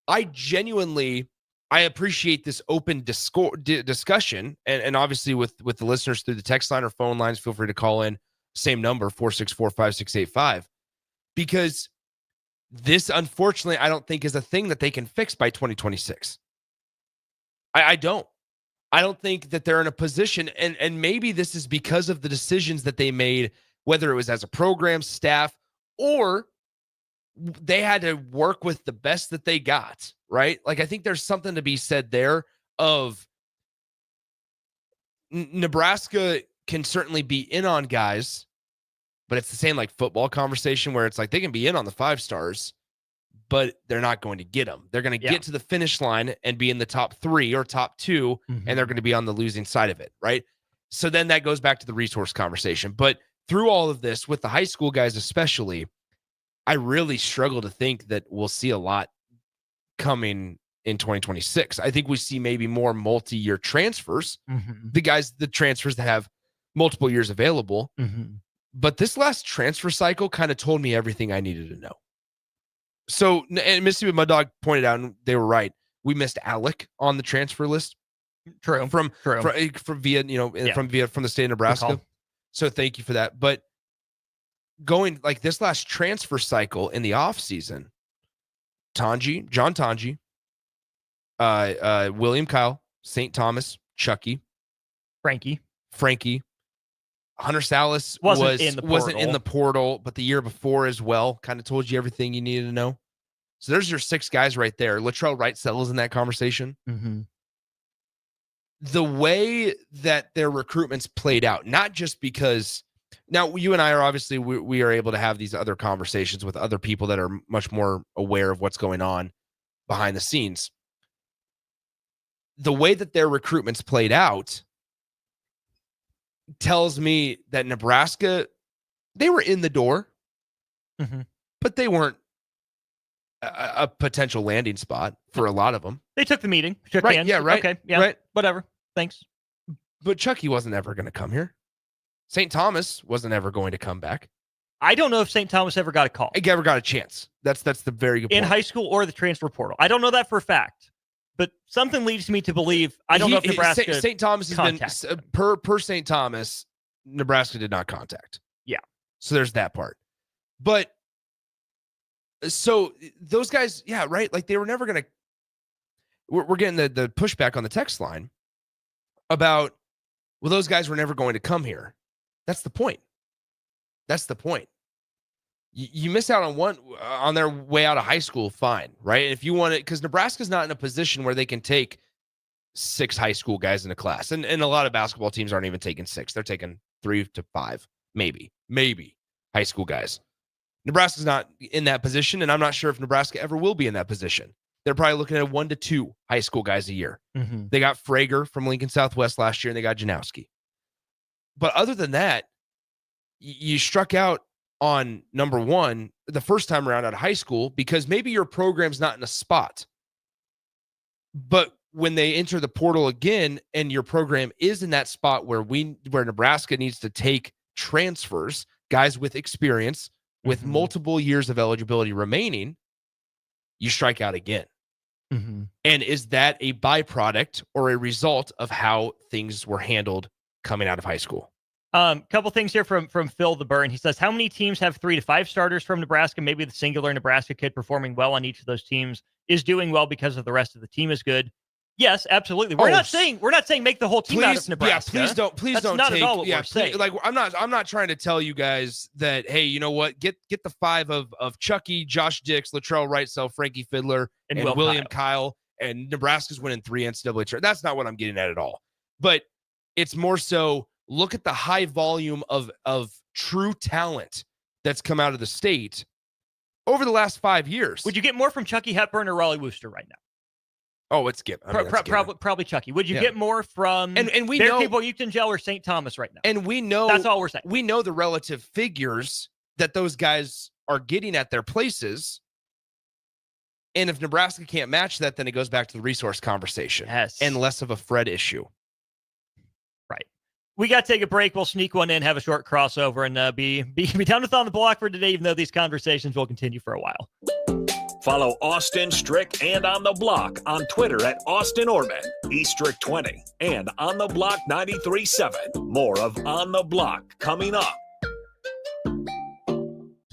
I appreciate this open discussion, and obviously with the listeners through the text line or phone lines, feel free to call in. Same number, 464-5685, because This, unfortunately, I don't think is a thing that they can fix by 2026. I don't. I don't think that they're in a position, and maybe this is because of the decisions that they made, whether it was as a program, staff, or they had to work with the best that they got, right? Like, I think there's something to be said there of Nebraska can certainly be in on guys, but it's the same like football conversation where it's like they can be in on the 5 stars, but they're not going to get them. They're going to get to the finish line and be in the top 3 or top 2, and they're going to be on the losing side of it, right? So then that goes back to the resource conversation. But through all of this, with the high school guys especially, I really struggle to think that we'll see a lot coming in 2026. I think we see maybe more multi-year transfers, the transfers that have multiple years available. But this last transfer cycle kind of told me everything I needed to know. So, and Mississippi Mud Dog pointed out, and they were right. We missed Alec on the transfer list. True. From via, from the state of Nebraska. So thank you for that. But going like this last transfer cycle in the offseason, John Tanji, William Kyle, St. Thomas, Chucky, Frankie, Hunter Salas wasn't in the portal, but the year before as well, kind of told you everything you needed to know. So there's your 6 guys right there. Latrell Wright-Settle is in that conversation. The way that their recruitment's played out, not just because now you and I are obviously, we are able to have these other conversations with other people that are much more aware of what's going on behind the scenes. The way that their recruitment's played out tells me that Nebraska, they were in the door, but they weren't a potential landing spot for a lot of them. They took the meeting. Shook Right, hands. yeah, right, Okay, yeah, right. Whatever. Thanks. But Chucky wasn't ever going to come here. St. Thomas wasn't ever going to come back. I don't know if St. Thomas ever got a call. He ever got a chance. That's the very good point. In high school or the transfer portal. I don't know that for a fact, but something leads me to believe. I don't know if Nebraska. St. Thomas has been per St. Thomas. Nebraska did not contact. Yeah. So there's that part. But so those guys, yeah, right. Like they were never going to. We're getting the pushback on the text line about, well, those guys were never going to come here. That's the point. That's the point. You miss out on their way out of high school, fine, right? If you want it, because Nebraska's not in a position where they can take 6 high school guys in a class. And a lot of basketball teams aren't even taking 6. They're taking 3 to 5, maybe high school guys. Nebraska's not in that position, and I'm not sure if Nebraska ever will be in that position. They're probably looking at 1 to 2 high school guys a year. They got Frager from Lincoln Southwest last year, and they got Janowski. But other than that, you struck out on number 1 the first time around out of high school because maybe your program's not in a spot. But when they enter the portal again and your program is in that spot where Nebraska needs to take transfers, guys with experience, with multiple years of eligibility remaining, you strike out again. And is that a byproduct or a result of how things were handled coming out of high school? Couple things here from Phil the Burn. He says, how many teams have 3 to 5 starters from Nebraska? Maybe the singular Nebraska kid performing well on each of those teams is doing well because of the rest of the team is good. Yes, absolutely. We're not saying make the whole team out of Nebraska. Yeah, please don't not take, at all what we're saying. Like I'm not trying to tell you guys that, hey, you know what? Get the 5 of Chucky, Josh Dix, Latrell Wright-Settle, Frankie Fiddler, and William Kyle, and Nebraska's winning 3 NCAA. That's not what I'm getting at all. But it's more so look at the high volume of true talent that's come out of the state over the last 5 years. Would you get more from Chucky Hepburn or Raleigh Wooster right now? Oh, it's Skip. Probably Chucky. Would you get more from and we Bear know Cable, Utah or St. Thomas right now? And we know that's all we're saying. We know the relative figures that those guys are getting at their places. And if Nebraska can't match that, then it goes back to the resource conversation. Yes. And less of a Fred issue. Right. We got to take a break. We'll sneak one in, have a short crossover, and be done with On the Block for today, even though these conversations will continue for a while. Follow Austin Strick and On the Block on Twitter at Austin Oerman, eStrick20, and On the Block 93.7. More of On the Block coming up.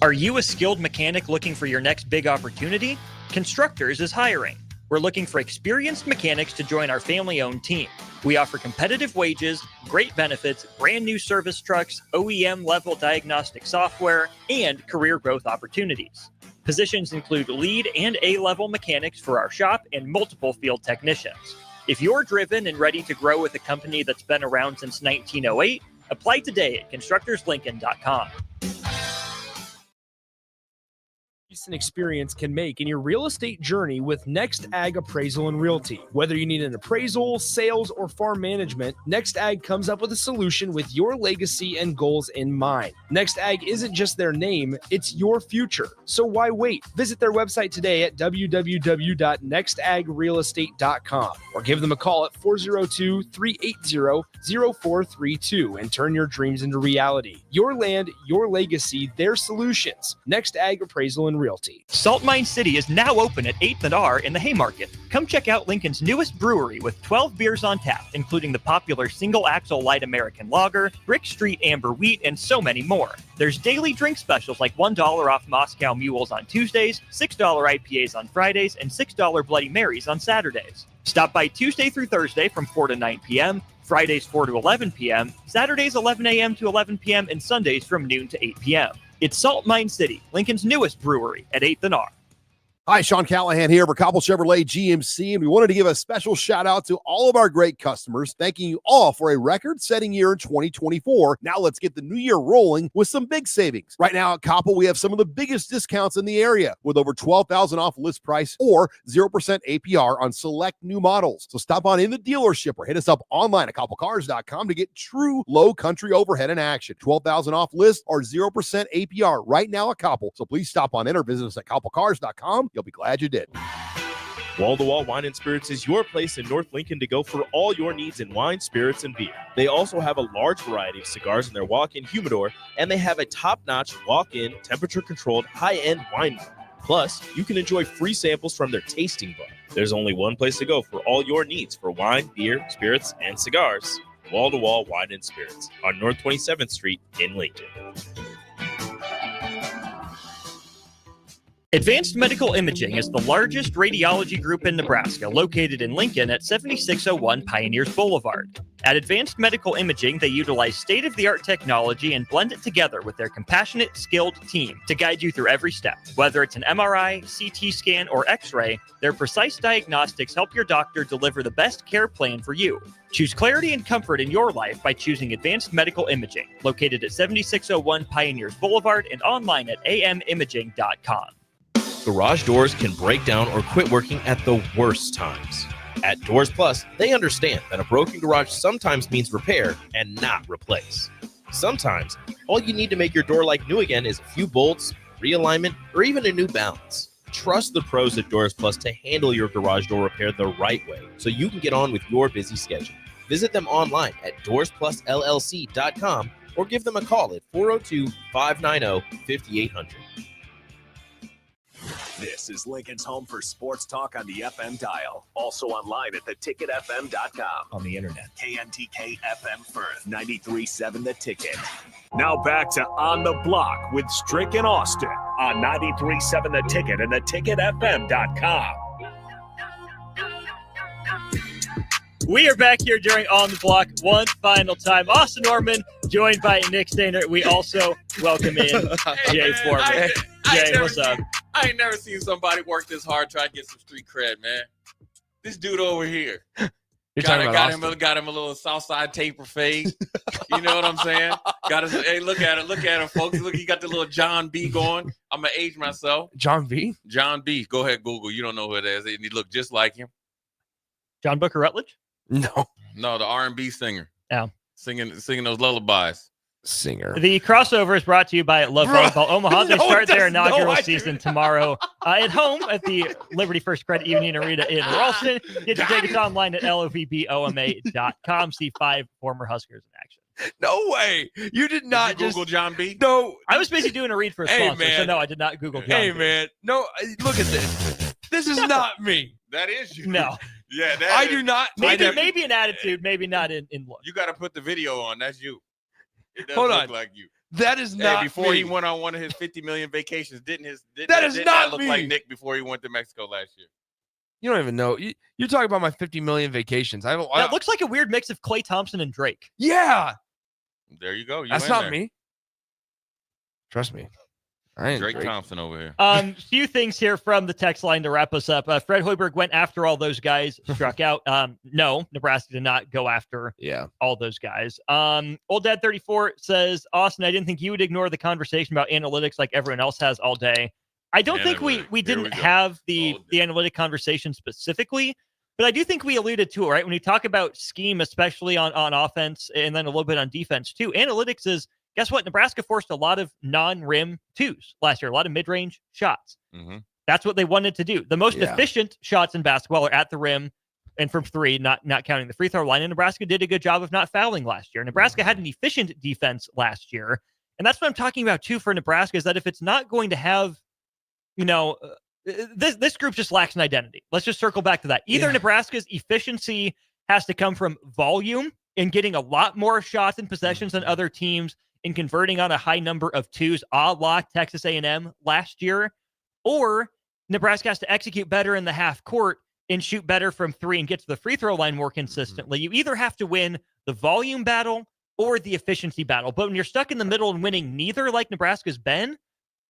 Are you a skilled mechanic looking for your next big opportunity? Constructors is hiring. We're looking for experienced mechanics to join our family-owned team. We offer competitive wages, great benefits, brand new service trucks, OEM-level diagnostic software, and career growth opportunities. Positions include lead and A-level mechanics for our shop and multiple field technicians. If you're driven and ready to grow with a company that's been around since 1908, apply today at constructorslincoln.com. An experience can make in your real estate journey with Next Ag Appraisal and Realty. Whether you need an appraisal, sales, or farm management, Next Ag comes up with a solution with your legacy and goals in mind. Next Ag isn't just their name, it's your future. So why wait? Visit their website today at www.nextagrealestate.com or give them a call at 402-380-0432 and turn your dreams into reality. Your land, your legacy, their solutions. Next Ag Appraisal and Realty. Salt Mine City is now open at 8th and R in the Haymarket. Come check out Lincoln's newest brewery with 12 beers on tap, including the popular Single Axle Light American Lager, Brick Street Amber Wheat, and so many more. There's daily drink specials like $1 off Moscow Mules on Tuesdays, $6 IPAs on Fridays, and $6 Bloody Marys on Saturdays. Stop by Tuesday through Thursday from 4 to 9 p.m., Fridays 4 to 11 p.m., Saturdays 11 a.m. to 11 p.m., and Sundays from noon to 8 p.m. It's Salt Mine City, Lincoln's newest brewery at 8th and R. Hi, Sean Callahan here for Cobble Chevrolet GMC, and we wanted to give a special shout out to all of our great customers, thanking you all for a record-setting year in 2024. Now let's get the new year rolling with some big savings. Right now at Cobble, we have some of the biggest discounts in the area with over $12,000 off list price or 0% APR on select new models. So stop on in the dealership or hit us up online at cobblecars.com to get true low country overhead in action. $12,000 off list or 0% APR right now at Cobble. So please stop on in or visit us at cobblecars.com. You'll be glad you did. Wall to Wall Wine and Spirits is your place in North Lincoln to go for all your needs in wine, spirits, and beer. They also have a large variety of cigars in their walk-in humidor, and they have a top-notch walk-in, temperature-controlled, high-end wine bar. Plus, you can enjoy free samples from their tasting bar. There's only one place to go for all your needs for wine, beer, spirits, and cigars. Wall to Wall Wine and Spirits on North 27th Street in Lincoln. Advanced Medical Imaging is the largest radiology group in Nebraska, located in Lincoln at 7601 Pioneers Boulevard. At Advanced Medical Imaging, they utilize state-of-the-art technology and blend it together with their compassionate, skilled team to guide you through every step. Whether it's an MRI, CT scan, or X-ray, their precise diagnostics help your doctor deliver the best care plan for you. Choose clarity and comfort in your life by choosing Advanced Medical Imaging, located at 7601 Pioneers Boulevard and online at amimaging.com. Garage doors can break down or quit working at the worst times. At Doors Plus, they understand that a broken garage sometimes means repair and not replace. Sometimes, all you need to make your door like new again is a few bolts, realignment, or even a new balance. Trust the pros at Doors Plus to handle your garage door repair the right way so you can get on with your busy schedule. Visit them online at doorsplusllc.com or give them a call at 402-590-5800. This is Lincoln's home for sports talk on the FM dial. Also online at theticketfm.com. On the internet. KNTK FM Firth, 93.7 The Ticket. Now back to On the Block with Strick and Austin on 93.7 The Ticket and theticketfm.com. We are back here during On the Block one final time. Austin Oerman, joined by Nick Sehnert. We also welcome in Jay Foreman. Jay, what's up? I ain't never seen somebody work this hard trying to get some street cred, man. This dude over here. Got him a little Southside taper fade. You know what I'm saying? Hey, look at him, folks. Look, he got the little John B going. I'm gonna age myself. John B? John B. Go ahead, Google. You don't know who it is. And he look just like him. John Booker Rutledge? No, the R&B singer. Yeah. Singing those lullabies. Singer. The crossover is brought to you by Love Volleyball Omaha. They start their inaugural season tomorrow at home at the Liberty First Credit Union Arena in Ralston. Get your tickets online at lovboma.com. See 5 former Huskers in action. No way. You did not just Google John B? No. I was busy doing a read for a sponsor, so no, I did not Google John B. Man. No, look at this. This is not me. That is you. No. Yeah, I do not. Maybe an attitude, maybe not in look. You got to put the video on. That's you. It doesn't Hold on. look like you. That is not before me. he went on one of his 50 million vacations. Didn't not that look me. like Nick before he went to Mexico last year? You don't even know. You're talking about my 50 million vacations. That looks like a weird mix of Klay Thompson and Drake. Yeah. There you go. That's not me. Trust me. I ain't Drake Thompson over here. Few things here from the text line to wrap us up. Fred Hoiberg went after all those guys, struck out. No, Nebraska did not go after all those guys. Old Dad 34 says, Austin, I didn't think you would ignore the conversation about analytics like everyone else has all day. I don't think we didn't have the analytic conversation specifically, but I do think we alluded to it, right? When we talk about scheme, especially on offense and then a little bit on defense too, analytics is, guess what? Nebraska forced a lot of non-rim twos last year, a lot of mid-range shots. Mm-hmm. That's what they wanted to do. The most efficient shots in basketball are at the rim and from three, not counting the free throw line. And Nebraska did a good job of not fouling last year. Nebraska had an efficient defense last year. And that's what I'm talking about too for Nebraska, is that if it's not going to have, this group just lacks an identity. Let's just circle back to that. Either Nebraska's efficiency has to come from volume and getting a lot more shots and possessions than other teams in converting on a high number of twos, a la Texas A&M last year, or Nebraska has to execute better in the half court and shoot better from three and get to the free throw line more consistently. You either have to win the volume battle or the efficiency battle. But when you're stuck in the middle and winning neither, like Nebraska's been,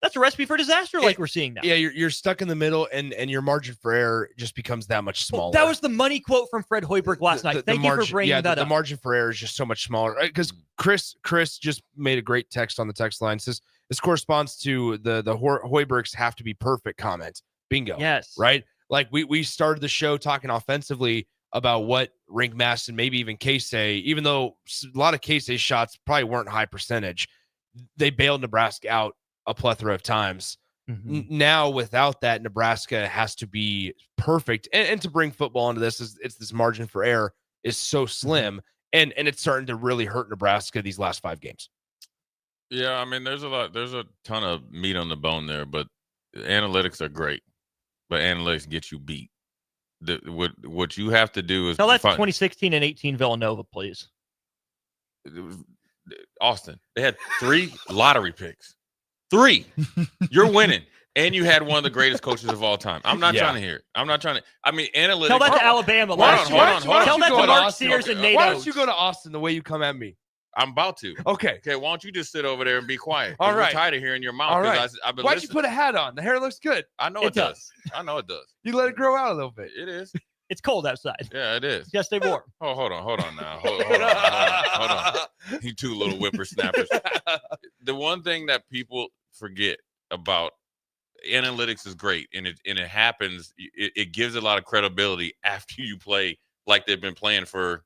that's a recipe for disaster, like we're seeing now. Yeah, you're stuck in the middle, and your margin for error just becomes that much smaller. That was the money quote from Fred Hoiberg last night. Thank you for bringing that up. The margin for error is just so much smaller. Because Chris just made a great text on the text line. Says this corresponds to the Hoibergs have to be perfect comment. Bingo. Yes. Right? Like we started the show talking offensively about what Rink Mass and maybe even K-State, even though a lot of K-State shots probably weren't high percentage, they bailed Nebraska out a plethora of times. Now, without that, Nebraska has to be perfect. And to bring football into this, it's this margin for error is so slim, and it's starting to really hurt Nebraska these last 5 games. Yeah, I mean, there's a ton of meat on the bone there, but analytics are great, but analytics get you beat. What you have to do is tell that 2016 and 18 Villanova, please. Austin, they had 3 lottery picks. 3. You're winning. And you had one of the greatest coaches of all time. I'm not trying to hear it. I'm not trying to. I mean, analytics. Tell that to Alabama. Hold on. Tell that to Mark Sears and Nate Why Oates. don't you go to Austin the way you come at me? I'm about to. Okay. Why don't you just sit over there and be quiet? All right. I'm tired of hearing your mouth. All right. I've been Why'd you put a hat on? The hair looks good. I know it does. I know it does. You let it grow out a little bit. It is. It's cold outside. Yeah, it is. Just stay warm. Oh, hold on now. Hold on. You two little whippersnappers. The one thing that people forget about analytics is great, and it happens. It gives a lot of credibility after you play like they've been playing for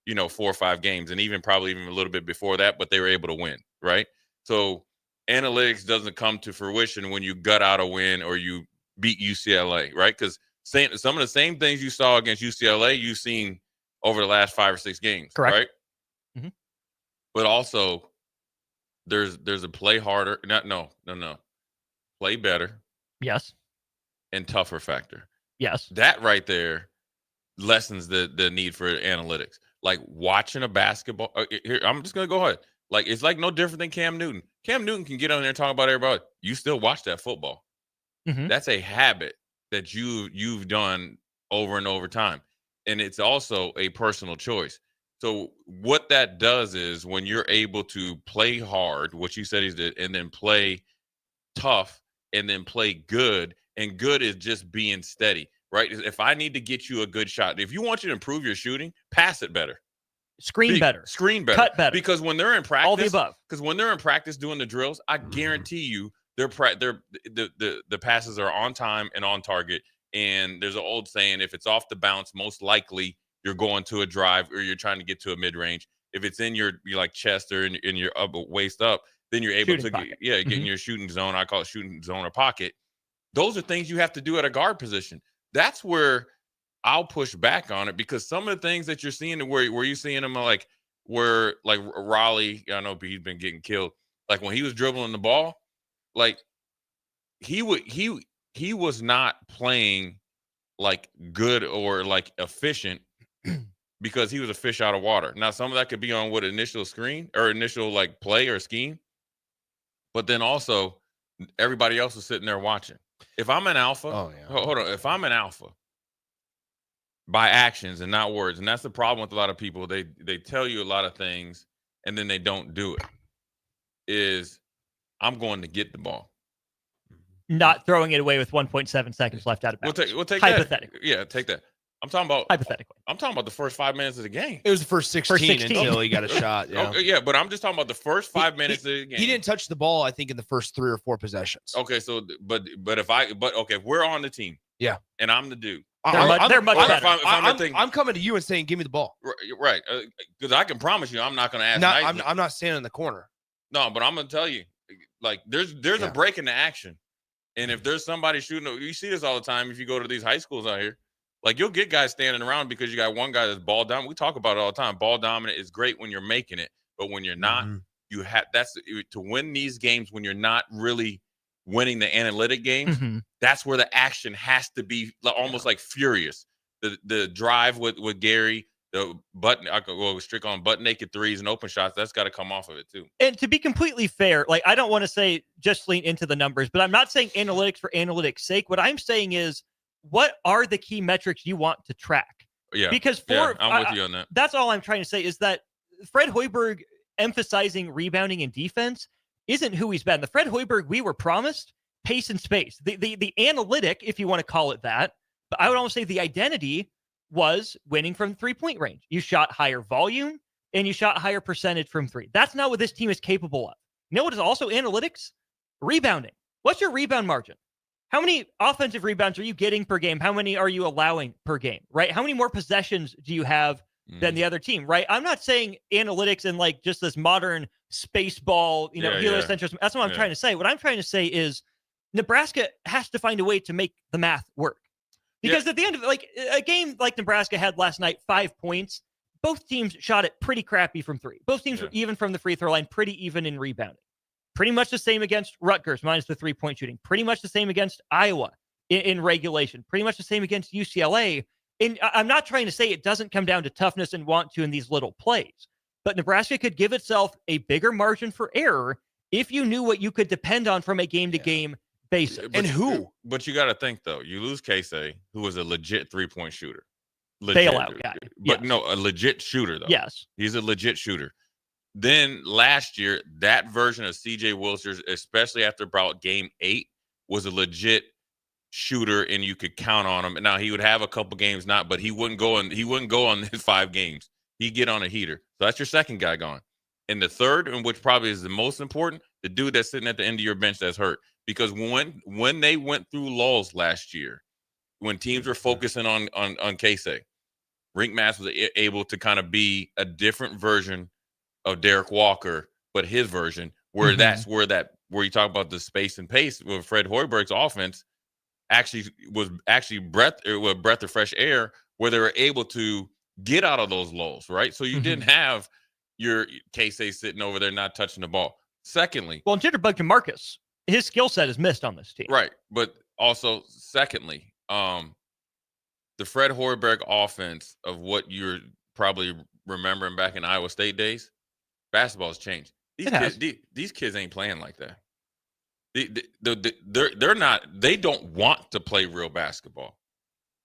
4 or 5 games, and probably even a little bit before that, but they were able to win, right? So analytics doesn't come to fruition when you gut out a win or you beat UCLA, right? Because some of the same things you saw against UCLA, you've seen over the last 5 or 6 games, correct? Right? Mm-hmm. But also, there's a play harder. No. Play better. Yes. And tougher factor. Yes. That right there lessens the need for analytics. Like watching a basketball. Here, I'm just going to go ahead. Like, it's like no different than Cam Newton. Cam Newton can get on there and talk about everybody. You still watch that football. Mm-hmm. That's a habit that you've done over and over time. And it's also a personal choice. So what that does is when you're able to play hard, what you said he did, and then play tough, and then play good, and good is just being steady, right? If I need to get you a good shot, if you want you to improve your shooting, pass it better. Screen better. Cut better. Because when they're in practice, all the above. Because when they're in practice doing the drills, I guarantee you the passes are on time and on target. And there's an old saying, if it's off the bounce, most likely you're going to a drive or you're trying to get to a mid-range. If it's in your like chest or in your waist up, then you're able to get in your shooting zone. I call it shooting zone or pocket. Those are things you have to do at a guard position. That's where I'll push back on it, because some of the things that you're seeing where you're seeing them like Raleigh, I know he's been getting killed. Like when he was dribbling the ball, like he was not playing like good or like efficient because he was a fish out of water. Now, some of that could be on what initial screen or initial like play or scheme, but then also everybody else is sitting there watching. If I'm an alpha, hold on. If I'm an alpha by actions and not words, and that's the problem with a lot of people. They tell you a lot of things and then they don't do it. Is I'm going to get the ball. Not throwing it away with 1.7 seconds left out of bounds. We'll take hypothetically. that. Yeah, take that. I'm talking about hypothetically. I'm talking about the first 5 minutes of the game. It was the first 16 until he got a shot. Yeah. Okay, yeah, but I'm just talking about the first 5 minutes of the game. He didn't touch the ball, I think, in the first 3 or 4 possessions. Okay, so but if we're on the team, yeah, and I'm the dude, they're much better. I'm coming to you and saying, "Give me the ball." Right? Because I can promise you, I'm not going to ask. I'm not standing in the corner. No, but I'm going to tell you, like there's a break in the action, and if there's somebody shooting, you see this all the time. If you go to these high schools out here. Like you'll get guys standing around because you got one guy that's ball dominant. We talk about it all the time. Ball dominant is great when you're making it, but when you're not, you have to win these games when you're not really winning the analytic games. That's where the action has to be almost like furious. The drive with Gary, the button, I could go strict on butt naked threes and open shots. That's got to come off of it too. And to be completely fair, like I don't want to say just lean into the numbers, but I'm not saying analytics for analytics' sake. What I'm saying is, what are the key metrics you want to track? Yeah. Because I'm with you on that. That's all I'm trying to say is that Fred Hoiberg emphasizing rebounding and defense isn't who he's been. The Fred Hoiberg we were promised, pace and space. The analytic, if you want to call it that, but I would almost say the identity was winning from 3-point range. You shot higher volume and you shot higher percentage from 3. That's not what this team is capable of. You know what is also analytics? Rebounding. What's your rebound margin? How many offensive rebounds are you getting per game? How many are you allowing per game, right? How many more possessions do you have than the other team, right? I'm not saying analytics and like just this modern space ball, heliocentrism. That's what I'm trying to say. What I'm trying to say is Nebraska has to find a way to make the math work. Because at the end of like a game like Nebraska had last night, 5 points, both teams shot it pretty crappy from 3. Both teams were even from the free throw line, pretty even in rebounding. Pretty much the same against Rutgers, minus the 3-point shooting. Pretty much the same against Iowa in regulation. Pretty much the same against UCLA. And I'm not trying to say it doesn't come down to toughness and want to in these little plays. But Nebraska could give itself a bigger margin for error if you knew what you could depend on from a game-to-game basis. But you got to think, though. You lose Casey, who was a legit 3-point shooter. Bailout guy. But no, a legit shooter, though. Yes. He's a legit shooter. Then last year, that version of C.J. Wilson, especially after about game 8, was a legit shooter, and you could count on him. Now he would have a couple games not, but he wouldn't go on his 5 games. He'd get on a heater. So that's your second guy gone. And the third, and which probably is the most important, the dude that's sitting at the end of your bench that's hurt. Because when they went through lulls last year, when teams were focusing on Casey, Rink Mass was able to kind of be a different version of Derek Walker, but his version, where that's where you talk about the space and pace with Fred Hoiberg's offense was breath of fresh air, where they were able to get out of those lulls, right? So you didn't have your Casey sitting over there not touching the ball. Secondly, well, Jitterbug DeMarcus, his skill set is missed on this team, right? But also, secondly, the Fred Hoiberg offense of what you're probably remembering back in Iowa State days. Basketball has changed. These kids ain't playing like that. They're not. They don't want to play real basketball.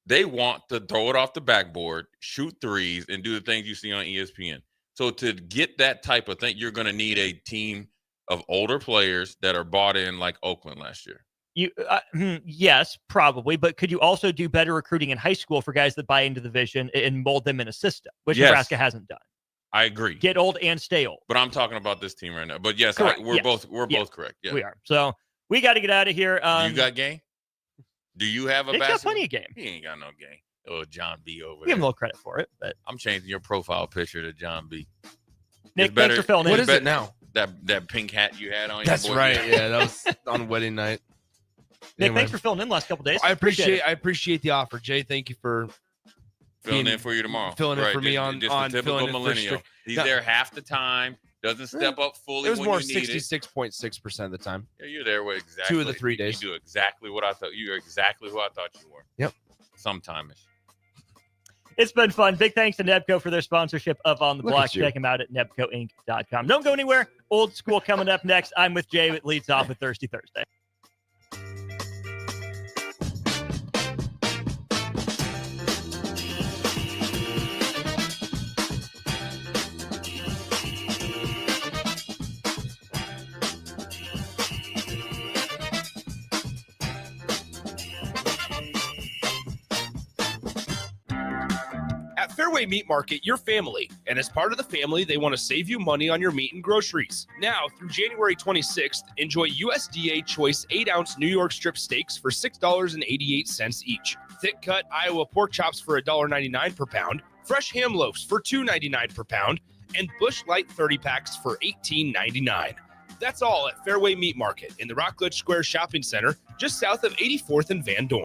They want to throw it off the backboard, shoot threes, and do the things you see on ESPN. So to get that type of thing, you're going to need a team of older players that are bought in, like Oakland last year. Yes, probably. But could you also do better recruiting in high school for guys that buy into the vision and mold them in a system, which Nebraska hasn't done? I agree. Get old and stay old. But I'm talking about this team right now. But yes, we're both correct. Yeah. We are. So we got to get out of here. You got game? Do you have a basketball? Got plenty of game. He ain't got no game. Oh, John B over there. Give him a little credit for it. But I'm changing your profile picture to John B. Nick, thanks for filling in. What is it now? That pink hat you had on. That's right. Yeah, that was on wedding night. Nick, thanks for filling in the last couple days. I appreciate the offer, Jay. Thank you for filling in for you tomorrow. Filling in for me on the typical millennial. He's there half the time. Doesn't step up fully. It was when more you need 66.6% of the time. Yeah, you're there with exactly 2 of the 3 days. You do exactly what I thought. You're exactly who I thought you were. Yep. Sometime-ish. It's been fun. Big thanks to Nebco for their sponsorship of On the Look Block. at you. Check them out at nebcoinc.com. Don't go anywhere. Old School coming up next. I'm with Jay. It leads off with Thirsty Thursday. At Fairway Meat Market, your family, and as part of the family, they want to save you money on your meat and groceries. Now, through January 26th, enjoy USDA Choice 8-ounce New York strip steaks for $6.88 each, thick-cut Iowa pork chops for $1.99 per pound, fresh ham loaves for $2.99 per pound, and Busch Light 30-packs for $18.99. That's all at Fairway Meat Market in the Rockledge Square Shopping Center, just south of 84th and Van Dorn.